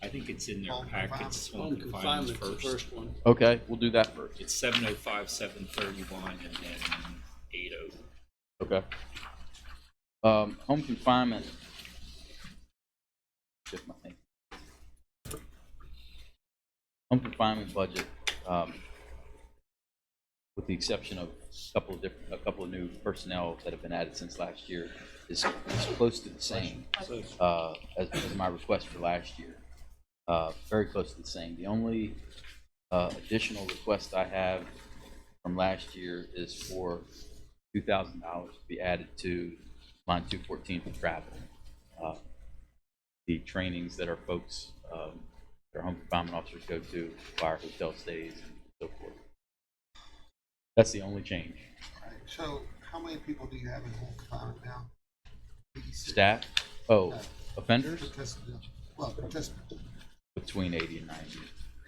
I think it's in their Home packets. confinement. Home Confinement, confinement's the first one. Okay, we'll do that first. It's 705, 731, and then 80. Okay. Home confinement. Shift my thing. Home confinement budget, with the exception of a couple of new personnel that have been added since last year, is close to the same as my request for last year. Very close to the same. The only additional request I have from last year is for $2,000 to be added to line 214 for travel. The trainings that our folks, our home confinement officers go to, our hotel stays, and so forth. That's the only change. All right, so how many people do you have in home confinement now? 86? Staff, offenders, Participants. between 80 and 90.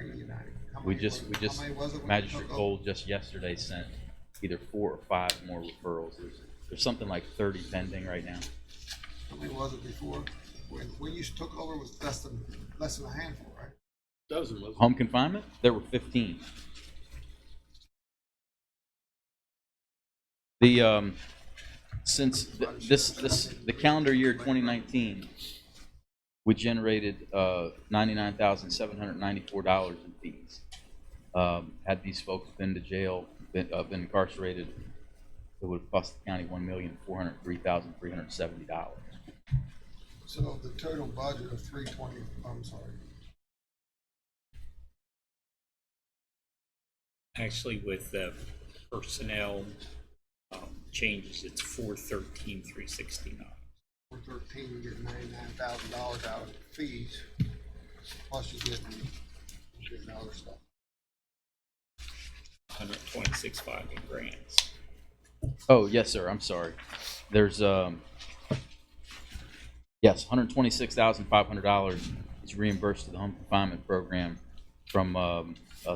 80 and 90. How We many just, how many was it when you Magistrate took over? Cole just yesterday sent either 4 or 5 more referrals. There's something like 30 pending right now. How many was it before? When you took over, it was less than a handful, right? Dozen, wasn't it? Home confinement, there were 15. The since the calendar year 2019, we generated $99,794 in fees. Had these folks been to jail, been incarcerated, it would have cost the county $1,403,370. So the total budget of 320, I'm sorry. Actually, with the personnel changes, it's 413,369. 413, you get $99,000 out of fees, plus you're getting other stuff. 126.5 in grants. Oh, yes, sir. I'm sorry. There's yes, $126,500 is reimbursed to the home confinement program from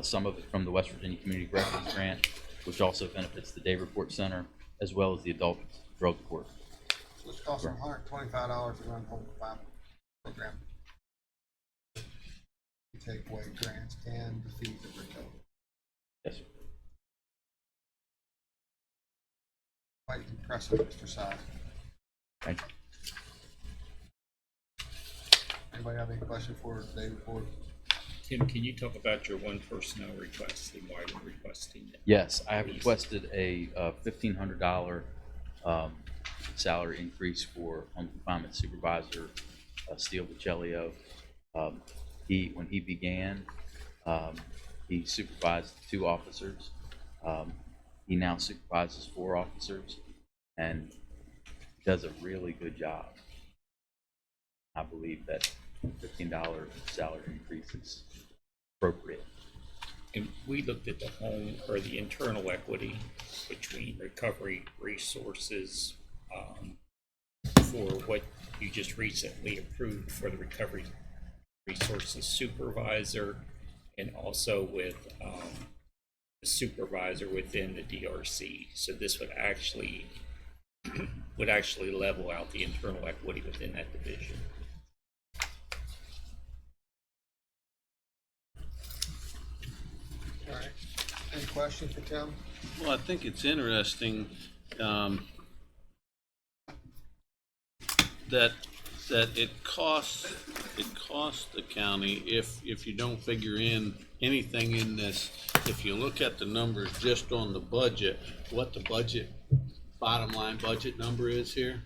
some of it from the West Virginia Community Corrections Grant, which also benefits the Day Report Center as well as the Adult Drug Court. So it's costing $125 to run the home confinement program. You take away grants and the fees that we cover. Yes, sir. Quite impressive, Mr. Size. Thank you. Anybody have any question for the Day Report? Tim, can you talk about your one personnel request and why you're requesting it? Yes, I have requested a $1,500 salary increase for home confinement supervisor Steele Bocelio. When he began, he supervised 2 officers. He now supervises 4 officers and does a really good job. I believe that $15 salary increase is appropriate. And we looked at the home or the internal equity between recovery resources for what you just recently approved for the recovery resources supervisor, and also with the supervisor within the DRC. So this would actually level out the internal equity within that division. All right. Any questions for Tim? Well, I think it's interesting that it costs the county if you don't figure in anything in this. If you look at the numbers just on the budget, what the budget bottom line budget number is here,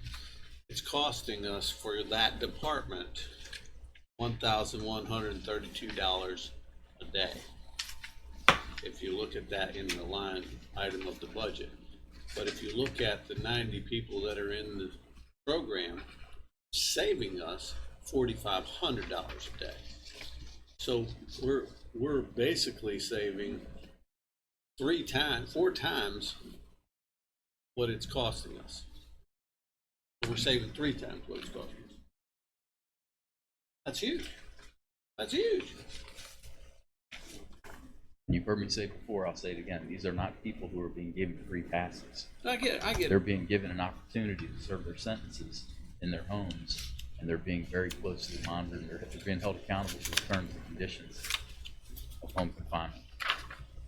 it's costing us for that department $1,132 a day. If you look at that in the line item of the budget. But if you look at the 90 people that are in the program, saving us $4,500 a day. So we're basically saving 4 times what it's costing us. We're saving 3 times what it's costing us. That's huge. That's huge. You've heard me say before, I'll say it again. These are not people who are being given free passes. I get They're it. being given an opportunity to serve their sentences in their homes, and they're being very closely monitored. They're being held accountable to the terms and conditions of home confinement.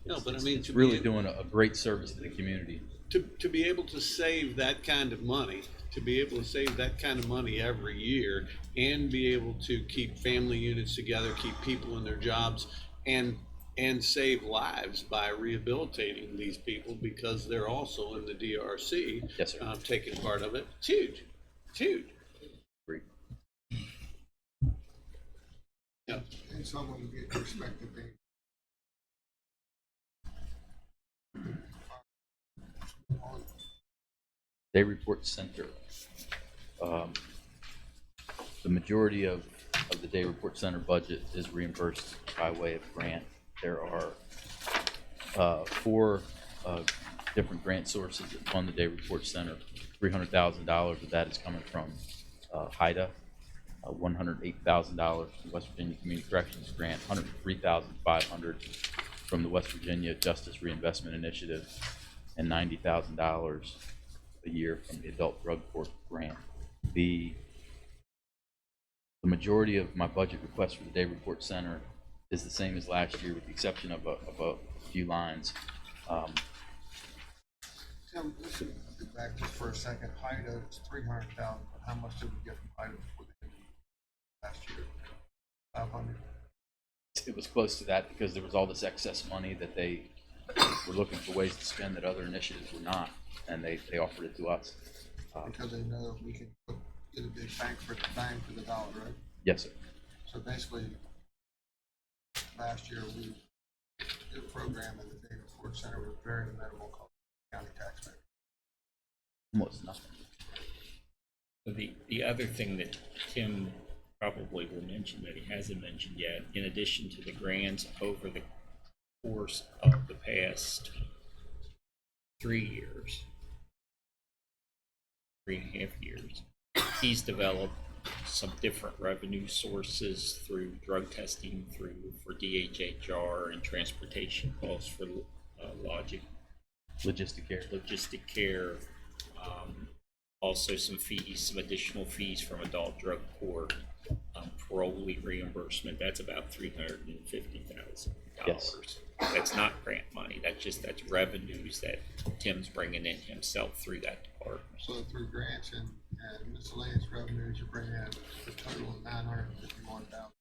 No, but I mean, It's really doing a great service to the community. To be able to save that kind of money, every year, and be able to keep family units together, keep people in their jobs, and save lives by rehabilitating these people because they're also in the DRC. Yes, sir. Taking part of it. It's huge. It's huge. Great. Yeah. And someone get respected they. Day Report Center. The majority of the Day Report Center budget is reimbursed by way of grant. There are 4 different grant sources that fund the Day Report Center. $300,000 of that is coming from HIDA, $108,000 from the West Virginia Community Corrections Grant, $103,500 from the West Virginia Justice Reinvestment Initiative, and $90,000 a year from the Adult Drug Court Grant. The majority of my budget request for the Day Report Center is the same as last year, with the exception of a few lines. Tim, let's go back just for a second. HIDA is 300,000. How much did we get from HIDA last year? 500. It was close to that because there was all this excess money that they were looking for ways to spend that other initiatives were not, and they offered it to us. Because they know we can get a big bang for the dollar, right? Yes, sir. So basically, last year we did a program in the Day Report Center with very minimal cost to county taxpayers. Almost nothing. The other thing that Tim probably will mention that he hasn't mentioned yet, in addition to the grants over the course of the past 3 years, 3.5 years, he's developed some different revenue sources through drug testing, for DHHR and transportation costs for logistic care. Also some additional fees from adult drug court, parolee reimbursement. That's about $350,000. Yes. That's not grant money. That's revenues that Tim's bringing in himself through that department. So through grants and miscellaneous revenues, you bring in a total of $951,000.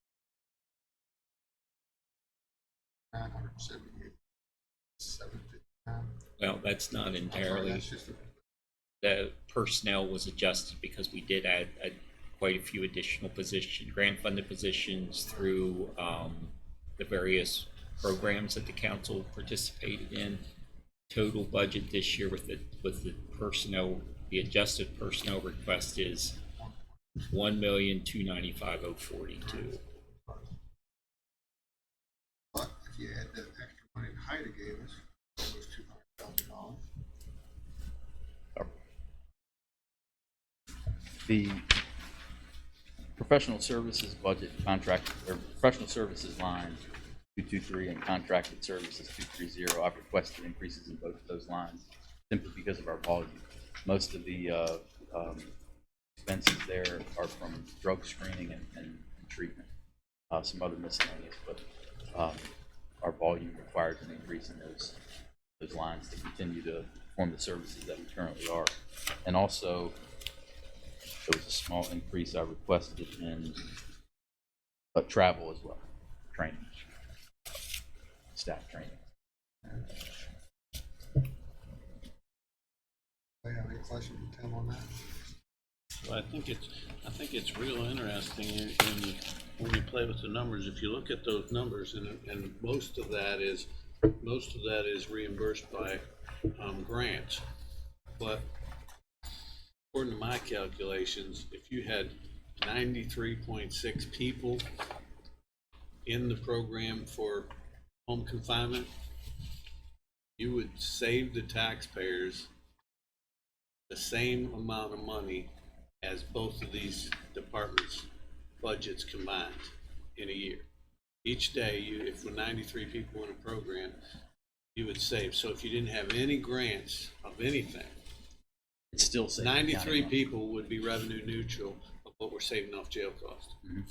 $978,759. Well, that's not entirely. That's just The personnel was adjusted because we did add quite a few additional grant funded positions through the various programs that the council participated in. Total budget this year with the personnel, the adjusted personnel request is $1,295,042. But if you add the extra Ida gave us, it was $200,000. The professional services budget contract, or professional services line 223 and contracted services 230, I've requested increases in both of those lines simply because of our volume. Most of the expenses there are from drug screening and treatment, some other miscellaneous, but our volume requires an increase in those lines to continue to perform the services that we currently are. And also, there was a small increase I requested in travel as well, training, staff training. Do you have any questions, Tim, on that? Well, I think it's real interesting when you play with the numbers. If you look at those numbers, and most of that is reimbursed by grants. But according to my calculations, if you had 93.6 people in the program for home confinement, you would save the taxpayers the same amount of money as both of these departments' budgets combined in a year. Each day, if with 93 people in a program, you would save. So if you didn't have any grants of anything, it's still saving 93 people would be revenue neutral of what we're saving off jail costs. Mm-hmm.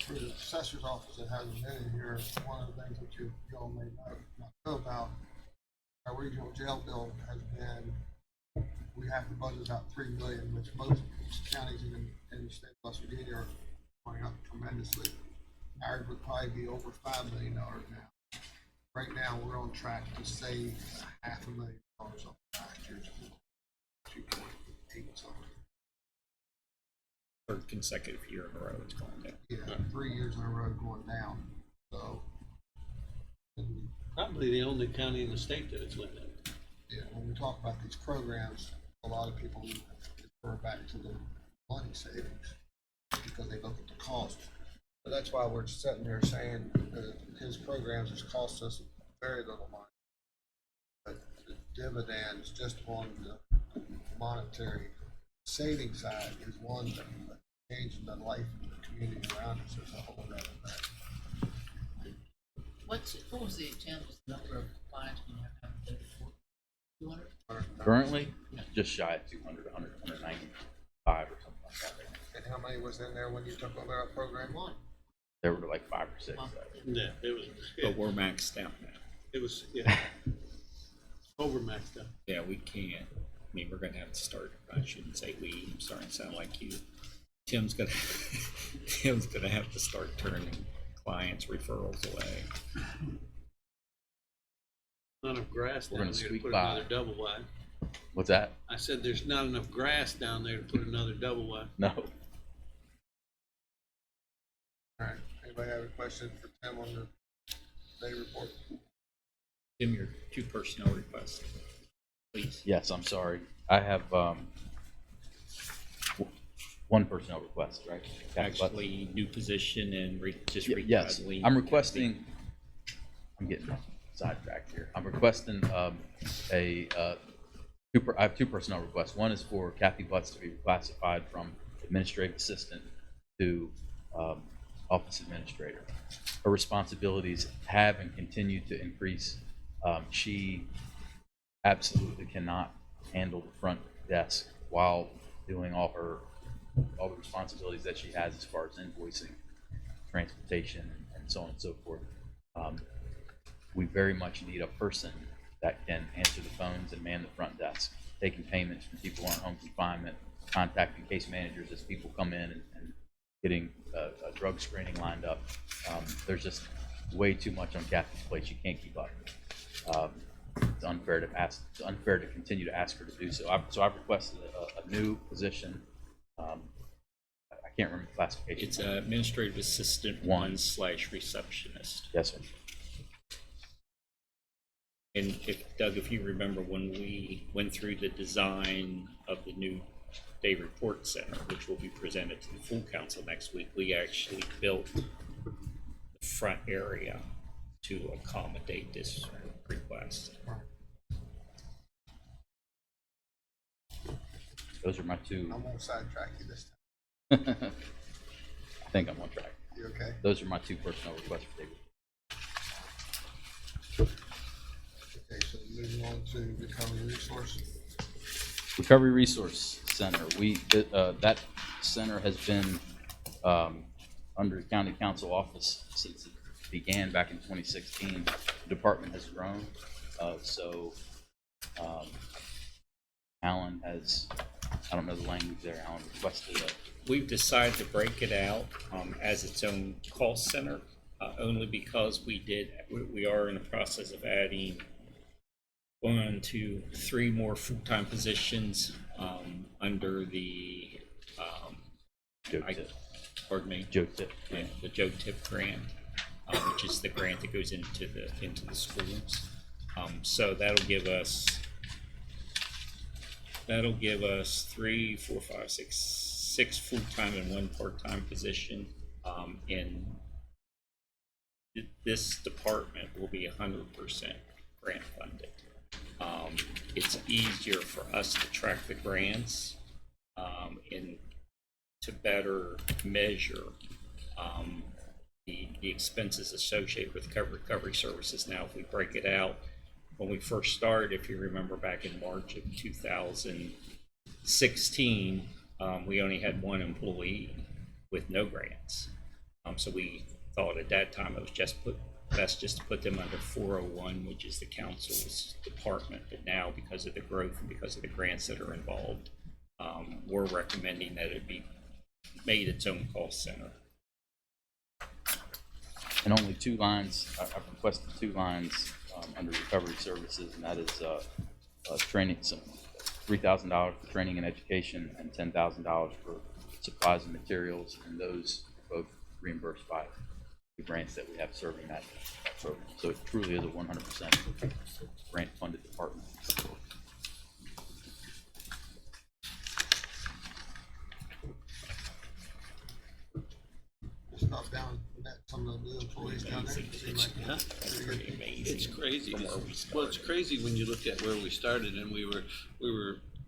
For the assessor's office that hasn't been in here, one of the things that you all may not know about, our regional jail bill has been, we have to budget about $3 million, which most counties in the state of West Virginia are going up tremendously. Ours would probably be over $5 million now. Right now, we're on track to save $500,000 off last year's 2.8 something. Third consecutive year in a row it's going down. Yeah, 3 years in a row going down. So Probably the only county in the state that it's went down. yeah, when we talk about these programs, a lot of people refer back to the money savings because they look at the cost. But that's why we're sitting there saying that his programs has cost us very little money. But the dividends just on the monetary saving side is one thing, but changing the life of the community around us is a whole other thing. What was the number of clients we have to do before? 200? Currently, just shy of 200, 100, 195 or something like that. And how many was in there when you took over our program one? There were like 5 or 6. Yeah, it was. But we're maxed out now. It was, yeah. Over maxed out. Yeah, we can't. I mean, we're gonna have to start, I shouldn't say we, I'm starting to sound like you. Tim's gonna have to start turning clients' referrals away. Not enough grass We're down gonna there to squeak put by. another double wide. What's that? I said there's not enough grass down there to put another double wide. No. All right, anybody have a question for Tim on the day report? Tim, your 2 personnel requests, please. Yes, I'm sorry. I have one personnel request, right? Actually, new position and Yes, I'm requesting. I'm getting sidetracked here. I'm requesting I have 2 personnel requests. One is for Kathy Butts to be reclassified from administrative assistant to office administrator. Her responsibilities have and continue to increase. She absolutely cannot handle the front desk while doing all the responsibilities that she has as far as invoicing, transportation, and so on and so forth. We very much need a person that can answer the phones and man the front desk, taking payments from people on home confinement, contacting case managers as people come in and getting a drug screening lined up. There's just way too much on Kathy's plate. She can't keep up. It's unfair to continue to ask her to do so. I've requested a new position. I can't remember the classification. It's administrative assistant 1/receptionist. Yes, sir. And Doug, if you remember when we went through the design of the new day report center, which will be presented to the full council next week, we actually built the front area to accommodate this request. Those are my two. I'm gonna sidetrack you this time. I think I'm on track. You okay? Those are my two personnel requests for David. Okay, so moving on to recovery resource. Recovery Resource Center. That center has been under county council office since it began back in 2016. The department has grown, so Alan has, I don't know the language there, Alan requested a. We've decided to break it out as its own call center, only because we are in the process of adding 1, 2, 3 more full-time positions under the pardon me, JOTIP. Yeah, the JOTIP grant, which is the grant that goes into the schools. So that'll give us 3, 4, 5, 6 full-time and 1 part-time position. In this department will be 100% grant funded. It's easier for us to track the grants and to better measure the expenses associated with recovery services. Now, if we break it out, when we first started, if you remember back in March of 2016, we only had 1 employee with no grants. So we thought at that time it was best just to put them under 401, which is the council's department. But now, because of the growth and because of the grants that are involved, we're recommending that it be made its own call center. And only 2 lines, I've requested 2 lines under recovery services, and that is training, some $3,000 for training and education and $10,000 for supplies and materials, and those are both reimbursed by the grants that we have serving that program. So it truly is a 100% grant funded department. Stop down, met some of the new employees down there. It's crazy. Well, it's crazy when you look at where we started, and we were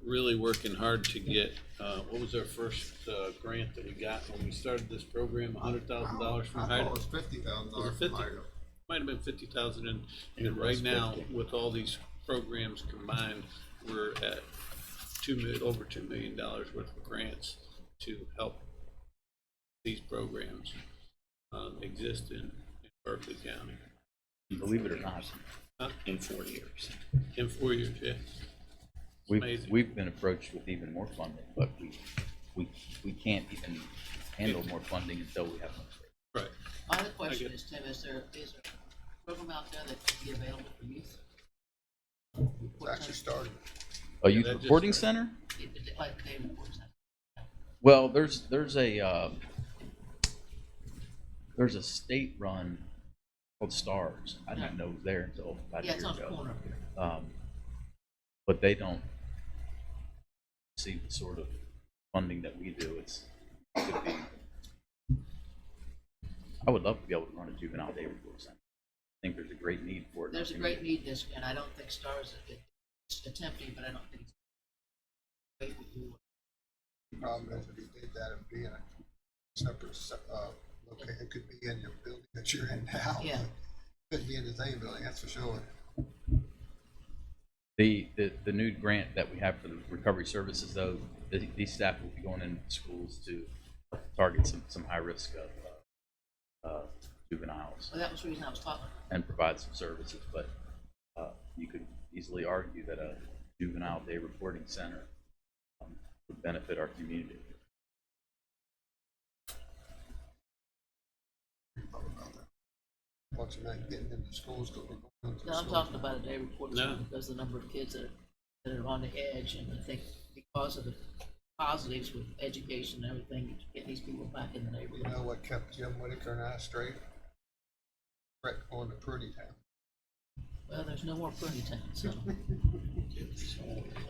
really working hard to get, what was our first grant that we got when we started this program? $100,000 from I thought HIDA? it was $50,000 Was it from 50? HIDA. Might have been 50,000, and right now, with all these programs combined, we're at over $2 million worth of grants to help these programs exist in Berkeley County. Believe it or not, in 4 years. In 4 years, yeah. We've been approached with even more funding, but we can't even handle more funding until we have more. Right. My other question is, Tim, is there a program out there that can be available for youth? It's actually started. A youth reporting center? Like a day report center. Well, there's a state run called STARS. I didn't know it was there until about a year it's on the ago. corner. But they don't receive the sort of funding that we do. It could be. I would love to be able to run a juvenile day report center. I think there's a great need for it. There's a great need this, and I don't think STARS is attempting, but I don't think it's. The problem is if you did that, it'd be in a separate, location. It could be in your building that you're in now. Yeah. It couldn't be in the same building, that's for sure. The new grant that we have for the recovery services, though, these staff will be going into schools to target some high risk of juveniles. Well, that was the reason I was talking. And provide some services, but you could easily argue that a juvenile day reporting center would benefit our community. What's your name, getting into schools, because we're going into No, I'm schools. talking about a day report center because the number of kids that are on the edge, and I think because of the positives with education and everything, getting these people back in the neighborhood. You know what kept Jim Whitaker and I straight? Brett going to Prudy Town. Well, there's no more Prudy Town, so.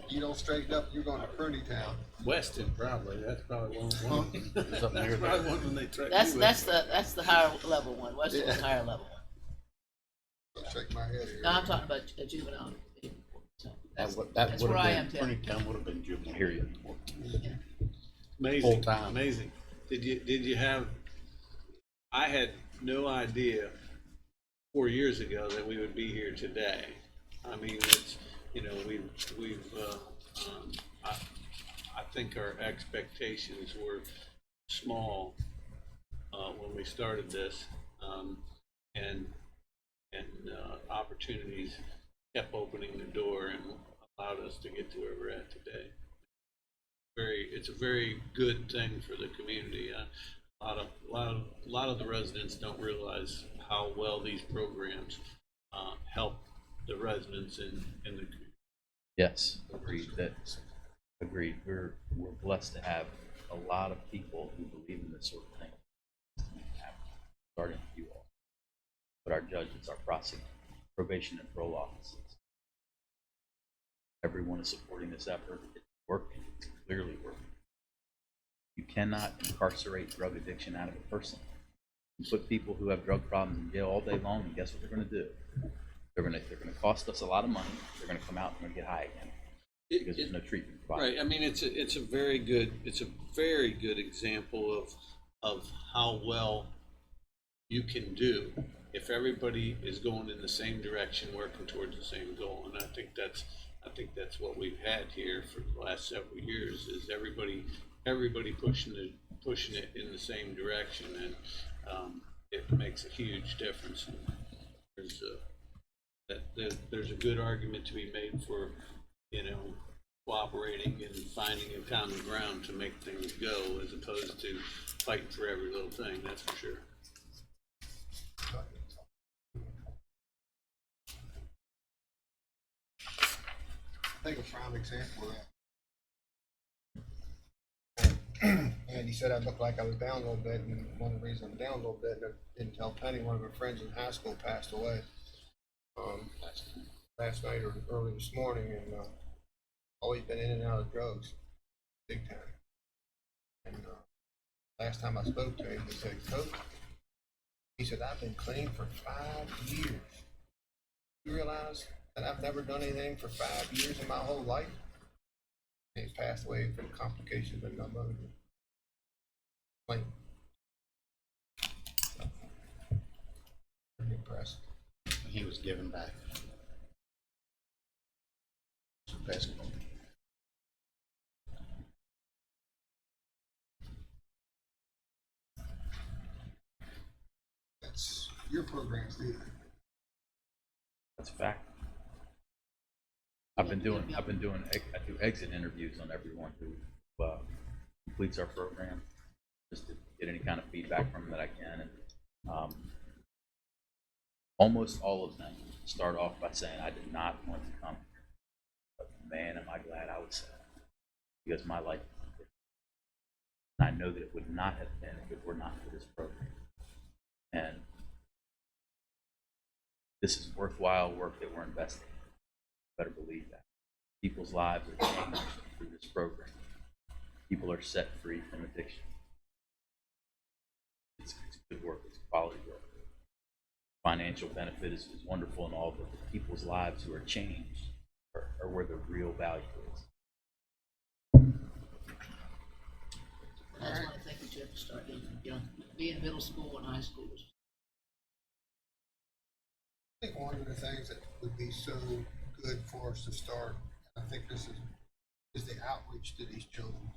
You don't straighten up, you're going to Prudy Town. Weston, probably, that's probably one. That's Something near probably there. one when they tried. That's the higher level one. Weston's the higher level one. Shake my head here. No, I'm talking about a juvenile. So that's That that's would where I am, have Tim. been, Princeton would have been juvenile. Period. Amazing, Full-time. amazing. Did you have, I had no idea 4 years ago that we would be here today. I mean, it's, you know, I think our expectations were small, when we started this, and opportunities kept opening the door and allowed us to get to where we're at today. It's a very good thing for the community. A lot of the residents don't realize how well these programs help the residents in the community. Yes, agreed. Agreed. We're blessed to have a lot of people who believe in this sort of thing. Starting with you all, but our judges, our prosecutors, probation and parole officers, everyone is supporting this effort. It's working. It's clearly working. You cannot incarcerate drug addiction out of a person. You put people who have drug problems in jail all day long, and guess what they're going to do? They're going to cost us a lot of money. They're going to come out and they're going to get high again because there's no treatment provided. Right. I mean, it's a very good example of how well you can do if everybody is going in the same direction, working towards the same goal. And I think that's what we've had here for the last several years, is everybody pushing it in the same direction, and it makes a huge difference. There's a good argument to be made for, you know, cooperating and finding a common ground to make things go, as opposed to fighting for every little thing. That's for sure. I think a prime example of that. And he said I looked like I was down a little bit, and one of the reasons I'm down a little bit, and I didn't tell Penny, one of her friends in high school passed away last night or early this morning, and always been in and out of drugs, big time. And last time I spoke to him, he said, "Coach," he said, "I've been clean for 5 years. You realize that I've never done anything for 5 years in my whole life?" And he passed away from complications of pneumonia. Clean. Pretty impressive. He was giving back. Basketball. That's your programs, do that. That's a fact. I do exit interviews on everyone who completes our program, just to get any kind of feedback from them that I can. And almost all of them start off by saying, "I did not want to come here, but man, am I glad I was sad, because my life is different. And I know that it would not have been if it were not for this program." And this is worthwhile work that we're investing in. Better believe that. People's lives are changed through this program. People are set free from addiction. It's good work. It's quality work. Financial benefit is wonderful and all, but the people's lives who are changed are where the real value is. That's one of the things that you have to start doing. You know, be in middle school and high school. I think one of the things that would be so good for us to start, I think this is the outreach to these children.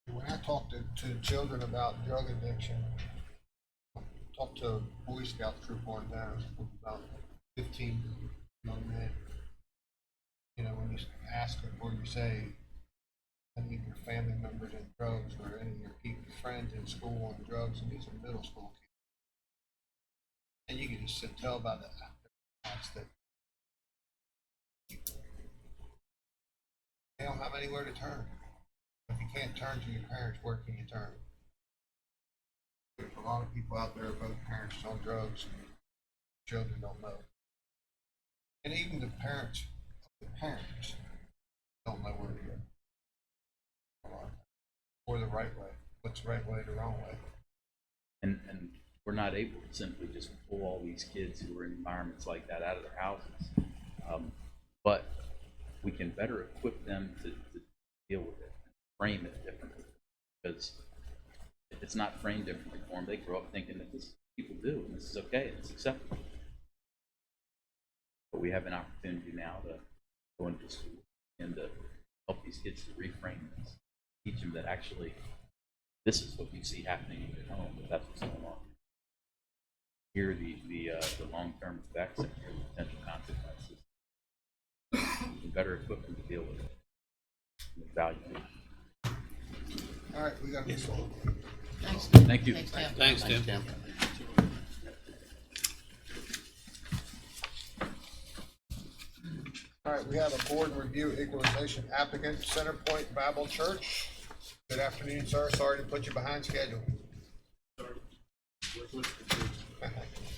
When I talk to children about drug addiction, I talked to a Boy Scout troop one time with about 15 young men. You know, when you ask them or you say, any of your family members in drugs or any of your friends in school on drugs, and these are middle school kids. And you can just tell by the eyes that they don't have anywhere to turn. If you can't turn to your parents, where can you turn? There's a lot of people out there, both parents on drugs, and children don't know. And even the parents don't know where to go. Or the right way. What's the right way, the wrong way. And we're not able to simply just pull all these kids who are in environments like that out of their houses. But we can better equip them to deal with it, frame it differently. Because if it's not framed differently for them, they grow up thinking that this is what people do and this is okay, it's acceptable. But we have an opportunity now to go into school and to help these kids to reframe this, teach them that actually this is what you see happening in your home, but that's what's going on. Here are the long-term effects and here are the potential consequences. We can better equip them to deal with it. And value it. All right, we got to move on. Thanks. Thank you. Thanks, Tim. Thanks, Tim. All right, we have a board review equalization applicant, Centerpoint Bible Church. Good afternoon, sir. Sorry to put you behind schedule.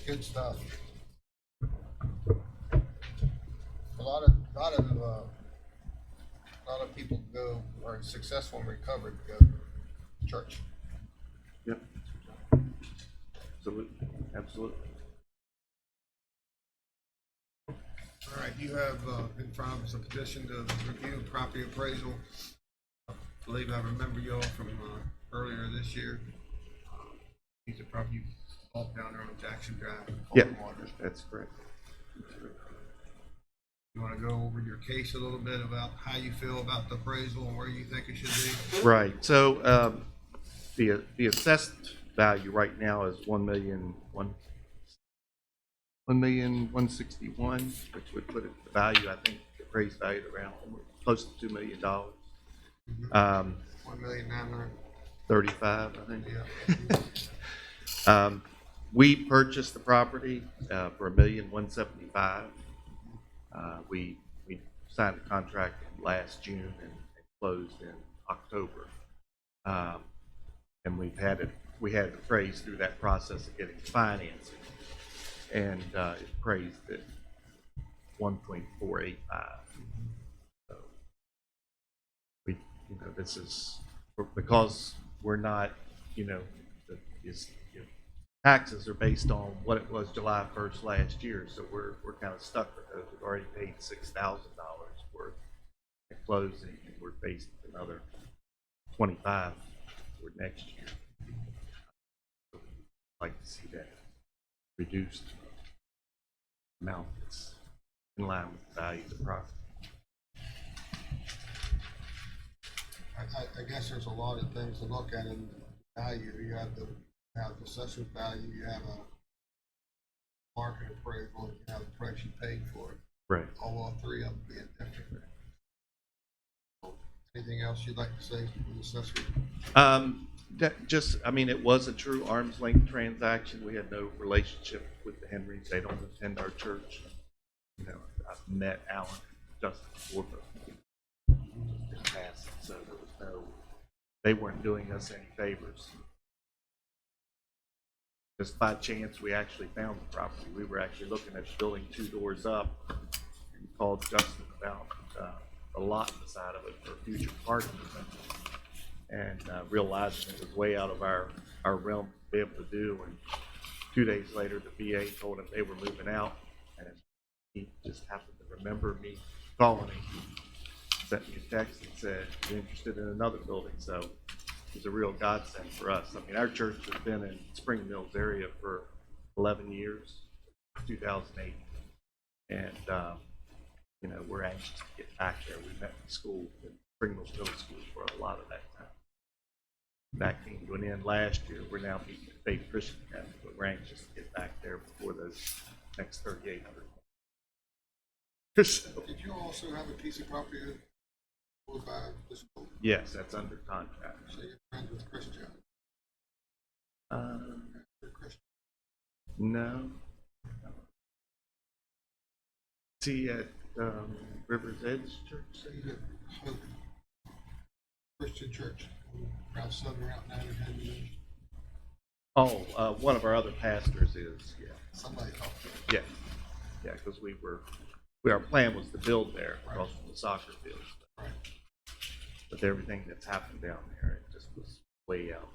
Good stuff. A lot of people are successful in recovery to go to church. Yep. Absolutely. Absolutely. All right, you have in front of us a petition to review property appraisal. I believe I remember you all from earlier this year. These are probably all down there on Jackson Drive. Yeah, that's correct. You want to go over your case a little bit about how you feel about the appraisal and where you think it should be? Right. So the assessed value right now is $1,161,000, which would put it the value, I think, the appraised value around close to $2 million. 1,935,000. I think. We purchased the property for $1,175,000. We signed a contract last June and closed in October. And we had it appraised through that process of getting financing, and it appraised at 1.485. So this is because we're not, taxes are based on what it was July 1st last year, so we're kind of stuck with those. We've already paid $6,000 worth at closing, and we're facing another $25,000 for next year. So I'd like to see that reduced amount that's in line with the value of the property. I guess there's a lot of things to look at in value. You have the assessment value, you have a market appraisal, and you have the price you paid for it. Right. All three of them being different. Anything else you'd like to say from the assessment? It was a true arm's length transaction. We had no relationship with the Henrys. They don't attend our church. I've met Alan just before the past, so they weren't doing us any favors. Just by chance, we actually found the property. We were actually looking at the building 2 doors up and called Justin about a lot beside of it for future parking, and realizing it was way out of our realm to be able to do. And 2 days later, the VA told him they were moving out, and he just happened to remember me calling him. He sent me a text and said, "You're interested in another building?" So it was a real godsend for us. I mean, our church has been in Spring Mills area for 11 years, 2008. And, we're anxious to get back there. We met in school, in Spring Mills Middle School, for a lot of that time. That came to an end last year. We're now meeting at Faith Christian Academy, but we're anxious to get back there before those next 3,800. Did you also have a piece of property over by the school? Yes, that's under contract. So you're friends with Christian? No. See at River's Edge Church? Christian Church, around Southern Route 99. Oh, one of our other pastors is, yeah. Somebody talked to him. Yeah, yeah, because our plan was to build there across from the soccer field. Right. With everything that's happened down there, it just was way out.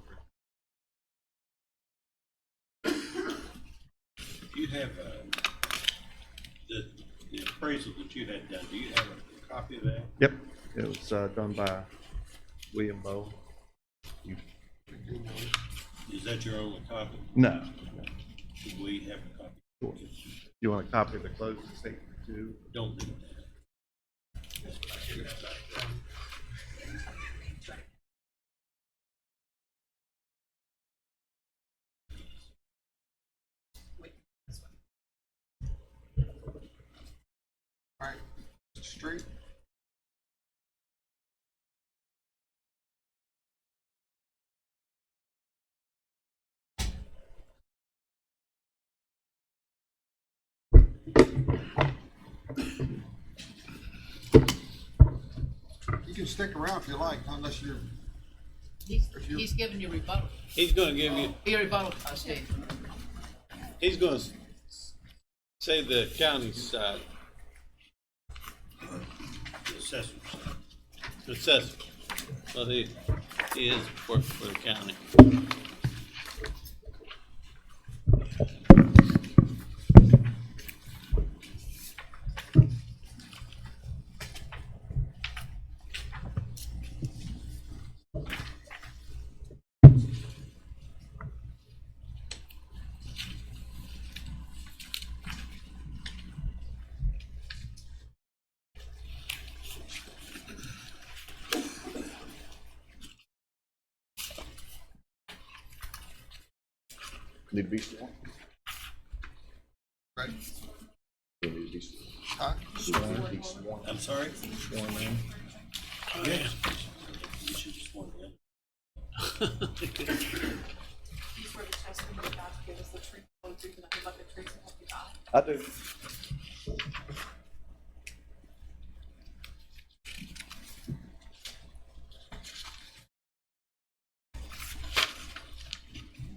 You have, the appraisal that you had done, do you have a copy of that? Yep, it was done by William Bowe. Is that your only copy? No. Should we have a copy? Sure. You want a copy of the closing statement too? Don't do that. All right, Mr. Street? You can stick around if you like, unless you're, He's giving you rebuttal. He's gonna give you, Your rebuttal, Steve. he's gonna say the county's side, The assessor's. assessor. Well, he is working for the county. Need to be sworn? right? You need to be sworn. Huh? Sworn, be sworn. I'm sorry? Sworn in. Yeah. You should just want to. These were the testimony that God gave us the truth, so we can let the truth help you out. I do.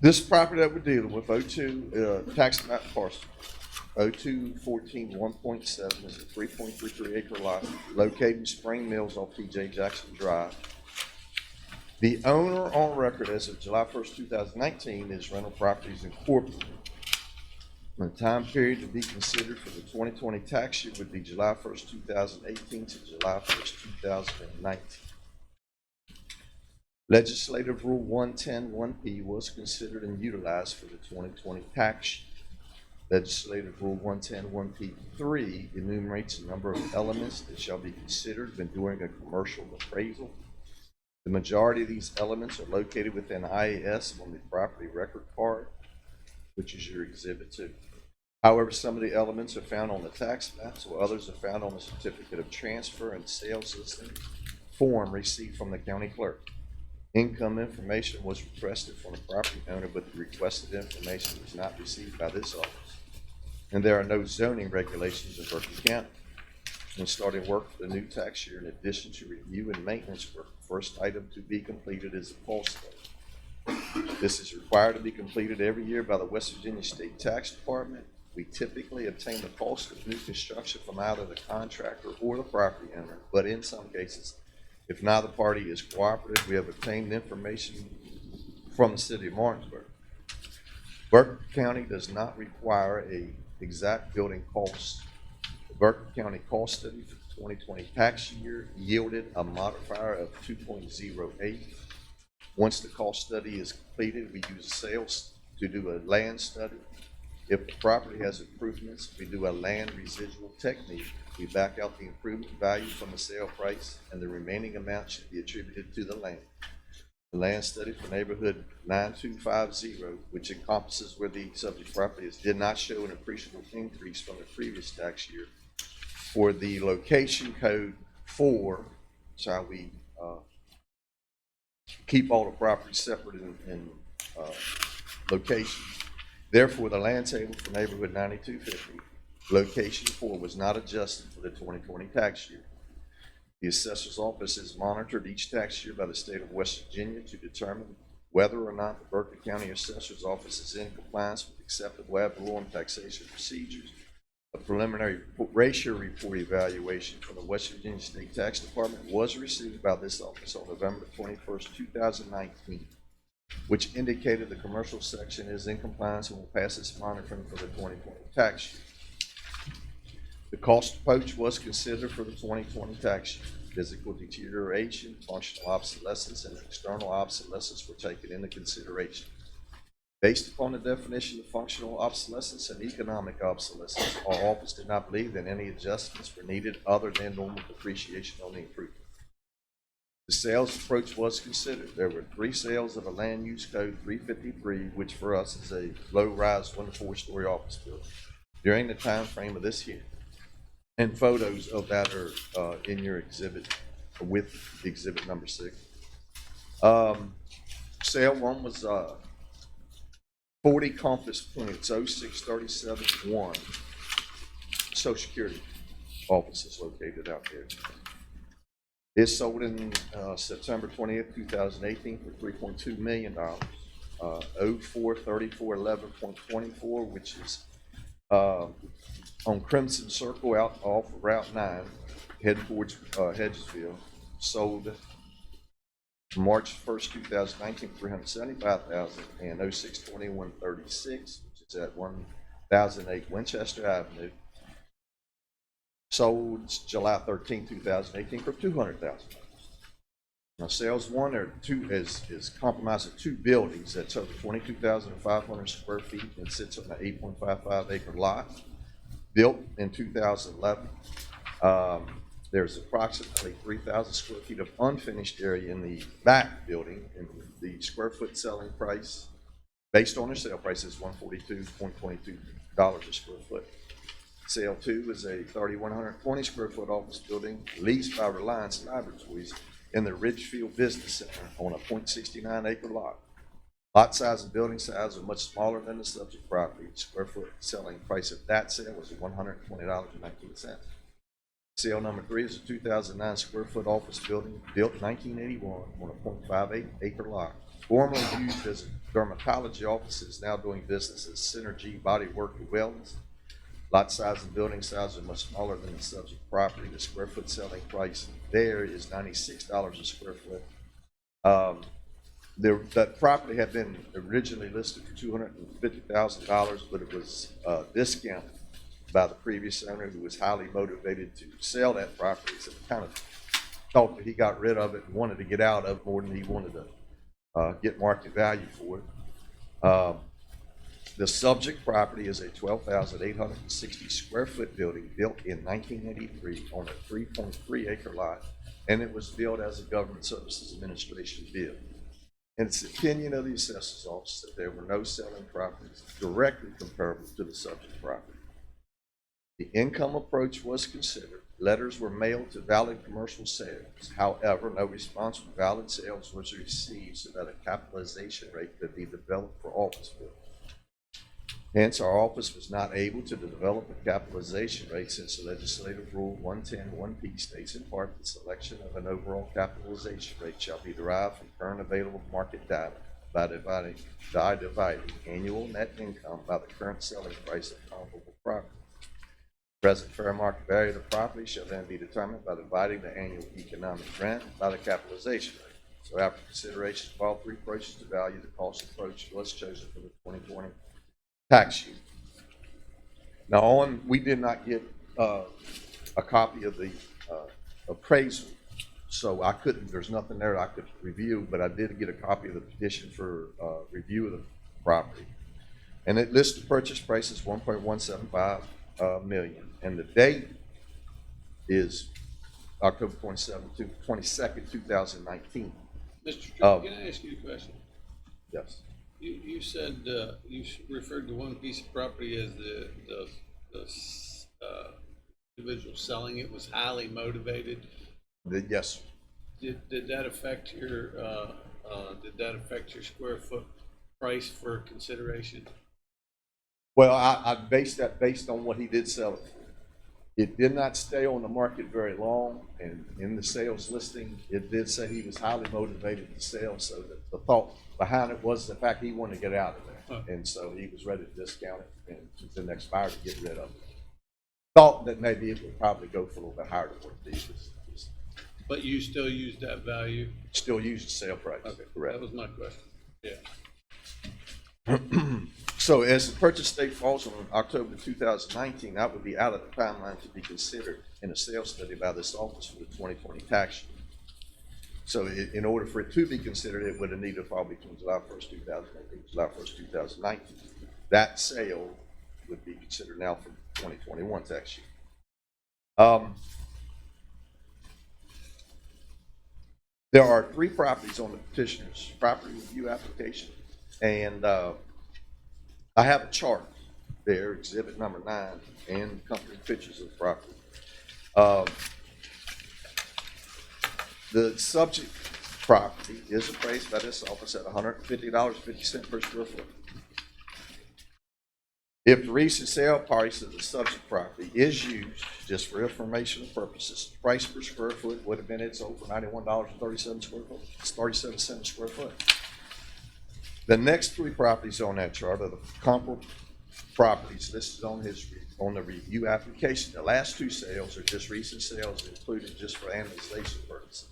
This property that we're dealing with, 02, tax map parcel, 0214 1.7 is a 3.33 acre lot located in Spring Mills off T.J. Jackson Drive. The owner on record as of July 1st, 2019 is Rental Properties Incorporated. The time period to be considered for the 2020 tax year would be July 1st, 2018 to July 1st, 2019. Legislative Rule 110-1P was considered and utilized for the 2020 tax year. Legislative Rule 110-1P3 enumerates a number of elements that shall be considered when doing a commercial appraisal. The majority of these elements are located within IAS on the property record card, which is your Exhibit 2. However, some of the elements are found on the tax maps, while others are found on the certificate of transfer and sales listing form received from the county clerk. Income information was requested from the property owner, but the requested information was not received by this office. And there are no zoning regulations in Berkeley County. When starting work for the new tax year, in addition to review and maintenance work, the first item to be completed is the cost study. This is required to be completed every year by the West Virginia State Tax Department. We typically obtain the cost of new construction from either the contractor or the property owner, but in some cases, if neither party is cooperative, we have obtained information from the city of Martinsburg. Berkeley County does not require a exact building cost. The Berkeley County cost study for the 2020 tax year yielded a modifier of 2.08. Once the cost study is completed, we use sales to do a land study. If the property has improvements, we do a land residual technique. We back out the improvement value from the sale price, and the remaining amount should be attributed to the land. The land study for neighborhood 9250, which encompasses where the subject property is, did not show an appreciable increase from the previous tax year. For the location code 4, shall we keep all the properties separate in location. Therefore, the land table for neighborhood 9250, location 4 was not adjusted for the 2020 tax year. The assessor's office is monitored each tax year by the state of West Virginia to determine whether or not the Berkeley County Assessor's Office is in compliance with acceptable ad valorem taxation procedures. A preliminary ratio report evaluation from the West Virginia State Tax Department was received by this office on November 21st, 2019. which indicated the commercial section is in compliance and will pass its monitoring for the 2020 tax year. The cost approach was considered for the 2020 tax year. Physical deterioration, functional obsolescence, and external obsolescence were taken into consideration. Based upon the definition of functional obsolescence and economic obsolescence, our office did not believe that any adjustments were needed other than normal depreciation on the improvement. The sales approach was considered. There were 3 sales of a land use code 353, which for us is a low-rise 1 to 4-story office building, during the time frame of this year. And photos of that are in your exhibit with exhibit number 6. Sale 1 was 40 Compass Points 06371 Social Security office is located out there. It sold in September 20th, 2018 for $3.2 million. 043411.24, which is on Crimson Circle out off of Route 9, heading towards Hedgesville. Sold March 1st, 2019 for $375,000, and 062136, which is at 1008 Winchester Avenue. Sold July 13, 2018 for $200,000. Now, sales 1 is comprised of 2 buildings that total 22,500 square feet and sits on an 8.55 acre lot. Built in 2011. There's approximately 3,000 square feet of unfinished area in the back building, and the square foot selling price, based on their sale price, is $142.22 a square foot. Sale 2 is a 3,120 square foot office building leased by Reliance Laboratories in the Ridgefield Business Center on a 0.69 acre lot. Lot size and building size are much smaller than the subject property. The square foot selling price of that sale was $120.19. Sale number 3 is a 2,009 square foot office building built in 1981 on a 0.58 acre lot. Formerly used as a dermatology office, is now doing business as Synergy Bodywork and Wellness. Lot size and building size are much smaller than the subject property. The square foot selling price there is $96 a square foot. That property had been originally listed for $250,000, but it was discounted by the previous owner, who was highly motivated to sell that property. So kind of thought that he got rid of it and wanted to get out of it more than he wanted to get market value for it. The subject property is a 12,860 square foot building built in 1983 on a 3.3 acre lot, and it was built as a Government Services Administration bid. And it's the opinion of the assessor's office that there were no selling properties directly comparable to the subject property. The income approach was considered. Letters were mailed to valid commercial sales. However, no response from valid sales was received so that a capitalization rate could be developed for office buildings. Hence, our office was not able to develop a capitalization rate, since the legislative rule 110(1)P states in part the selection of an overall capitalization rate shall be derived from current available market data by dividing annual net income by the current selling price of comparable property. Present fair market value of the property shall then be determined by dividing the annual economic rent by the capitalization rate. So after consideration of all 3 approaches to value, the cost approach was chosen for the 2020 tax year. Now, we did not get a copy of the appraisal, so I couldn't, there's nothing there I could review, but I did get a copy of the petition for review of the property. And it lists the purchase price as $1.175 million. And the date is October 22nd, 2019. Mr. Tripp, can I ask you a question? Yes. You said, you referred to one piece of property as the individual selling it was highly motivated. Yes. Did that affect your square foot price for consideration? Well, I based that based on what he did sell it for. It did not stay on the market very long, and in the sales listing, it did say he was highly motivated to sell, so the thought behind it was the fact he wanted to get out of there. And so he was ready to discount it and to the next buyer to get rid of it. Thought that maybe it would probably go for a little bit higher than what it is. But you still use that value? Still use the sale price. Okay, correct. that was my question. Yeah. So as the purchase date falls on October 2019, that would be out of the timeline to be considered in a sales study by this office for the 2020 tax year. So in order for it to be considered, it would have needed to fall between July 1st, 2018 and July 1st, 2019. That sale would be considered now for the 2021 tax year. There are 3 properties on the petitioner's property review application, and I have a chart there, exhibit number 9, and accompanying pictures of the property. The subject property is appraised by this office at $150.50 per square foot. If the recent sale price of the subject property is used just for informational purposes, the price per square foot would have been it's over $91.37 square foot. It's 37 cents a square foot. The next 3 properties on that chart are the comparable properties listed on the review application. The last 2 sales are just recent sales included just for analyzation purposes.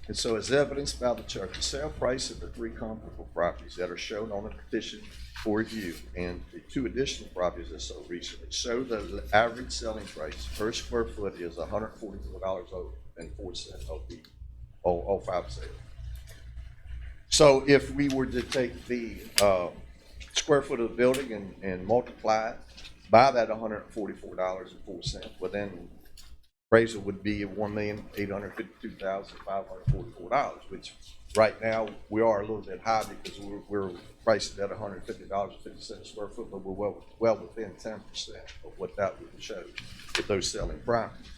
And so as evidenced by the chart, the sale price of the 3 comparable properties that are shown on the petition for review and the 2 additional properties that sold recently show the average selling price per square foot is $144.04 of the all 5 sales. So if we were to take the square foot of the building and multiply it by that $144.04, well then appraisal would be $1,852,544, which right now we are a little bit high because we're priced at $150.50 a square foot, but we're well within 10% of what that would show with those selling properties.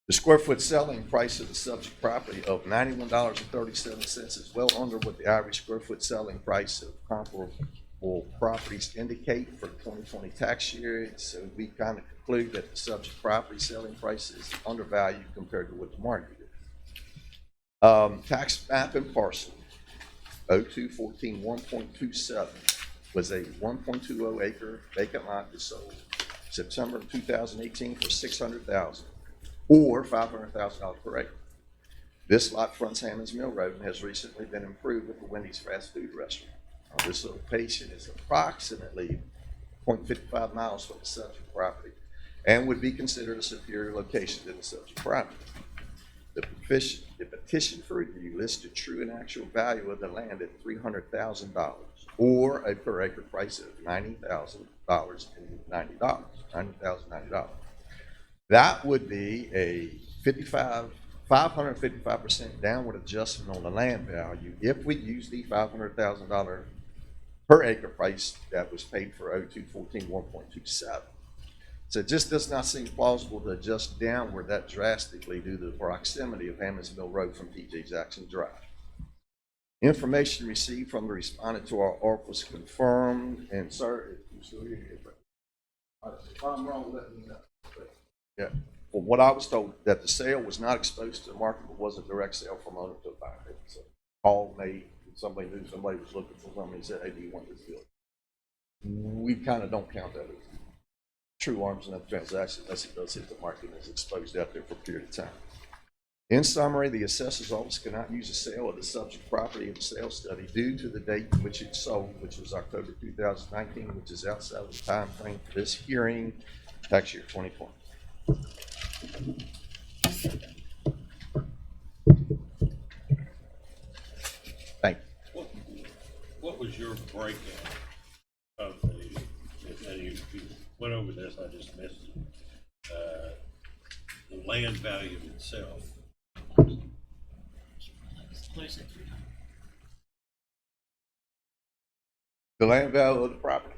The square foot selling price of the subject property of $91.37 is well under what the average square foot selling price of comparable properties indicate for the 2020 tax year. So we kind of conclude that the subject property selling price is undervalued compared to what the market is. Tax map and parcel 0214 1.27 was a 1.20 acre vacant lot that sold September 2018 for $600,000 or $500,000 per acre. This lot fronts Hammond's Mill Road and has recently been improved with the Wendy's fast food restaurant. This location is approximately 0.55 miles from the subject property and would be considered a superior location than the subject property. The petition for review lists the true and actual value of the land at $300,000 or a per acre price of $90,090. That would be a 555% downward adjustment on the land value if we use the $500,000 per acre price that was paid for 0214 1.27. So it just does not seem plausible to adjust downward that drastically due to the proximity of Hammond's Mill Road from P.J. Jackson Drive. Information received from the respondent to our office confirmed, and sir, if you're still here, if I'm wrong, let me know. But, yeah, from what I was told, that the sale was not exposed to the market, but was a direct sale from owner to buyer. So call made, somebody knew somebody was looking for something, and said, hey, do you want this deal? We kind of don't count that as true arm's length transaction unless it does hit the market and is exposed out there for a period of time. In summary, the assessor's office cannot use the sale of the subject property in the sales study due to the date in which it sold, which was October 2019, which is outside of the time frame for this hearing, tax year 2020. Thank you. What was your breakout of the, and you went over this, I just missed it, the land value itself? The land value of the property.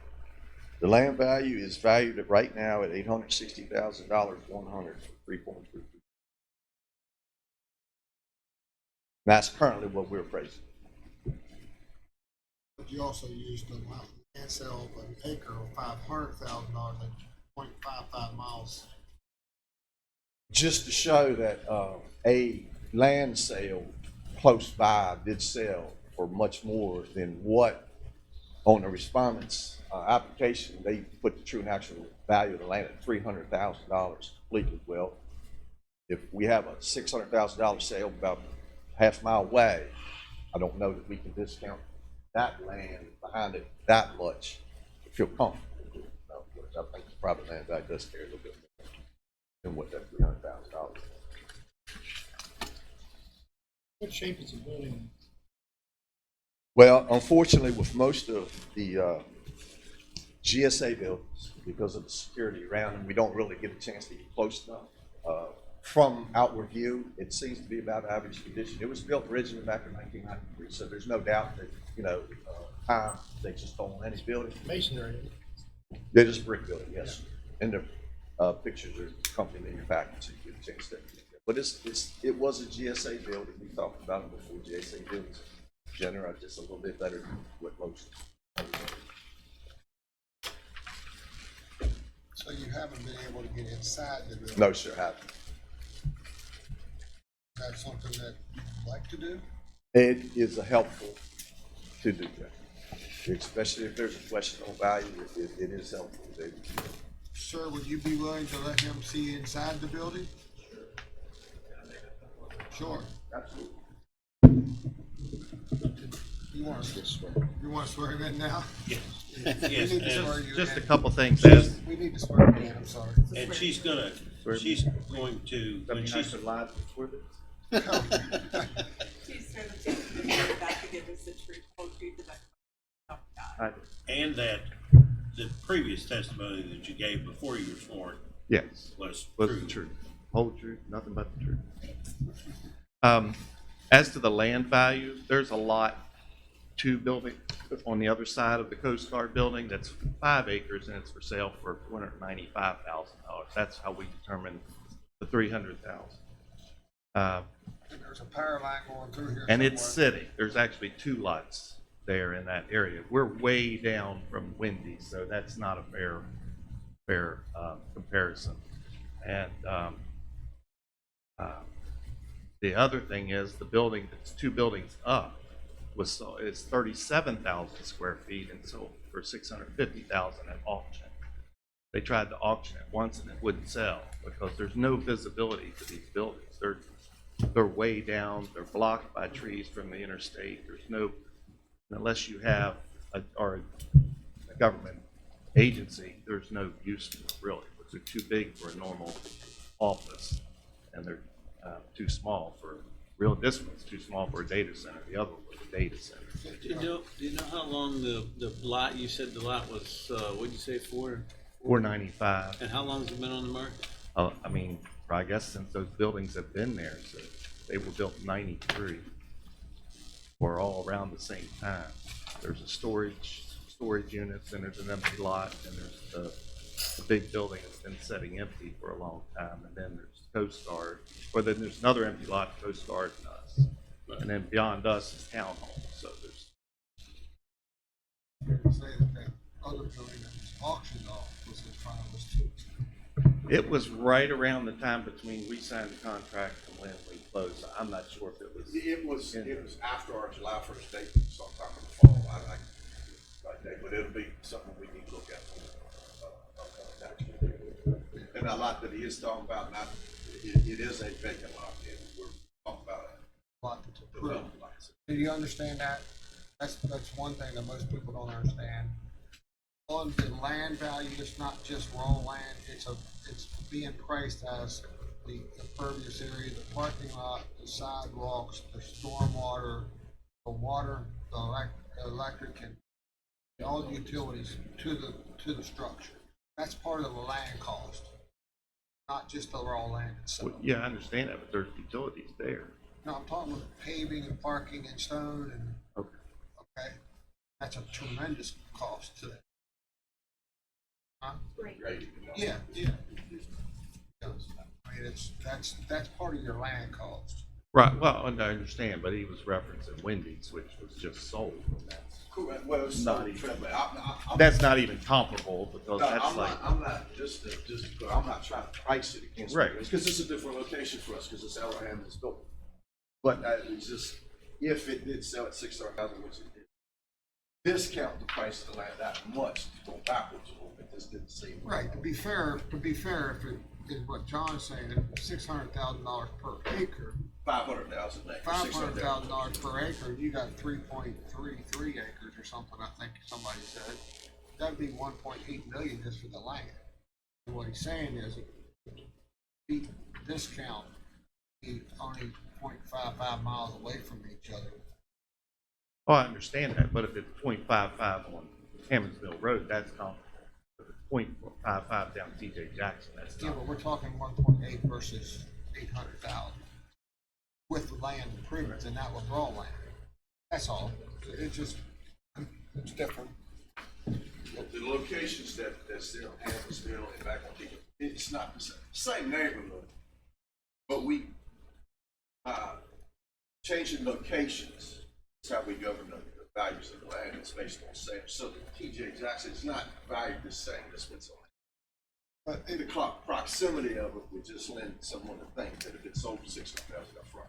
The land value is valued at right now at $860,100 for 3.3. That's currently what we're appraising. But you also used the land sale of an acre of $500,000 at 0.55 miles. Just to show that a land sale close by did sell for much more than what on the respondent's application, they put the true and actual value of the land at $300,000 completely. Well, if we have a $600,000 sale, about half mile away, I don't know that we can discount that land behind it that much to feel comfortable. Which I think the private land value does carry a little bit more than what that $300,000. What shape is the building in? Well, unfortunately, with most of the GSA buildings, because of the security around them, we don't really get a chance to get close enough. From outward view, it seems to be about average condition. It was built originally back in 1993, so there's no doubt that, time, they just don't want any building. Masonry. They're just brick building, yes. And the pictures are accompanied in your package, so you get a chance to. But it was a GSA building. We talked about it before. GSA buildings generally are just a little bit better than what most. So you haven't been able to get inside the building? No, sir, haven't. Is that something that you'd like to do? It is helpful to do that, especially if there's a question on value. It is helpful to do. Sir, would you be willing to let him see inside the building? Sure. Absolutely. You want to swear him in now? Yes. We Yes, need to swear and you Just in. a couple things as. We need to swear him in, I'm sorry. And she's going to, when she's. lied before this? Please swear the testimony back to give us the truth, whole truth, and nothing but God. And that the previous testimony that you gave before you were sworn Yes. was Was true. the truth, whole truth, nothing but the truth. As to the land value, there's a lot to building on the other side of the Coast Guard building that's 5 acres and it's for sale for $295,000. That's how we determine the $300,000. And there's a power line going through here And it's somewhere. city. There's actually 2 lots there in that area. We're way down from Wendy's, so that's not a fair comparison. And the other thing is the building that's 2 buildings up is 37,000 square feet and sold for $650,000 at auction. They tried to auction it once and it wouldn't sell because there's no visibility to these buildings. They're way down. They're blocked by trees from the interstate. There's no, unless you have a government agency, there's no use for it really. Because they're too big for a normal office, and they're too small for this one's too small for a data center. The other one was a data center. Do you know how long the lot, you said the lot was, what'd you say, $495. And how long's it been on the market? I mean, I guess since those buildings have been there, so they were built in '93, or all around the same time. There's a storage units, and there's an empty lot, and there's the big building that's been sitting empty for a long time, and then there's Coast Guard, or then there's another empty lot, Coast Guard and us, and then beyond us is Town Hall. So there's. You say that other building that was auctioned off was in front of us too. It was right around the time between we signed the contract and when we closed. I'm not sure if it was. It was After our July 1st date, sometime in the fall, but it'll be something we need to look at. And a lot that he is talking about, it is a vacant lot, and we're talking about a lot to prove. Do you understand that? That's one thing that most people don't understand. On the land value, it's not just raw land, it's being priced as the impervious area, the parking lot, the sidewalks, the stormwater, the water, the electric, and all the utilities to the structure. That's part of the land cost, not just the raw land itself. Well, yeah, I understand that, but there's utilities there. No, I'm talking about paving and parking and stone and, okay, that's a tremendous cost to that. Huh? Yeah. I mean, that's part of your land cost. Right, well, and I understand, but he was referencing Wendy's, which was just sold, and that's. Correct. Well, it's not not even, I'm that's not even comparable, because No, that's I'm like. not, I'm not, I'm not trying to price it against. Right. Because it's a different location for us, because it's our hand is built. But it's just, if it did sell at $600,000, which it did, discount the price of the land that much to go backwards a little bit, this didn't seem. Right, to be fair, if it is what John's saying, if it's $600,000 per acre, 500,000 acres, $500,000 per acre, you got 3.33 acres or something, I think somebody said. That'd be 1.8 million just for the land. And what he's saying is, the discount, be only 0.55 miles away from each other. Oh, I understand that, but if it's 0.55 on Hammondsville Road, that's not, if it's 0.55 down TJ Jackson, that's Yeah, not. but we're talking 1.8 versus 800,000 with the land improvements and not with raw land. That's all. It's just, it's different. The locations that's there on Hammondsville and back on TJ, it's not the same neighborhood, but we, changing locations is how we govern the values of the land. It's based on same. So the TJ Jackson is not valued the same as what's on it. But in the proximity of it would just lend someone to think that if it's over $600,000 up front,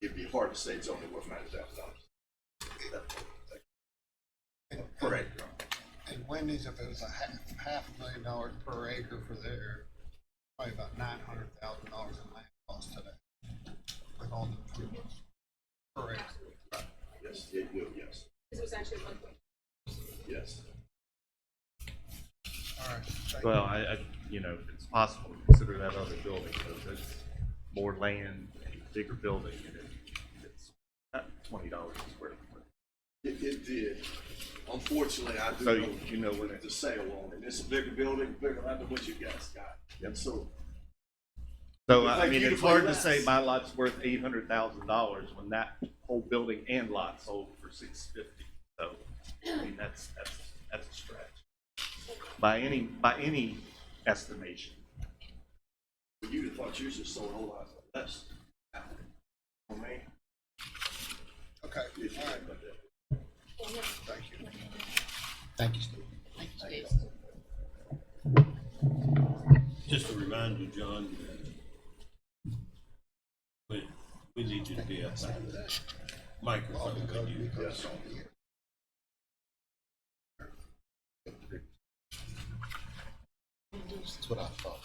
it'd be hard to say it's only worth $90,000 per acre. And Wendy's, if it was $500,000 per acre for there, probably about $900,000 in land cost today with all the improvements per acre. Right. Yes, it will, yes. This was actually 1. Yes. All right. Thank Well, you. I, you know, it's possible to consider that other building, because it's more land, a bigger building, and it's $20 a square foot. It did. Unfortunately, I do So know, you know when the sale on it. It's a bigger building, bigger than what you guys got. And so, So, We'd I like mean, you to it's play hard to less. say my lot's worth $800,000 when that whole building and lot sold for $650. So, I mean, that's a stretch. By any estimation. you'd have thought yours was sold a whole lot less. For me. Okay. If you All right. think about that. Thank you. Thank you, Steve. Thank you, Steve. Just to remind you, John, we need you to be outside of that microphone when you. Yes. That's what I thought.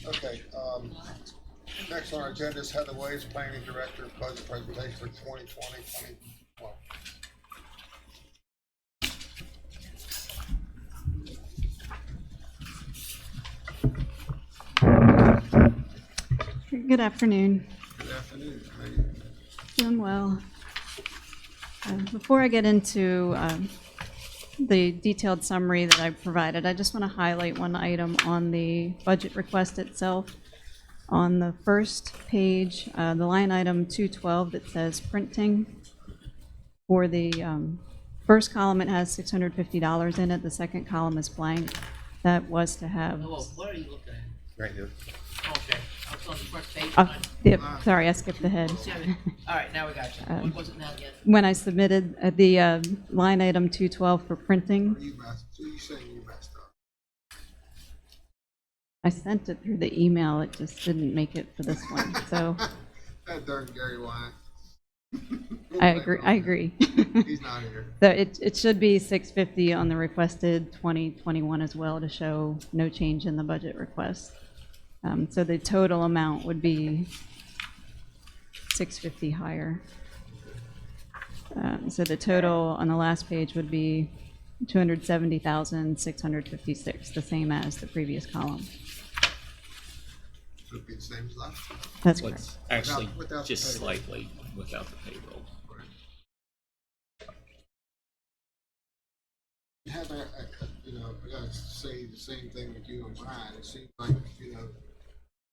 Okay, next on our agenda is Heather Ways, Planning Director, Budget Presentation for 2020-2021. Good afternoon. Good afternoon. How are you? Doing well. Before I get into the detailed summary that I provided, I just want to highlight one item on the budget request itself. On the first page, the line item 212 that says printing, for the first column, it has $650 in it. The second column is blank. That was to have. Oh, what are you looking at? Right here. Okay, I was on the first page. Yep, sorry, I skipped ahead. All right, now we got you. What was it now again? When I submitted the line item 212 for printing, So you saying you messed up? I sent it through the email. It just didn't make it for this one. So That darn Gary Wine. I agree. He's not here. So it should be 650 on the requested 2021 as well, to show no change in the budget request. So the total amount would be 650 higher. So the total on the last page would be 270,656, the same as the previous column. So it'd be the same as last time. That's Well, correct. it's actually Without the just payroll. slightly without the payroll. Heather, you know, I gotta say the same thing with you and Ryan. It seems like, you know,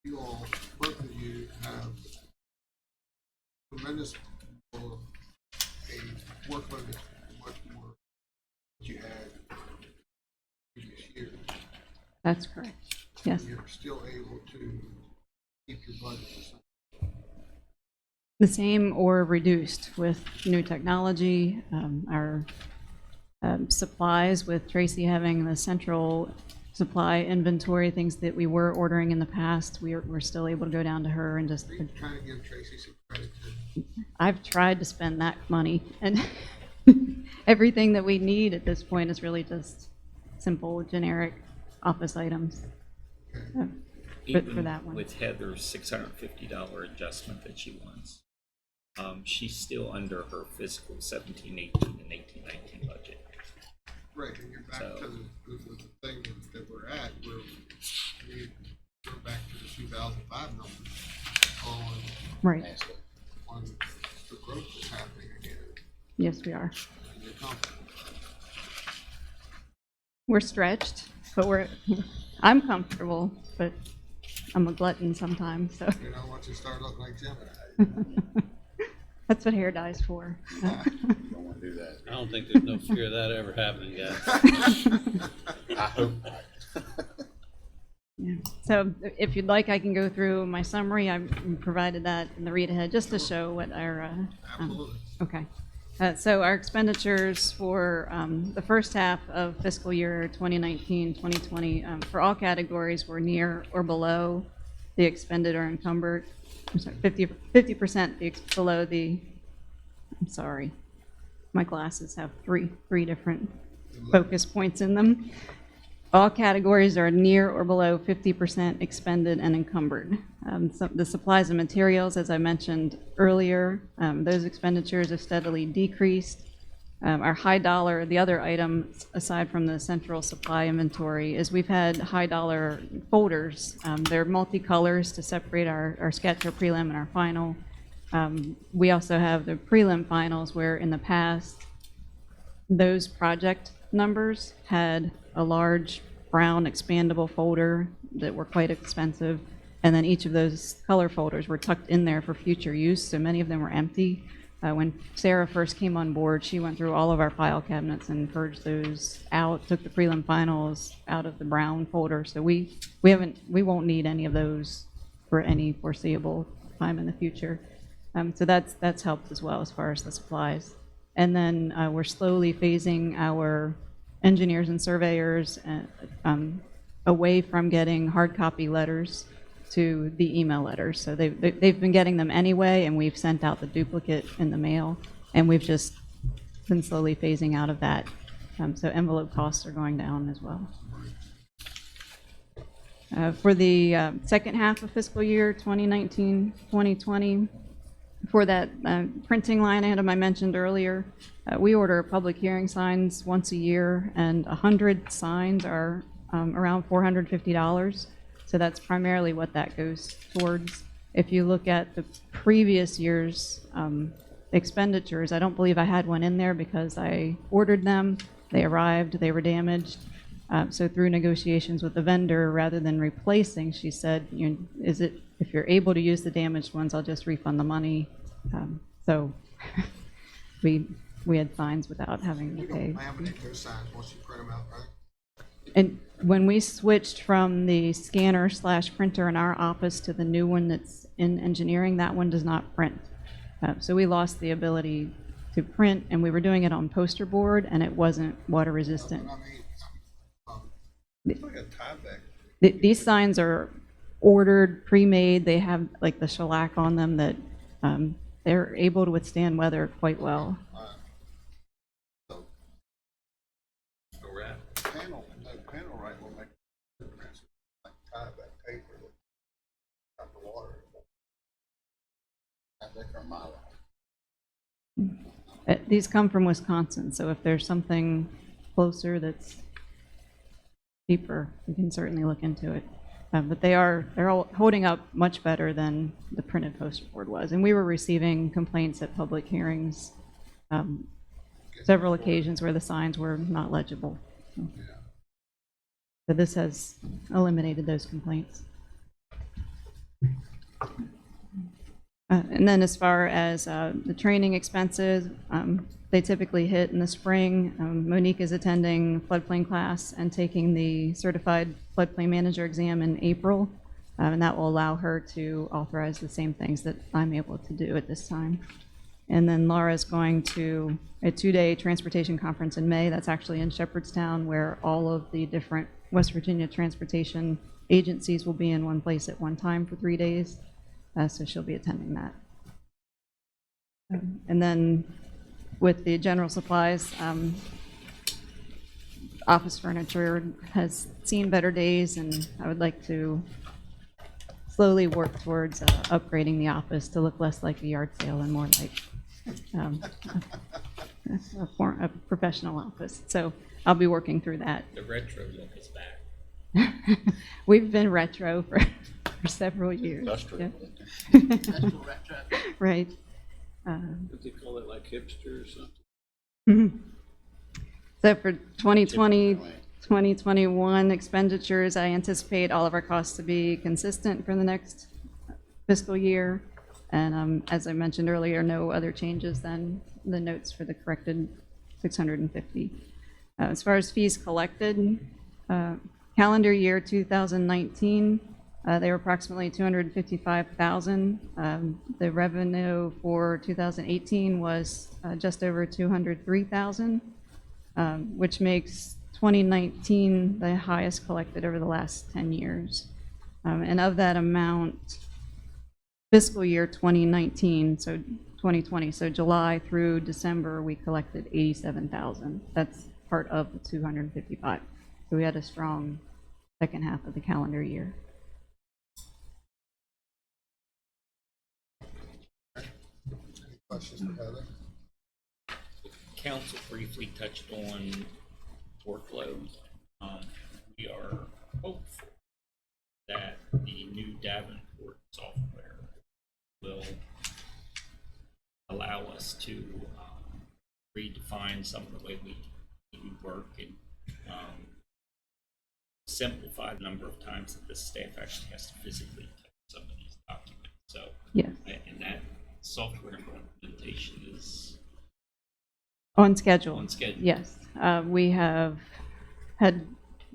you all, both of you have tremendous for a workload that's much more than you had previous year. That's correct. Yes. You're still able to keep your budget the same. The same or reduced with new technology, our supplies, with Tracy having the central supply inventory, things that we were ordering in the past, we're still able to go down to her and just, Are you trying to give Tracy some credit too? I've tried to spend that money, and everything that we need at this point is really just simple, generic office items. So, but for Even that one. with Heather's $650 adjustment that she wants, she's still under her fiscal 17-18 and 18-19 budget. Right, and you're back to the thing that we're at, we're back to the 2005 numbers on. Right. On the growth that's happening again. Yes, we are. And you're comfortable. We're stretched, but I'm comfortable, but I'm a glutton sometimes, so. You know, once you start looking like Jim. That's what hair dye's for. Don't want to do that. I don't think there's no fear of that ever happening, guys. I hope not. Yeah. So if you'd like, I can go through my summary. I provided that in the read ahead just to show what our, okay. So our expenditures for the first half of fiscal year 2019-2020 for all categories were near or below the expended or encumbered. I'm sorry, 50% below the, I'm sorry, my glasses have three different focus points in them. All categories are near or below 50% expended and encumbered. So the supplies and materials, as I mentioned earlier, those expenditures have steadily decreased. Our high dollar, the other item aside from the central supply inventory, is we've had high dollar folders. They're multicolors to separate our sketch, our prelim, and our final. We also have the prelim finals where in the past, those project numbers had a large brown expandable folder that were quite expensive, and then each of those color folders were tucked in there for future use, so many of them were empty. When Sarah first came on board, she went through all of our file cabinets and purged those out, took the prelim finals out of the brown folder, so we won't need any of those for any foreseeable time in the future. So that's helped as well as far as the supplies. And then we're slowly phasing our engineers and surveyors away from getting hard copy letters to the email letters. So they've been getting them anyway, and we've sent out the duplicate in the mail, and we've just been slowly phasing out of that. So envelope costs are going down as well. For the second half of fiscal year 2019-2020, for that printing line item I mentioned earlier, we order public hearing signs once a year, and 100 signs are around $450. So that's primarily what that goes towards. If you look at the previous year's expenditures, I don't believe I had one in there because I ordered them, they arrived, they were damaged. So through negotiations with the vendor, rather than replacing, she said, if you're able to use the damaged ones, I'll just refund the money. So we had signs without having to pay. You don't laminate those signs once you print them out, right? And when we switched from the scanner/printer in our office to the new one that's in engineering, that one does not print. So we lost the ability to print, and we were doing it on poster board, and it wasn't water resistant. It's like a tie back. These signs are ordered, pre-made. They have like the shellac on them that they're able to withstand weather quite well. Panel right will make a difference. Like tie back paper that got the water. I think our mile. These come from Wisconsin, so if there's something closer that's cheaper, we can certainly look into it. But they're all holding up much better than the printed poster board was. And we were receiving complaints at public hearings, several occasions where the signs were not legible. So this has eliminated those complaints. And then as far as the training expenses, they typically hit in the spring. Monique is attending floodplain class and taking the certified floodplain manager exam in April, and that will allow her to authorize the same things that I'm able to do at this time. And then Laura's going to a 2-day transportation conference in May. That's actually in Shepherdstown, where all of the different West Virginia transportation agencies will be in one place at one time for 3 days, so she'll be attending that. And then with the general supplies, office furniture has seen better days, and I would like to slowly work towards upgrading the office to look less like a yard sale and more like a professional office. So I'll be working through that. The retro look is back. We've been retro for several years. Industrial. Yeah. Industrial retro. Right. What they call it, like hipster or something? Mhm. So for 2020, 2021 expenditures, I anticipate all of our costs to be consistent for the next fiscal year. And as I mentioned earlier, no other changes than the notes for the corrected 650. As far as fees collected, calendar year 2019, they were approximately 255,000. The revenue for 2018 was just over 203,000, which makes 2019 the highest collected over the last 10 years. And of that amount, fiscal year 2019, so 2020, so July through December, we collected 87,000. That's part of the 255. So we had a strong second half of the calendar year. Questions for Heather? Council briefly touched on workload. We are hopeful that the new Davenport software will allow us to redefine some of the way we work and simplify the number of times that the staff actually has to physically type some of these documents. So, yes. And that software implementation is On schedule. on schedule. Yes. We have had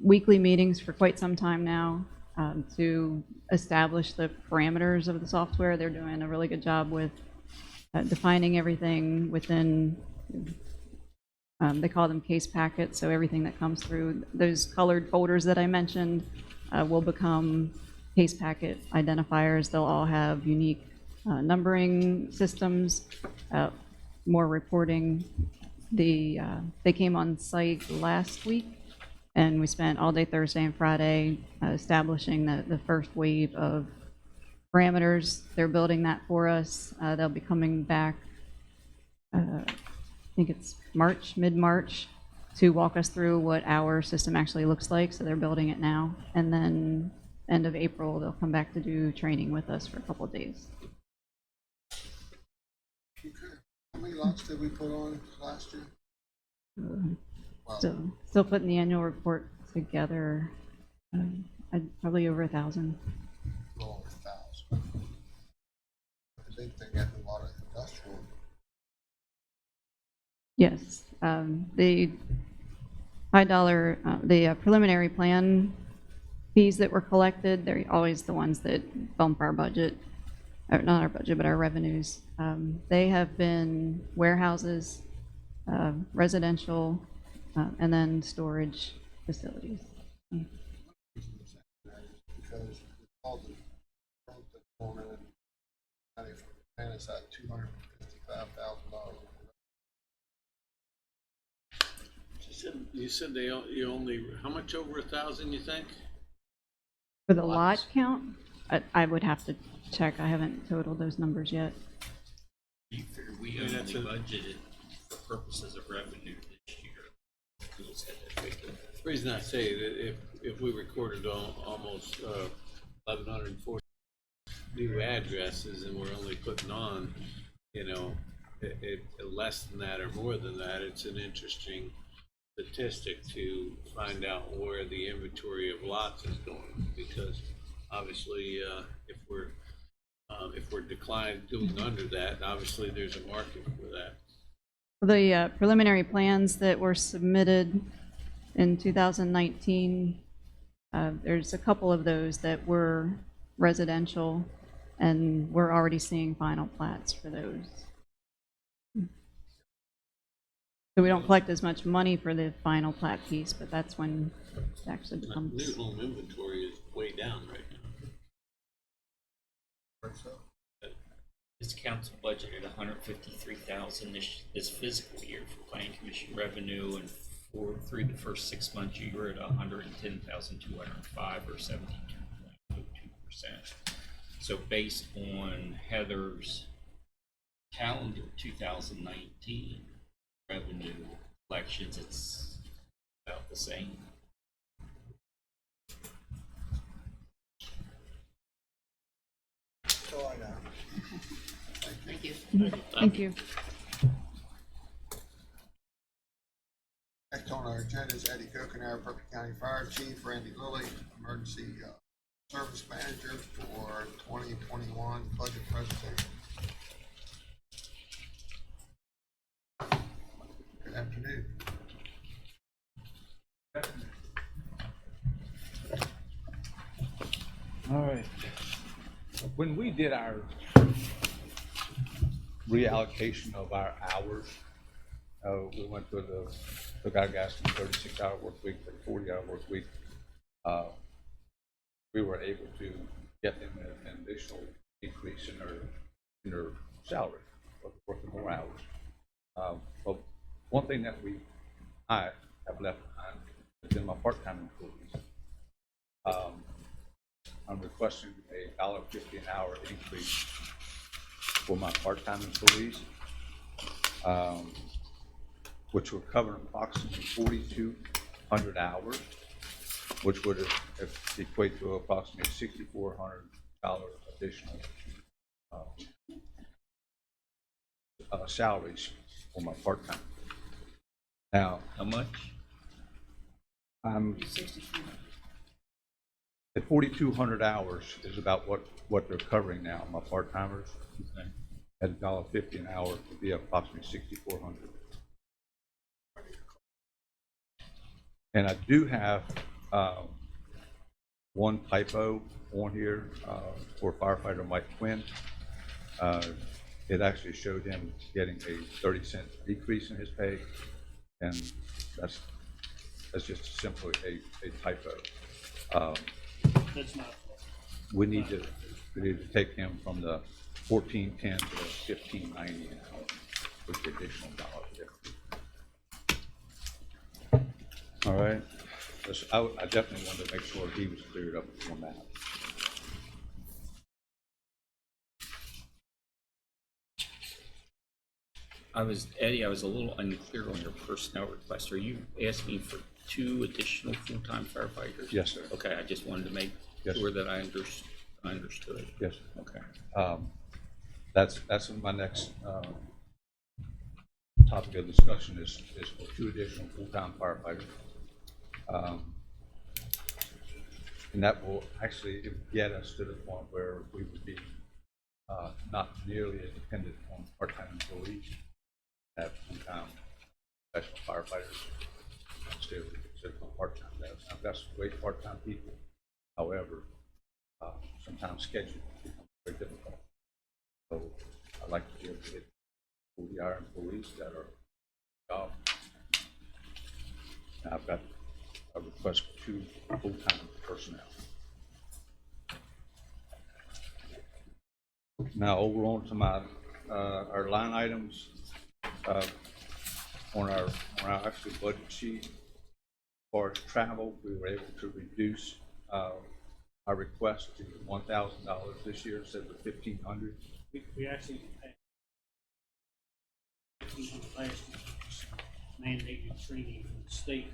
weekly meetings for quite some time now to establish the parameters of the software. They're doing a really good job with defining everything within, they call them case packets, so everything that comes through those colored folders that I mentioned will become case packet identifiers. They'll all have unique numbering systems, more reporting. They came on site last week, and we spent all day Thursday and Friday establishing the first wave of parameters. They're building that for us. They'll be coming back, I think it's March, mid-March, to walk us through what our system actually looks like. So they're building it now. And then end of April, they'll come back to do training with us for a couple of days. Okay. How many lots did we put on last year? Still putting the annual report together. Probably over 1,000. Over 1,000. I think they got a lot of industrial. Yes, the high dollar, the preliminary plan fees that were collected, they're always the ones that bump our budget, or not our budget, but our revenues. They have been warehouses, residential, and then storage facilities. Because all the growth that's going in, county from the plan is at $255,000. You said you only, how much over 1,000 you think? For the lot count, I would have to check. I haven't totaled those numbers yet. We figure we only budgeted for purposes of revenue this year. We just had that figure. The reason I say that if we recorded almost 1,140 new addresses and we're only putting on, less than that or more than that, it's an interesting statistic to find out where the inventory of lots is going, because obviously if we're doing under that, obviously there's a market for that. The preliminary plans that were submitted in 2019, there's a couple of those that were residential, and we're already seeing final plats for those. So we don't collect as much money for the final plat piece, but that's when it actually becomes. New home inventory is way down right now. This council budgeted $153,000 this fiscal year for planning commission revenue, and through the first 6 months, you were at $110,205 or 72.02%. So based on Heather's calendar 2019 revenue collections, it's about the same. That's all I got. Thank you. Thank you. Next on our agenda is Eddie Kokenair, Berkeley County Fire Chief, Randy Lilly, Emergency Service Manager for 2021 budget presentation. Good afternoon. All right. When we did our reallocation of our hours, we went to the guys from 36-hour work week to 40-hour work week. We were able to get them an additional increase in their salary for working more hours. But one thing that I have left behind is in my part-time employees. I'm requesting $1.50 an hour increase for my part-time employees, which will cover approximately 4,200 hours, which would equate to approximately $6,400 additional salaries for my part-time. Now, How much? The 4,200 hours is about what they're covering now, my part-timers. Okay. At $1.50 an hour would be approximately 6,400. And I do have one typo on here for firefighter Mike Quinn. It actually showed him getting a 30-cent decrease in his pay, and that's just simply a typo. That's not. We need to take him from the $14.10 to $15.90 an hour with the additional $1.50. All right. I definitely wanted to make sure he was cleared up on that. Eddie, I was a little unclear on your personnel request. Are you asking for 2 additional full-time firefighters? Yes, sir. Okay, I just wanted to make Yes, sure sir. that I understood. Yes. Okay. That's my next topic of discussion is for 2 additional full-time firefighters. And that will actually get us to the point where we would be not nearly as dependent on part-time employees, have full-time professional firefighters, still consider them part-time. I've got some great part-time people. However, sometimes scheduling becomes very difficult. So I'd like to be able to get 40-hour employees that are job. And I've got a request for 2 full-time personnel. Now over on to my our line items on our actual budget sheet. As far as travel, we were able to reduce our request to $1,000 this year instead of $1,500. We actually had last year's mandated training from the state.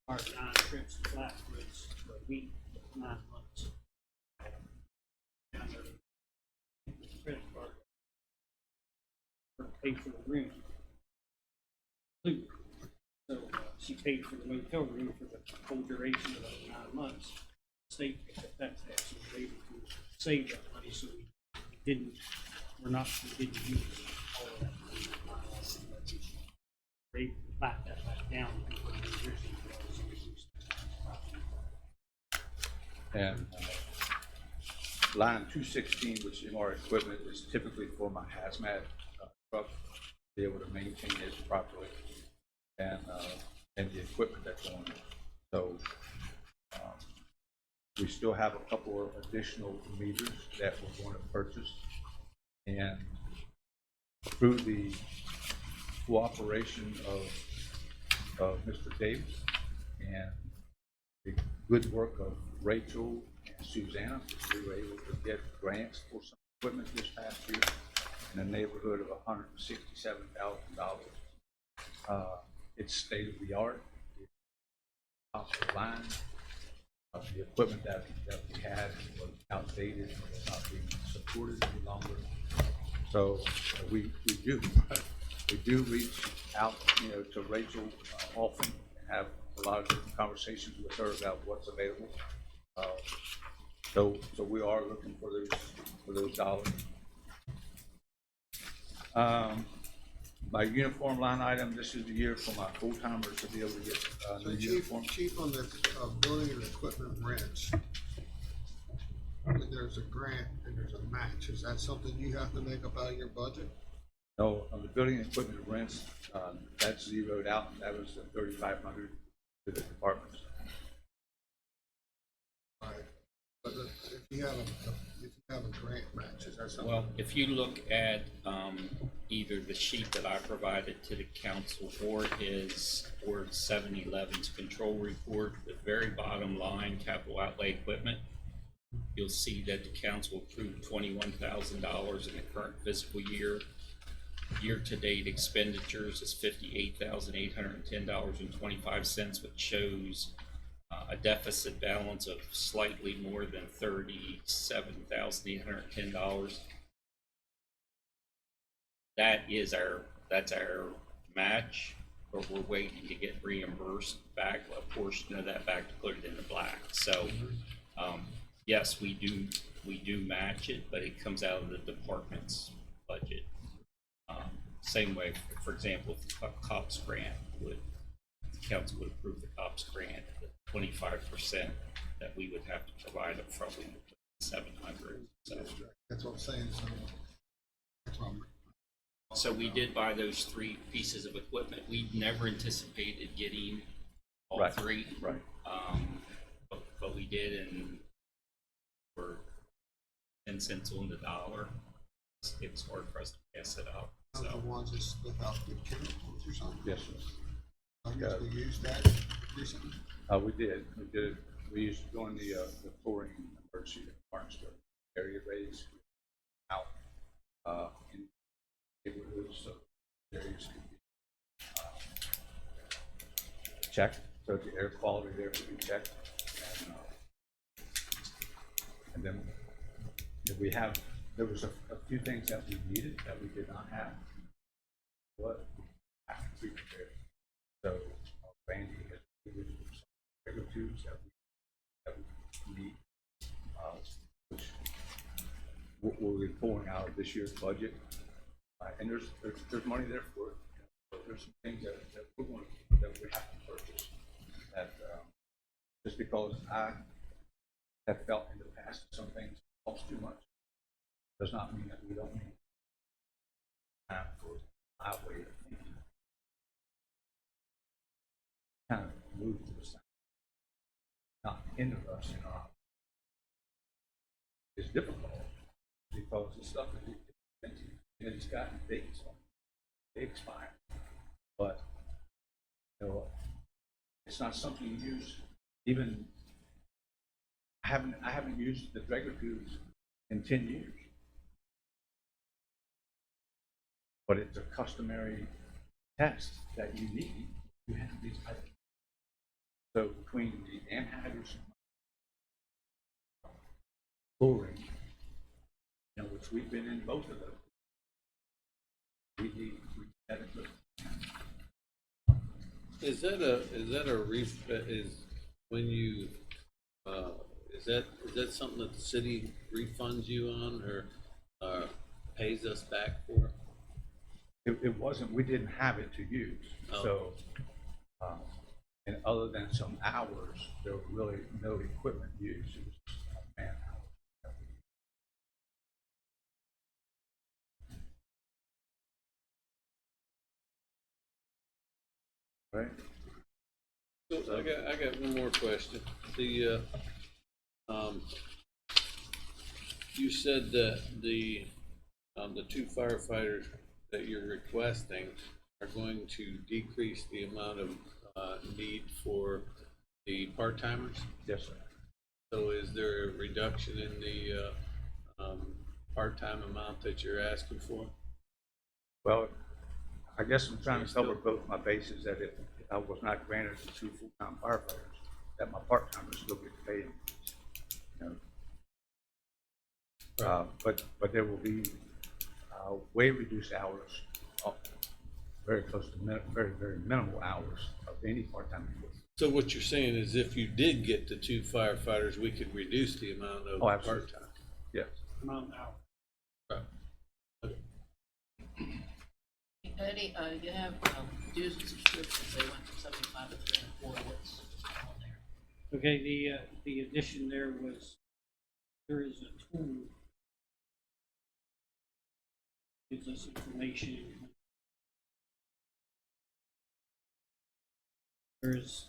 Our 9 trips to Flatwoods for a week, 9 months. Down there, the credit card paid for the room. So she paid for the motel room for the whole duration of those 9 months. The state picked up that tax, so we were able to save that money, so we didn't use all of that money. We're able to back that back down to what it originally was, so we used that. And line 216, which in our equipment is typically for my hazmat truck. be able to maintain this properly and the equipment that's on it. So we still have a couple of additional meters that we're going to purchase, and through the cooperation of Mr. Davis and the good work of Rachel and Susanna, we were able to get grants for some equipment this past year in the neighborhood of $167,000. It's state of the art, top of the line. The equipment that we had was outdated and was not being supported any longer. So we do reach out, to Rachel often, and have a lot of different conversations with her about what's available. So we are looking for those dollars. My uniform line item, this is the year for my full-timers to be able to get new uniforms. Chief, on the building and equipment rents, there's a grant and there's a match. Is that something you have to make up out of your budget? No, on the building and equipment rents, that's zeroed out, and that was the $3,500 to the departments. Right. But if you have a grant match, is that something? Well, if you look at either the sheet that I provided to the council or his Board 711's control report, the very bottom line, capital outlay equipment, you'll see that the council approved $21,000 in the current fiscal year. Year-to-date expenditures is $58,810.25, which shows a deficit balance of slightly more than $37,810. That's our match, but we're waiting to get reimbursed back a portion of that back to put it in the black. So yes, we do match it, but it comes out of the department's budget. Same way, for example, if the COPS grant the council would approve the COPS grant, the 25% that we would have to provide up front, we would put $700. So That's what I'm saying. so we did buy those 3 pieces of equipment. We never anticipated getting all Right. 3. Right. But we did, and for 10 cents on the dollar, it was hard for us to pass it up. So the ones that's without the chemicals or something? Yes, sir. I guess we used that recently. We did. We used to go in the flooring emergency departments area raise out in neighborhoods, so areas could be checked, so the air quality there could be checked, and then there was a few things that we needed that we did not have. What have to be prepared. So Randy has given some regular tubes that we need, which we'll be pulling out of this year's budget, and there's money there for it. So there's some things that we have to purchase. That just because I have felt in the past that some things cost too much does not mean that we don't need time for our way of thinking. Kind of move to the side, not hinder us in our. It's difficult because the stuff is expensive and it's got dates on it. They expire, but it's not something you use. Even I haven't used the regular tubes in 10 years. But it's a customary test that you need. You have these items. So between the anhydrous chlorine, which we've been in both of those, we had it. Is that when you is that something that the city refunds you on or pays us back for? It wasn't. We didn't have it to use. Oh. So, and other than some hours, there was really no equipment used. It was just man hours. Right? So I got one more question. The, you said that the two firefighters that you're requesting are going to decrease the amount of, need for the part-timers? Yes, sir. So is there a reduction in the, part-time amount that you're asking for? Well, I guess I'm trying to cover both my bases, that if I was not granted the 2 full-time firefighters, that my part-timers still get paid. You know? But there will be, way reduced hours, very close to very minimal hours of any part-time employee. So what you're saying is if you did get the 2 firefighters, we could reduce the amount of Absolutely. part-time? Yes. Amount of hours. Right. Eddie, you have dues and subscriptions, they went from 75 to 3 and 4, what's on there? Okay, the addition there was, there is a tool gives us information. There is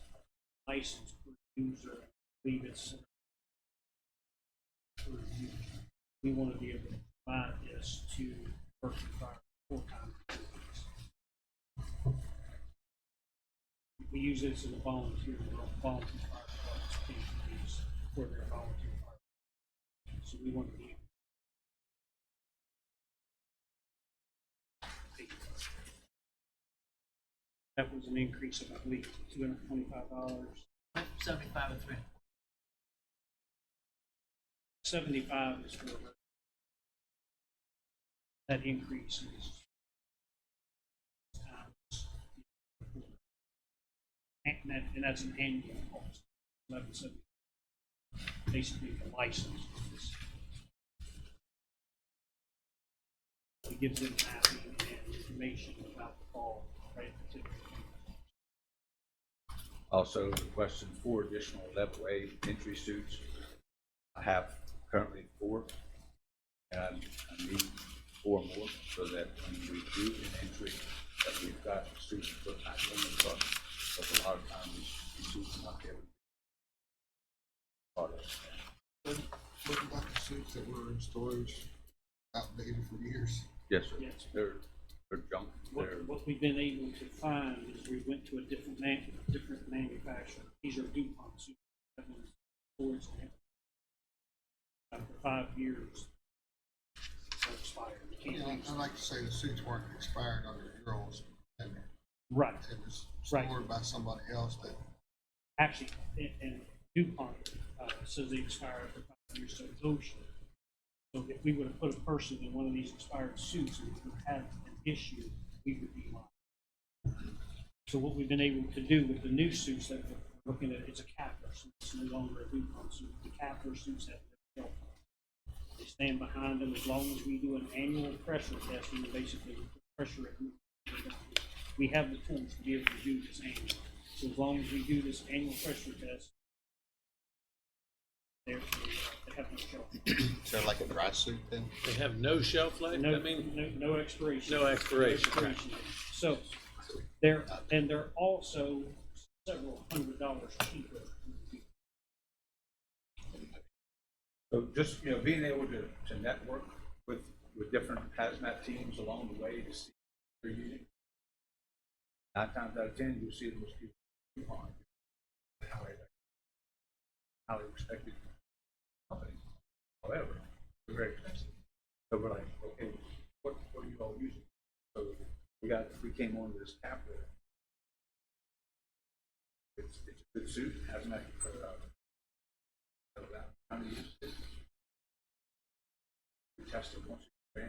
license per user, I believe it's per user. We want to be able to provide this to Berkeley Fire full-time employees. We use this as a volunteer fire departments pay fees for their volunteer fire. So we want to be that was an increase of, I believe, $225. 75 to 3. 75 is for that increase is and that's an annual cost. 1170. Basically, the license is it gives them mapping and information about the fall, right? Also, the question for additional level A entry suits. I have currently 4, and I need 4 more so that when we do an entry, that we've got suits to put back on the truck. Because a lot of times these suits are not able to be part of it. What about the suits that were in storage, outdated for years? Yes, sir. Yes. They're junk. What we've been able to find is we went to a different manufacturer. These are DuPont suits. That was storage after 5 years. They're expired. You can't use I like to say the suits weren't expired under your old standard. Right. It was Right. stored by somebody else that. Actually, and DuPont says they expire after 5 years, so it's OSHA. So if we would have put a person in one of these expired suits and we had an issue, we would be liable. So what we've been able to do with the new suits that we're looking at, it's a Kepler suit. It's no longer a DuPont suit. The Kepler suits have no shelf life. They stand behind them as long as we do an annual pressure testing, basically pressure it. We have the tools to be able to do this annually. So as long as we do this annual pressure test, they have no shelf life. Is there like a dry suit then? They have no shelf life? No, I mean, no expiration. no expiration. No expiration date. So they're also several $100s cheaper. So just, being able to network with different hazmat teams along the way to see what they're using. 9 times out of 10, you'll see the mosquito DuPont. Highly respected company. However, they're very expensive. So we're like, okay, what are you all using? So we came on to this capital. It's a good suit, hazmat for how to use it. We test it once a year.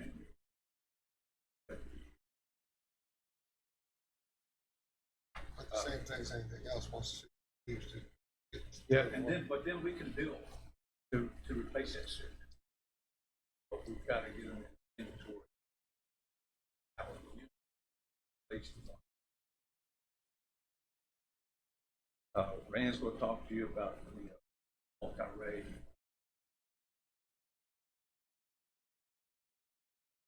Like the same thing as anything else, once it's used to. Yeah, but then we can bill to replace that suit. But we've got to get them in inventory. Rand's going to talk to you about the multi-ray.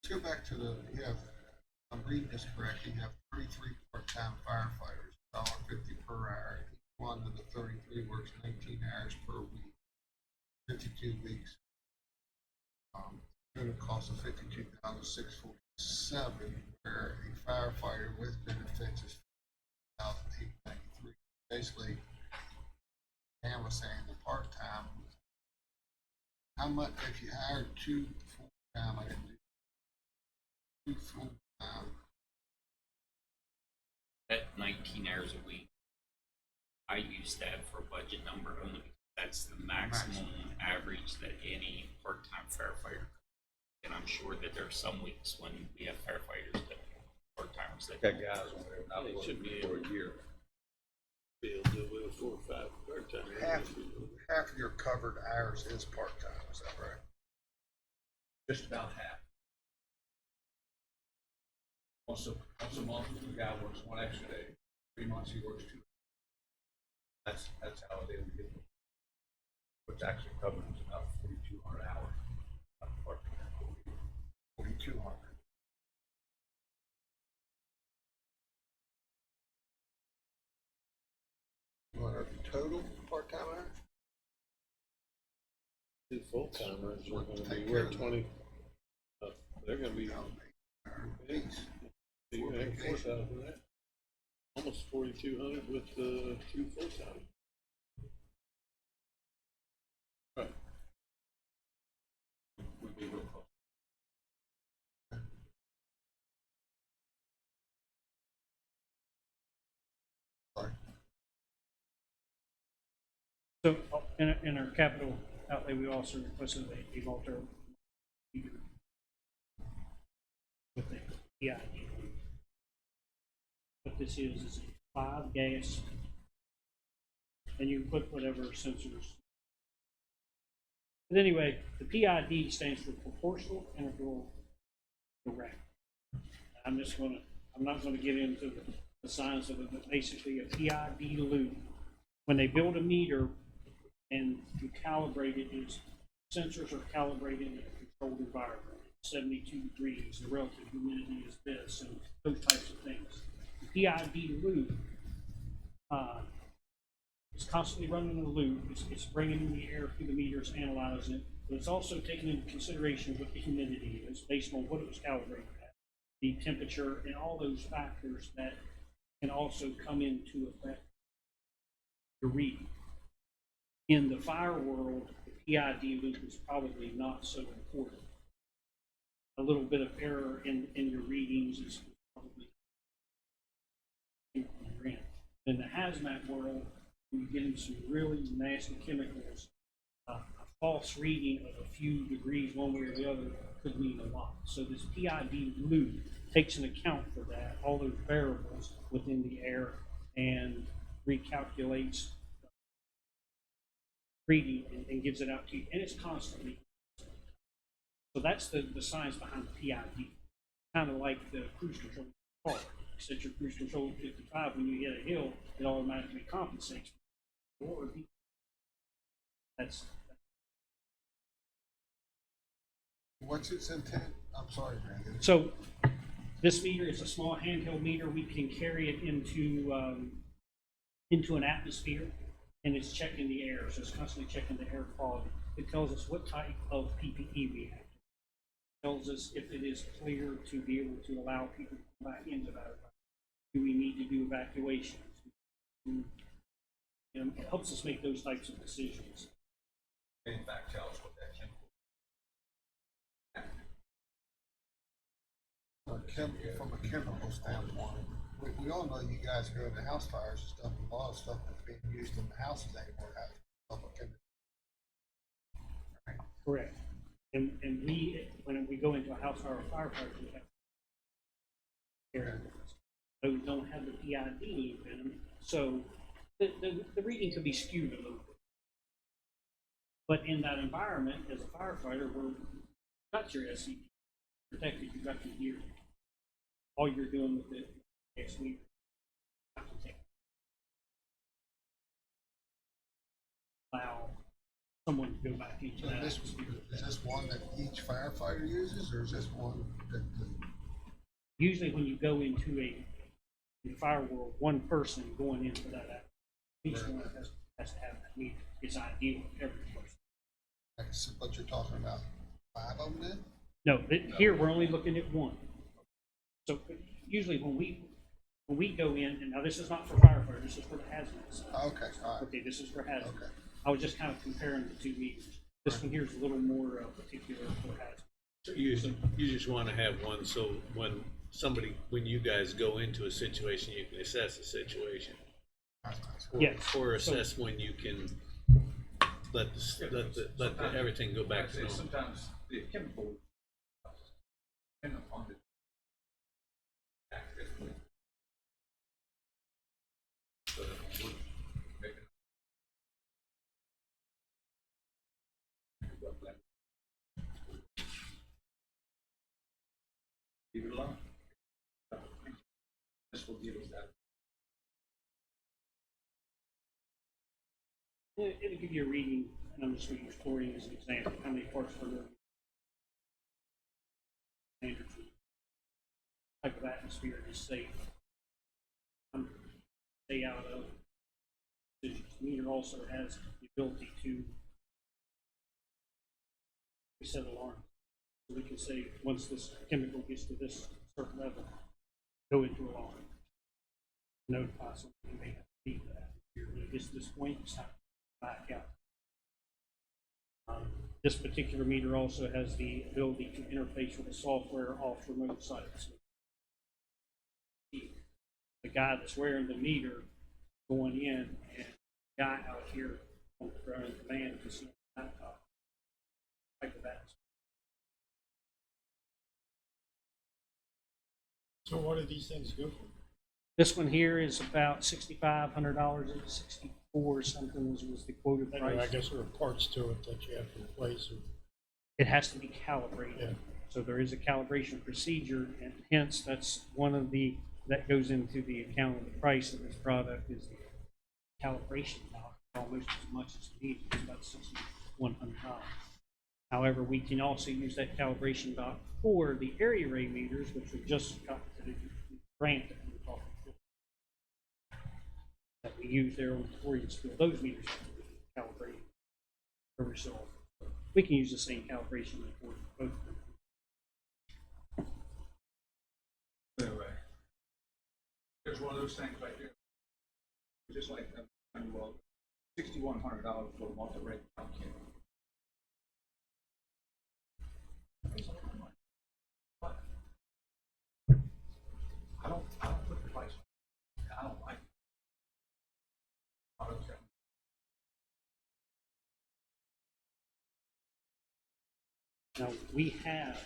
Let's go back to I'm reading this correctly, you have 33 part-time firefighters, $1 31 to the 33 works 19 hours per week, 52 weeks. Total cost of $52,647, where a firefighter with benefits is $1,893. Basically, Pam was saying the part-time, how much, if you hired two full-time, I didn't do two full-time, At 19 hours a week, I use that for a budget number only because that's the maximum average that any part-time firefighter. And I'm sure that there are some weeks when we have firefighters that are part-timers that. Got guys on there not They should working be for able a year. Be able to do it with 4 or 5 part-time. half of your covered hours is part-time, is that right? Just about half. Once a month, the guy works one extra day. 3 months, he works 2. That's how it is. Which actually covers about 4,200 hours. 4,200. What are the total part-time hours? Two full-timers are gonna Take be care worth of 20, they're gonna be, you're gonna have 4,000 there. Almost 4,200 with the 2 full-time. Right. Would be real close. So in our capital outlay, we also requested a Volter meter with the PID. What this is 5 gas, and you can put whatever sensors. But anyway, the PID stands for proportional integral direct. I'm not gonna get into the science of it, but basically a PID loop. When they build a meter and you calibrate it, sensors are calibrated in a controlled environment, 72 degrees, the relative humidity is this, and those types of things. The PID loop is constantly running a loop. It's bringing in the air through the meters, analyzing it, but it's also taking into consideration what the humidity is based on what it was calibrated at, the temperature, and all those factors that can also come into effect the reading. In the fire world, the PID loop is probably not so important. A little bit of error in your readings is probably in. In the hazmat world, when you get into some really nasty chemicals, a false reading of a few degrees one way or the other could mean a lot. So this PID loop takes into account for that, all those variables within the air, and recalculates reading and gives it out to you, and it's constantly. So that's the science behind the PID. Kind of like the cruise control car. You set your cruise control at 55, when you hit a hill, it automatically compensates. That's. What's its intent? I'm sorry, Brandon. So this meter is a small handheld meter. We can carry it into an atmosphere, and it's checking the air. So it's constantly checking the air quality. It tells us what type of PPE we have. It tells us if it is clear to be able to allow people to come back into that. Do we need to do evacuations? It helps us make those types of decisions. In fact, tell us what that chemical. From a chemical standpoint, we all know you guys go into house fires and stuff, and a lot of stuff that's being used in the houses anymore has chemical. Right. Correct. And we, when we go into a house fire or firefighter, we have those don't have the PID loop in them, so the reading could be skewed a little bit. But in that environment, as a firefighter, we're got your SCP protected, you got your gear. All you're doing with it is we have to take allow someone to go back into that. Is this one that each firefighter uses, or is this one that Usually when you go into a fire world, one person going into that Each one has to have that meter. It's ideal for every person. So what you're talking about, 5 of them then? No, here we're only looking at one. So usually when we go in, and now this is not for firefighter, this is for the hazmat side. Okay, all right. Okay, this is for hazmat. Okay. I was just kind of comparing the two meters. This one here is a little more particular for hazmat. So you just want to have one, so when you guys go into a situation, you can assess the situation. Yes. Or assess when you can let everything go back to normal. Sometimes the chemical, depending upon the leave it alone. This will give us that. It'll give you a reading, and I'm just going to use chlorine as an example, how many parts per million. Standard type of atmosphere is safe. Stay out of. The meter also has the ability to set alarms. So we can say, once this chemical gets to this certain level, go into alarm. Notify somebody who may have to leave that. When it gets to this point, it's time to back out. This particular meter also has the ability to interface with the software off remote sites. The guy that's wearing the meter going in, and the guy out here on the ground command can see the laptop. Like that. So what do these things go for? This one here is about $6,500. It's 64 something was the quoted price. I guess there are parts to it that you have to replace. It has to be calibrated. Yeah. So there is a calibration procedure, and hence that's one of that goes into the account of the price of this product is the calibration dock, almost as much as needed. It's about $6,100. However, we can also use that calibration dock for the area array meters, which we just got to the grant that we were talking about, that we use there on the Oregon School. Those meters have to be calibrated every so often. We can use the same calibration for both of them. Anyway, there's one of those things right there. Just like well, $6,100 for a multi-rate pump kit. I don't put the price on it. I don't like it. Now, we have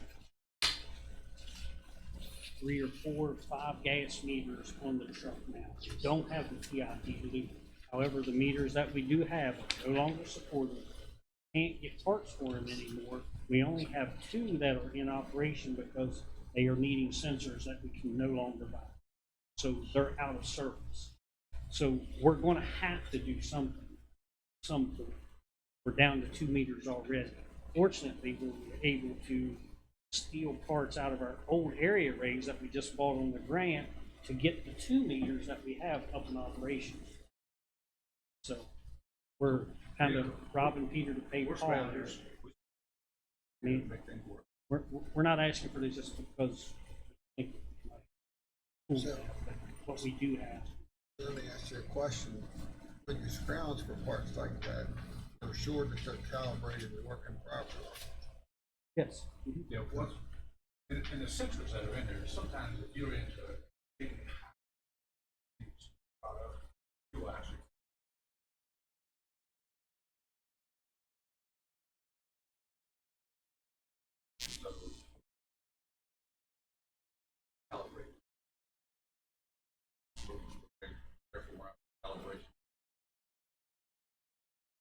3 or 4 or 5 gas meters on the truck now. We don't have the PIP loop. However, the meters that we do have are no longer supported. Can't get parts for them anymore. We only have 2 that are in operation because they are needing sensors that we can no longer buy. So they're out of service. So we're going to have to do something. We're down to 2 meters already. Fortunately, we were able to steal parts out of our old area arrays that we just bought on the grant to get the 2 meters that we have up in operation. So we're kind of robbing Peter to pay Paul here. I mean, we're not asking for this just because I think what we do have. Let me ask you a question. When you scrounge for parts like that, you're sure that they're calibrated and working properly? Yes. Yeah, once, and the sensors that are in there, sometimes if you're into it, you actually.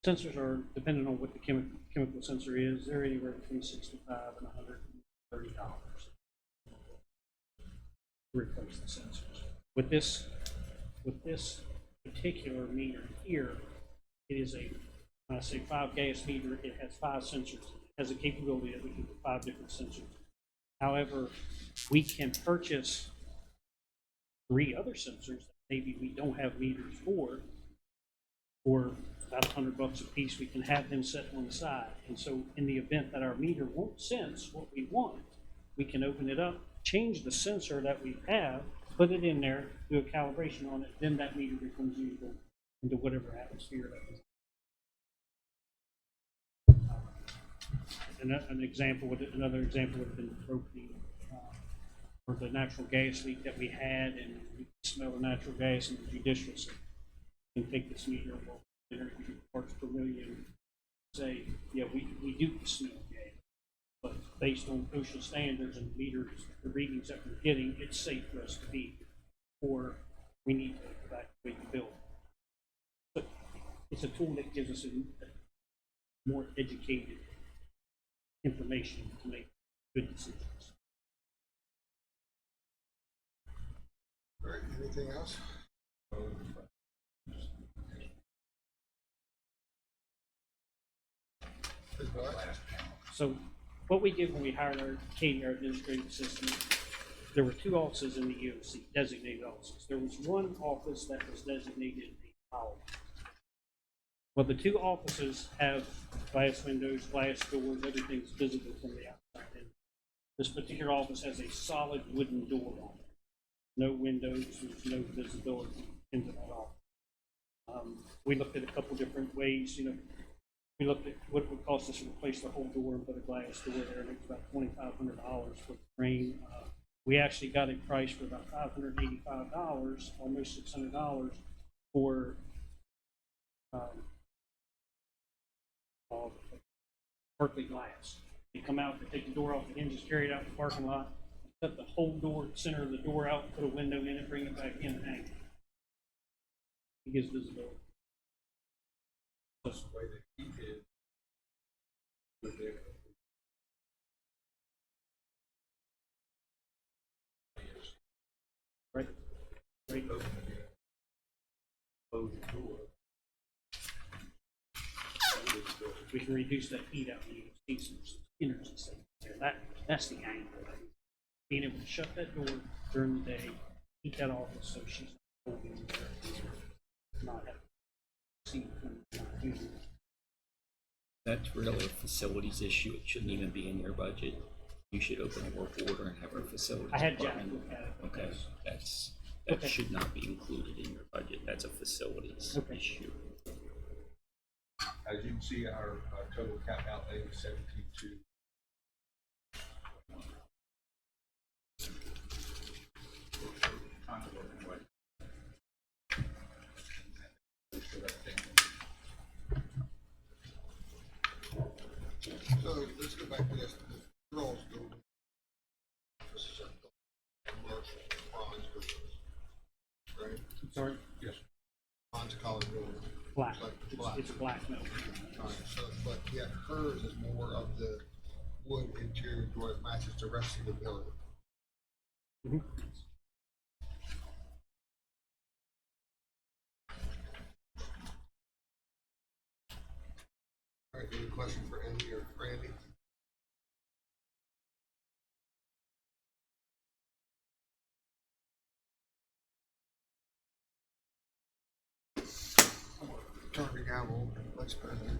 Sensors are dependent on what the chemical sensor is. They're anywhere between $65 and $130 to replace the sensors. With this particular meter here, it is when I say 5 gas meter, it has 5 sensors. It has a capability that we can put 5 different sensors. However, we can purchase 3 other sensors that maybe we don't have meters for, for about $100 a piece. We can have them set on the side. And so in the event that our meter won't sense what we want, we can open it up, change the sensor that we have, put it in there, do a calibration on it, then that meter becomes usable into whatever atmosphere that is. Another example would have been the propane, or the natural gas leak that we had, and we could smell the natural gas in the judicial system. You can take this meter, parts per million, say, yeah, we do smell gas, but based on OSHA standards and meters, the readings that we're getting, it's safe for us to be, or we need to evacuate the building. But it's a tool that gives us a more educated information to make good decisions. All right, anything else? So what we did when we hired our Katie, our administrative assistant, there were 2 offices in the EOC, designated offices. There was one office that was designated a power. Well, the 2 offices have glass windows, glass doors, everything's visible from the outside. And this particular office has a solid wooden door on it. No windows, there's no visibility into that office. We looked at a couple different ways, we looked at what it would cost us to replace the whole door and put a glass door there, and it was about $2,500 for the frame. We actually got a price for about $585, almost $600 for Berkeley glass. They come out, they take the door off the hinges, carry it out the parking lot, cut the whole door, center of the door out, put a window in it, bring it back in and hang it. It gives visibility. That's the way that he did with it. Right. Right. Close the door. We can reduce that heat out and you can see some energy savings there. That's the angle. Being able to shut that door during the day, heat that office so she's not holding there, not having to see not using it. That's really a facilities issue. It shouldn't even be in your budget. You should open a work order and have our facilities I had Jack department. look at it. Okay, that Okay. should not be included in your budget. That's a facilities Okay. issue. As you can see, our total cap outlay was 17.2. So let's go back to this, the girls' building. This is a commercial bronze building, right? Sorry? Yes. Bronze color building. Black. It's like It's black metal. All right, so, but yet hers is more of the wood interior door that matches the rest of the building. Mhm. All right, any question for Andy or Randy? Turn the gavel, let's go there.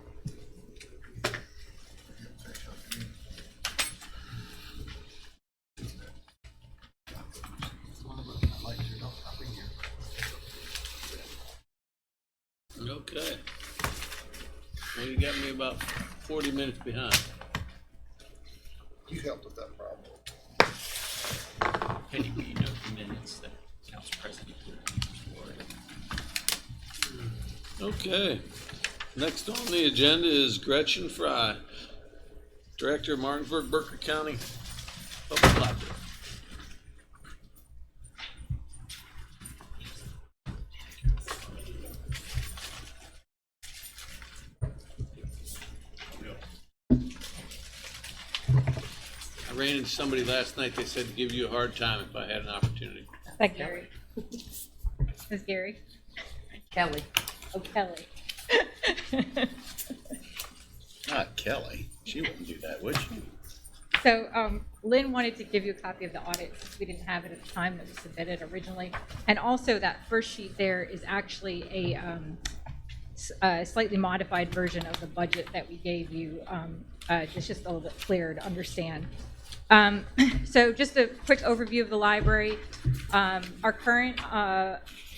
Okay. Well, you got me about 40 minutes behind. You helped with that problem. Penny, you know the minutes that Council President put in for. Okay. Next on the agenda is Gretchen Fry, Director of Martinsburg, Berkeley County Public Library. I ran into somebody last night, they said to give you a hard time if I had an opportunity. That Gary. Who's Gary? Kelly. Oh, Kelly. Not Kelly. She wouldn't do that, would she? So Lynn wanted to give you a copy of the audit since we didn't have it at the time that was submitted originally. And also that first sheet there is actually a slightly modified version of the budget that we gave you. It's just a little bit clearer to understand. So just a quick overview of the library. Our current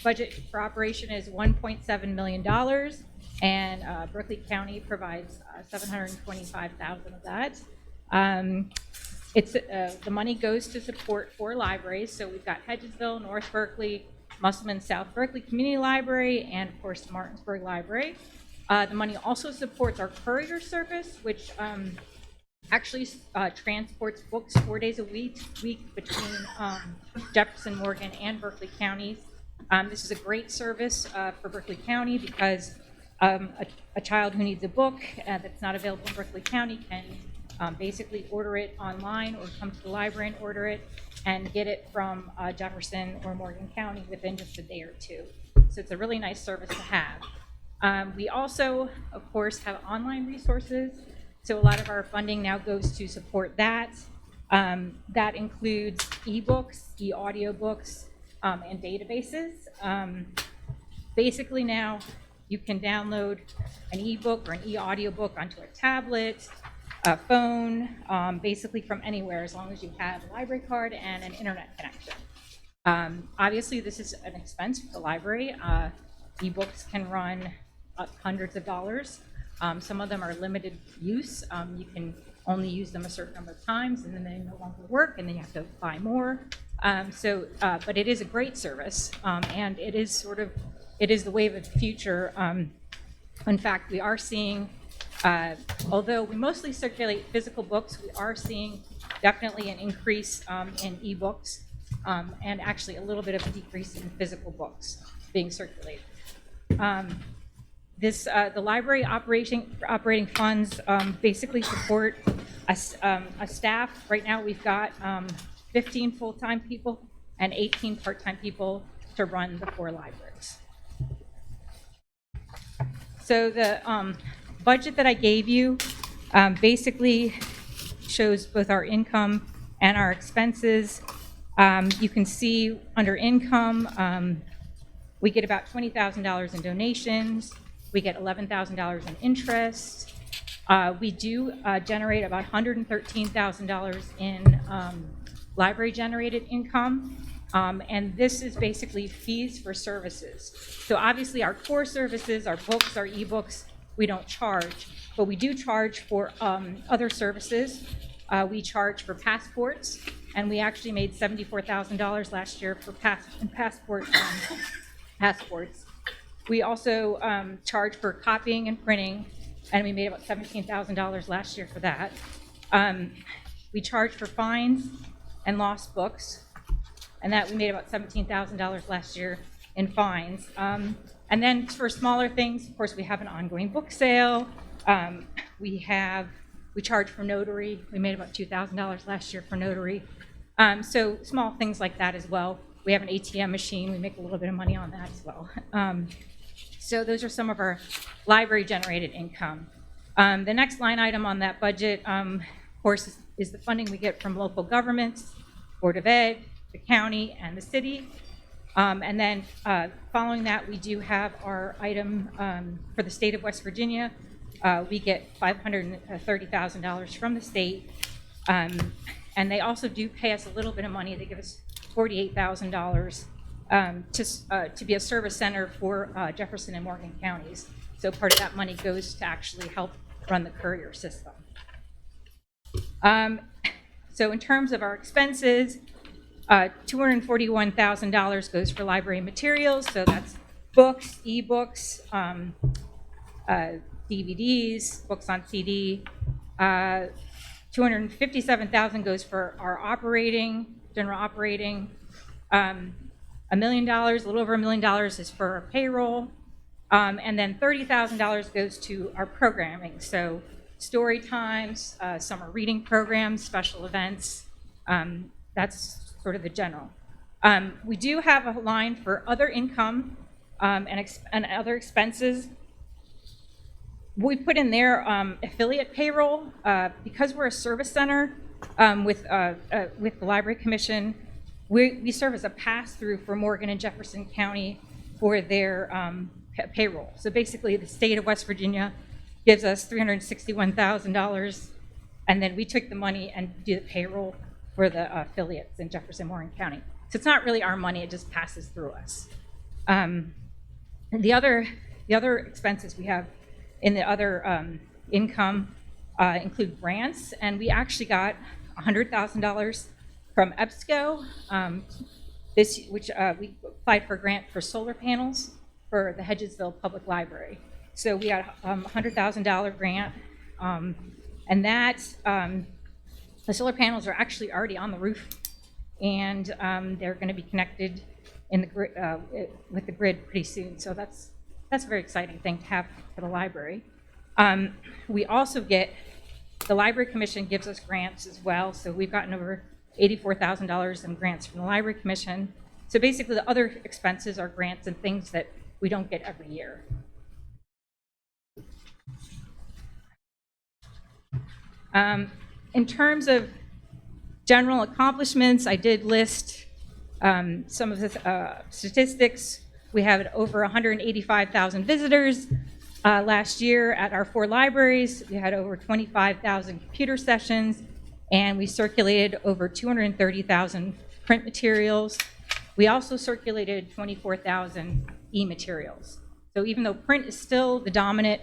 budget for operation is $1.7 million, and Berkeley County provides $725,000 of that. The money goes to support 4 libraries. So we've got Hedgesville, North Berkeley, Musselman, South Berkeley Community Library, and of course Martinsburg Library. The money also supports our courier service, which actually transports books 4 days a week between Jefferson, Morgan, and Berkeley counties. This is a great service for Berkeley County because a child who needs a book that's not available in Berkeley County can basically order it online or come to the library and order it and get it from Jefferson or Morgan County within just a day or 2. So it's a really nice service to have. We also, of course, have online resources. So a lot of our funding now goes to support that. That includes ebooks, e-audiobooks, and databases. Basically now you can download an ebook or an e-audiobook onto a tablet, a phone, basically from anywhere as long as you have a library card and an internet connection. Obviously this is an expense for the library. Ebooks can run hundreds of dollars. Some of them are limited use. You can only use them a certain number of times and then they no longer work and then you have to buy more. But it is a great service and it is the wave of the future. In fact, we are seeing, although we mostly circulate physical books, we are seeing definitely an increase in ebooks and actually a little bit of a decrease in physical books being circulated. The library operating funds basically support a staff. Right now we've got 15 full-time people and 18 part-time people to run the 4 libraries. So the budget that I gave you basically shows both our income and our expenses. You can see under income, we get about $20,000 in donations. We get $11,000 in interest. We do generate about $113,000 in library generated income. And this is basically fees for services. So obviously our core services, our books, our ebooks, we don't charge, but we do charge for other services. We charge for passports, and we actually made $74,000 last year for passports. We also charge for copying and printing, and we made about $17,000 last year for that. We charge for fines and lost books, and that we made about $17,000 last year in fines. And then for smaller things, of course, we have an ongoing book sale. We charge for notary. We made about $2,000 last year for notary. So small things like that as well. We have an ATM machine. We make a little bit of money on that as well. So those are some of our library generated income. The next line item on that budget, of course, is the funding we get from local governments, Board of Ed, the county, and the city. And then following that, we do have our item for the state of West Virginia. We get $530,000 from the state. And they also do pay us a little bit of money. They give us $48,000 to be a service center for Jefferson and Morgan counties. So part of that money goes to actually help run the courier system. So in terms of our expenses, $241,000 goes for library materials. So that's books, ebooks, DVDs, books on CD. $257,000 goes for our general operating. $1 million, a little over $1 million is for our payroll. And then $30,000 goes to our programming. So story times, summer reading programs, special events. That's sort of the general. We do have a line for other income and other expenses. We put in there affiliate payroll. Because we're a service center with the Library Commission, we serve as a pass-through for Morgan and Jefferson County for their payroll. So basically, the state of West Virginia gives us $361,000, and then we took the money and do the payroll for the affiliates in Jefferson Warren County. So it's not really our money; it just passes through us. And the other expenses we have in the other income include grants, and we actually got $100,000 from EBSCO, which we applied for a grant for solar panels for the Hedgesville Public Library. So we got a $100,000 grant, and that the solar panels are actually already on the roof, and they're going to be connected in the grid, with the grid pretty soon. So that's a very exciting thing to have for the library. We also get, the Library Commission gives us grants as well. So we've gotten over $84,000 in grants from the Library Commission. So basically the other expenses are grants and things that we don't get every year. In terms of general accomplishments, I did list some of the statistics. We had over 185,000 visitors last year at our 4 libraries. We had over 25,000 computer sessions, and we circulated over 230,000 print materials. We also circulated 24,000 e-materials. So even though print is still the dominant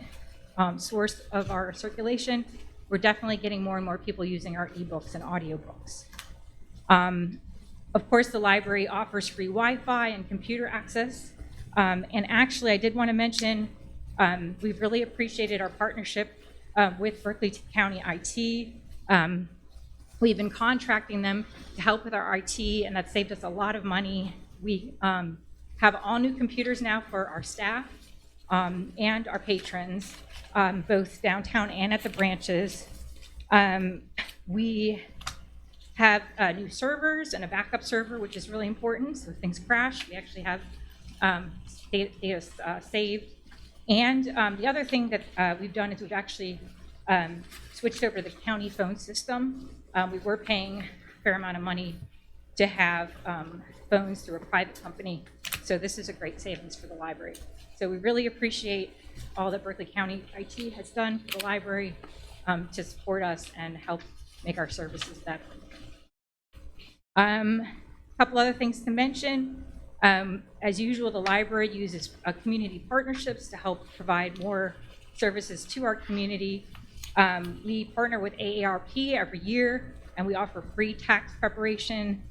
source of our circulation, we're definitely getting more and more people using our ebooks and audiobooks. Of course, the library offers free Wi-Fi and computer access. And actually, I did want to mention, we've really appreciated our partnership with Berkeley County IT. We've been contracting them to help with our IT, and that saved us a lot of money. We have all new computers now for our staff and our patrons, both downtown and at the branches. We have new servers and a backup server, which is really important. So if things crash, we actually have data saved. And the other thing that we've done is we've actually switched over to the county phone system. We were paying a fair amount of money to have phones through a private company. So this is a great savings for the library. So we really appreciate all that Berkeley County IT has done for the library to support us and help make our services better. A couple other things to mention. As usual, the library uses community partnerships to help provide more services to our community. We partner with AARP every year, and we offer free tax preparation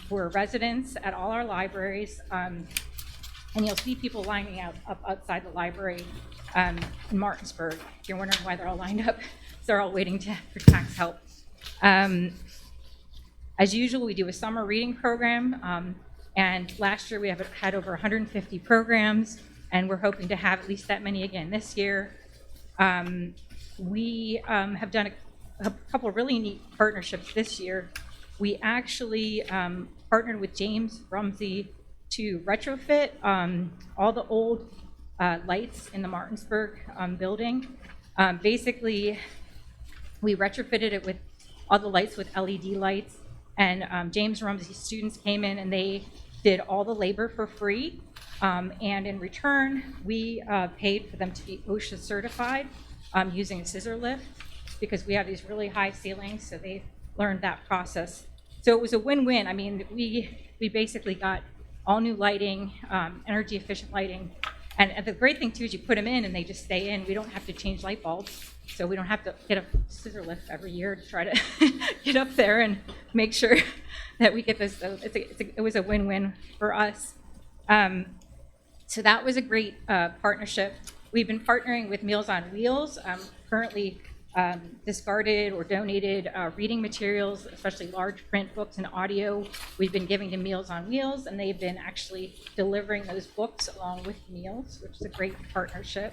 for residents at all our libraries. And you'll see people lining up outside the library in Martinsburg. If you're wondering why they're all lined up, they're all waiting for tax help. As usual, we do a summer reading program. And last year we had over 150 programs, and we're hoping to have at least that many again this year. We have done a couple of really neat partnerships this year. We actually partnered with James Rumsey to retrofit all the old lights in the Martinsburg building. Basically, we retrofitted it with all the lights with LED lights, and James Rumsey students came in and they did all the labor for free, and in return, we paid for them to be OSHA certified using a scissor lift, because we have these really high ceilings, so they learned that process. So it was a win-win. I mean, we basically got all new lighting, energy efficient lighting, and the great thing too is you put them in and they just stay in. We don't have to change light bulbs, so we don't have to get a scissor lift every year to try to get up there and make sure that we get this. So it was a win-win for us. So that was a great partnership. We've been partnering with Meals on Wheels. Currently discarded or donated reading materials, especially large print books and audio, we've been giving to Meals on Wheels, and they've been actually delivering those books along with meals, which is a great partnership.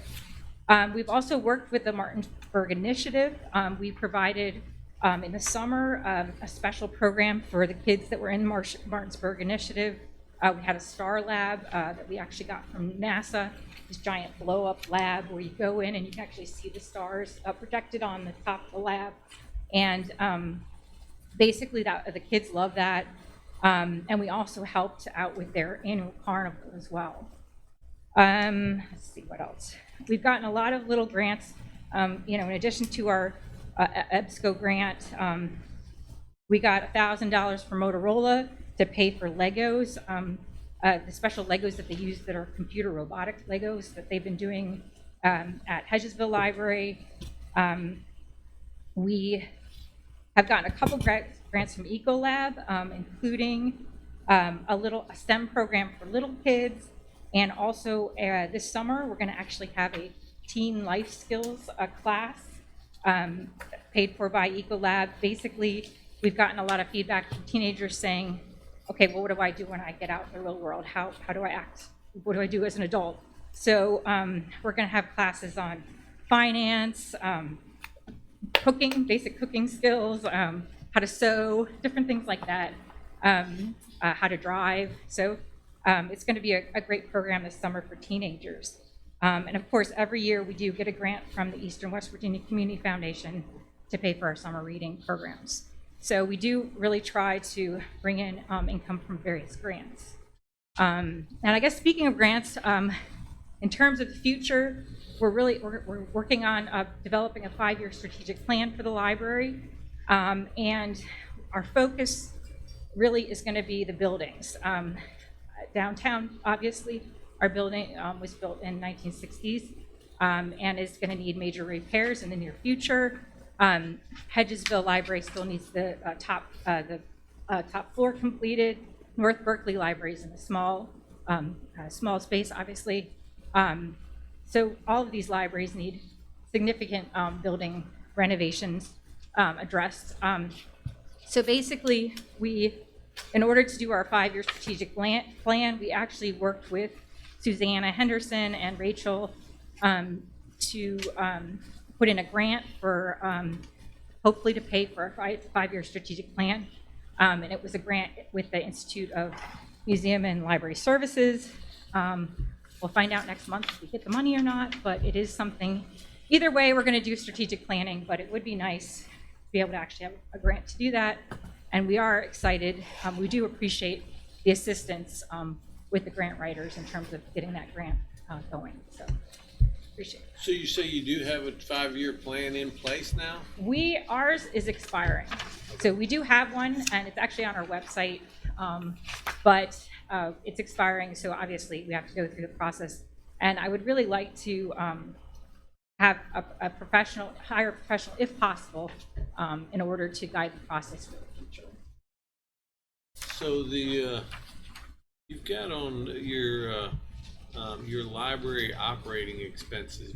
We've also worked with the Martinsburg Initiative. We provided in the summer a special program for the kids that were in Martinsburg Initiative. We had a star lab that we actually got from NASA, this giant blow-up lab where you go in and you can actually see the stars projected on the top of the lab. And basically the kids love that. And we also helped out with their annual carnival as well. Let's see what else. We've gotten a lot of little grants. In addition to our EBSCO grant, we got $1,000 from Motorola to pay for Legos, the special Legos that they use that are computer robotic Legos that they've been doing at Hedgesville Library. We have gotten a couple grants from Ecolab, including a STEM program for little kids. And also this summer, we're going to actually have a teen life skills class paid for by Ecolab. Basically, we've gotten a lot of feedback from teenagers saying, okay, well, what do I do when I get out in the real world? How do I act? What do I do as an adult? So we're going to have classes on finance, cooking, basic cooking skills, how to sew, different things like that, how to drive. So it's going to be a great program this summer for teenagers. And of course, every year we do get a grant from the Eastern West Virginia Community Foundation to pay for our summer reading programs. So we do really try to bring in income from various grants. And I guess speaking of grants, in terms of the future, we're working on developing a 5-year strategic plan for the library. And our focus really is going to be the buildings. Downtown, obviously, our building was built in 1960s and is going to need major repairs in the near future. Hedgesville Library still needs the top floor completed. North Berkeley Library is in a small space, obviously. So all of these libraries need significant building renovations addressed. So basically, in order to do our 5-year strategic plan, we actually worked with Susanna Henderson and Rachel to put in a grant for hopefully to pay for a 5-year strategic plan. And it was a grant with the Institute of Museum and Library Services. We'll find out next month if we get the money or not, but it is something. Either way, we're going to do strategic planning, but it would be nice to be able to actually have a grant to do that. And we are excited. We do appreciate the assistance with the grant writers in terms of getting that grant going. So appreciate it. So you say you do have a 5-year plan in place now? Ours is expiring. So we do have one, and it's actually on our website, but it's expiring. So obviously we have to go through the process. And I would really like to have a professional, hire a professional if possible, in order to guide the process for the future. So you've got on your library operating expenses.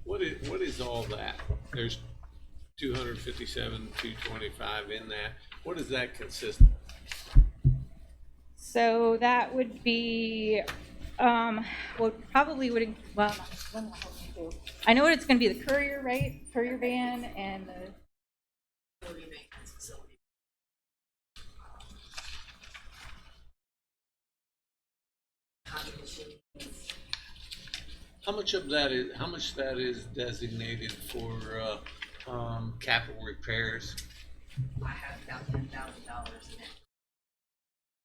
What is all that? There's 257, 225 in that. What does that consist of? So that would be, probably would, well, I know what it's going to be, the courier, right? Courier van and the maintenance facility. How much that is designated for capital repairs? I have about $10,000 in it,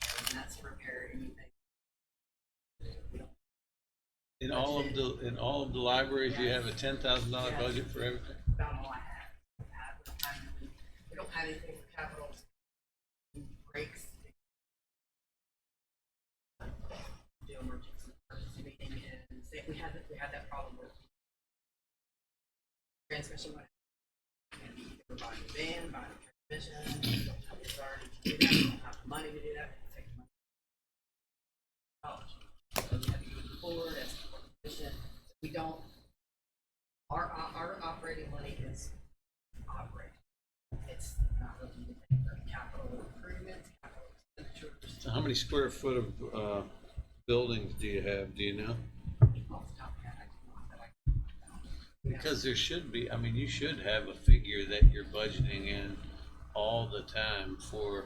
and that's to repair anything. In all of the libraries, you have a $10,000 budget for everything? About all I have. We don't have anything for capital breaks. Do emergency purchase meeting, and say we had that problem with transmission. We're buying a van, buying a transmission. We don't have the authority to do that. We don't have the money to do that. It takes money. So we have to move forward as a corporation. We don't. Our operating money is operating. It's not really anything for capital improvements, capital expenditures. So how many square foot of buildings do you have? Do you know? Because there should be, I mean, you should have a figure that you're budgeting in all the time for,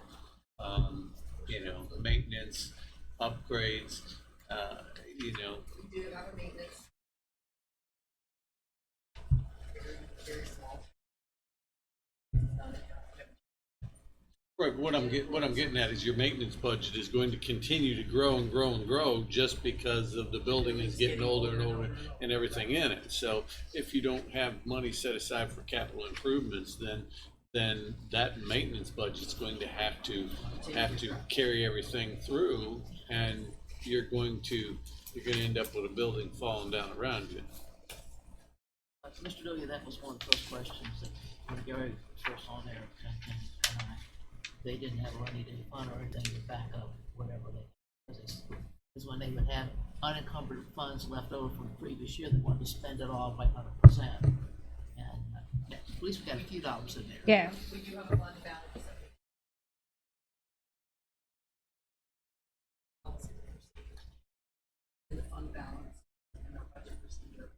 maintenance, upgrades, We do have a maintenance. Very, very small. Right, but what I'm getting at is your maintenance budget is going to continue to grow and grow and grow just because of the building is getting older and older and everything in it. So if you don't have money set aside for capital improvements, then that maintenance budget's going to have to carry everything through, and you're going to end up with a building falling down around you. Mr. Dooley, that was one of the first questions that when Gary was first on there, and they didn't have a rainy day fund or anything to back up whatever they, because it's when they would have unencumbered funds left over from the previous year, they wanted to spend it all by 100%. And at least we got a few dollars in there. Yeah. We do have a fund balance of in the fund balance and our budget procedure.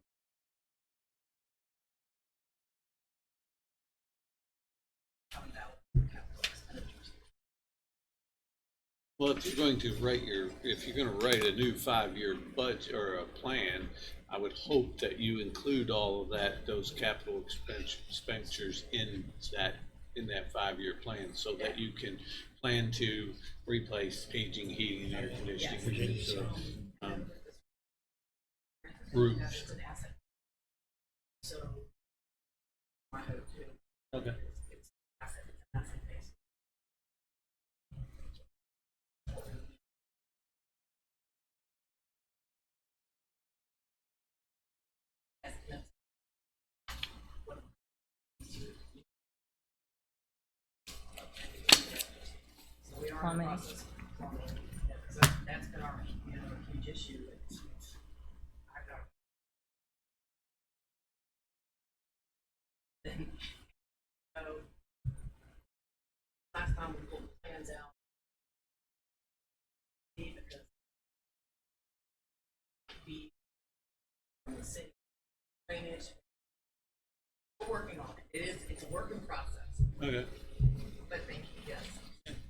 Fund balance, capital expenditures. Well, if you're going to write a new 5-year budget or a plan, I would hope that you include all of those capital expenditures in that 5-year plan, so that you can plan to replace aging heating and air conditioning units, roofs. It's an asset. So, I hope to. Okay. It's an asset base. So we are in Plumbing. the process of plumbing. So that's been our, huge issue. I've got. So, last time we pulled the plans out. Because be from the city drainage. We're working on it. It's a work in process. Okay. But thank you, yes.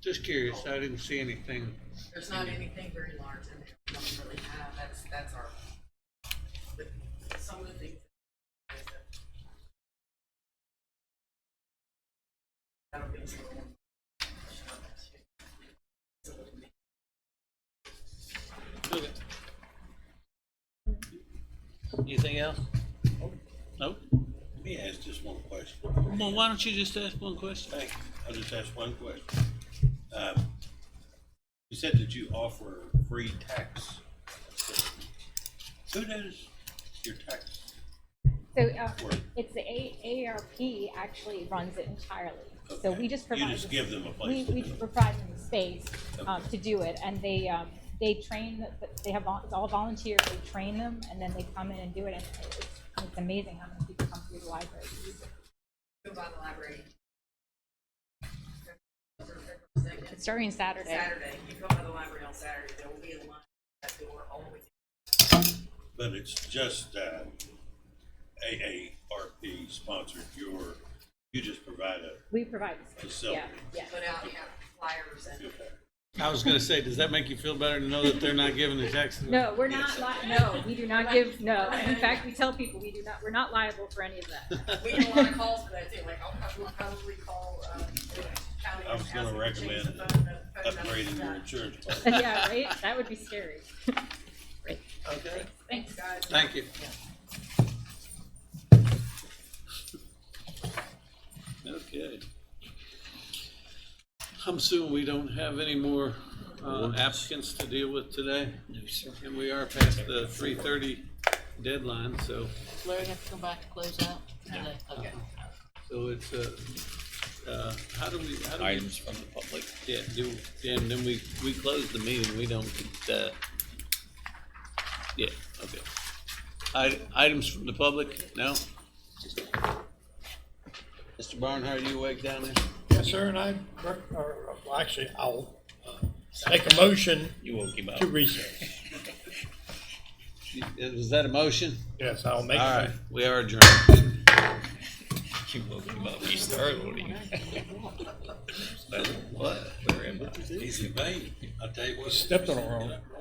Just curious. I didn't see anything. There's not anything very large in there. We don't really have, that's our, but some of the things. That'll be. Okay. Anything else? Nope. Let me ask just one question. Well, why don't you just ask one question? Thank you. I'll just ask one question. You said that you offer free tax assistance. Who does your tax? So work? it's the AARP actually runs it entirely. So Okay. we just You provide. just give them a place to We do it. provide them the space to do it, and they train. It's all volunteer. They train them, and then they come in and do it. And it's amazing how many people come through the library to use it. Go by the library. It's starting Saturday. Saturday, you come by the library on Saturday, there will be a line at that door all the way. But it's just AARP sponsored you just provide We provide the space. facility. Yeah. Put out, flyers and. I was going to say, does that make you feel better to know that they're not giving the tax? No, we're not. No, we do not give. No, in fact, we tell people we do not. We're not liable for any of that. We get a lot of calls for that too, like I'll probably call, county. I was and gonna ask them to change recommend the phone number upgrading to your that. insurance policy. Yeah, right. That would be scary. Great. Okay. Thanks, guys. Thank you. Okay. I'm assuming we don't have any more applicants to deal with today? No, sir. And we are past the 3:30 deadline, so. Larry have to come back to close out? Yeah. Okay. So it's, how do we? Items from the public. Yeah, and then we close the meeting, we don't get, yeah, okay. Items from the public, no? Mr. Barnhart, you awake down there? Yes, sir, and actually, I'll make a motion You woke him up. to recess. Was that a motion? Yes, I'll make. All right, we are adjourned. You woke him up. He startled him. What? He's in vain. I'll tell you what. Stepped on it wrong.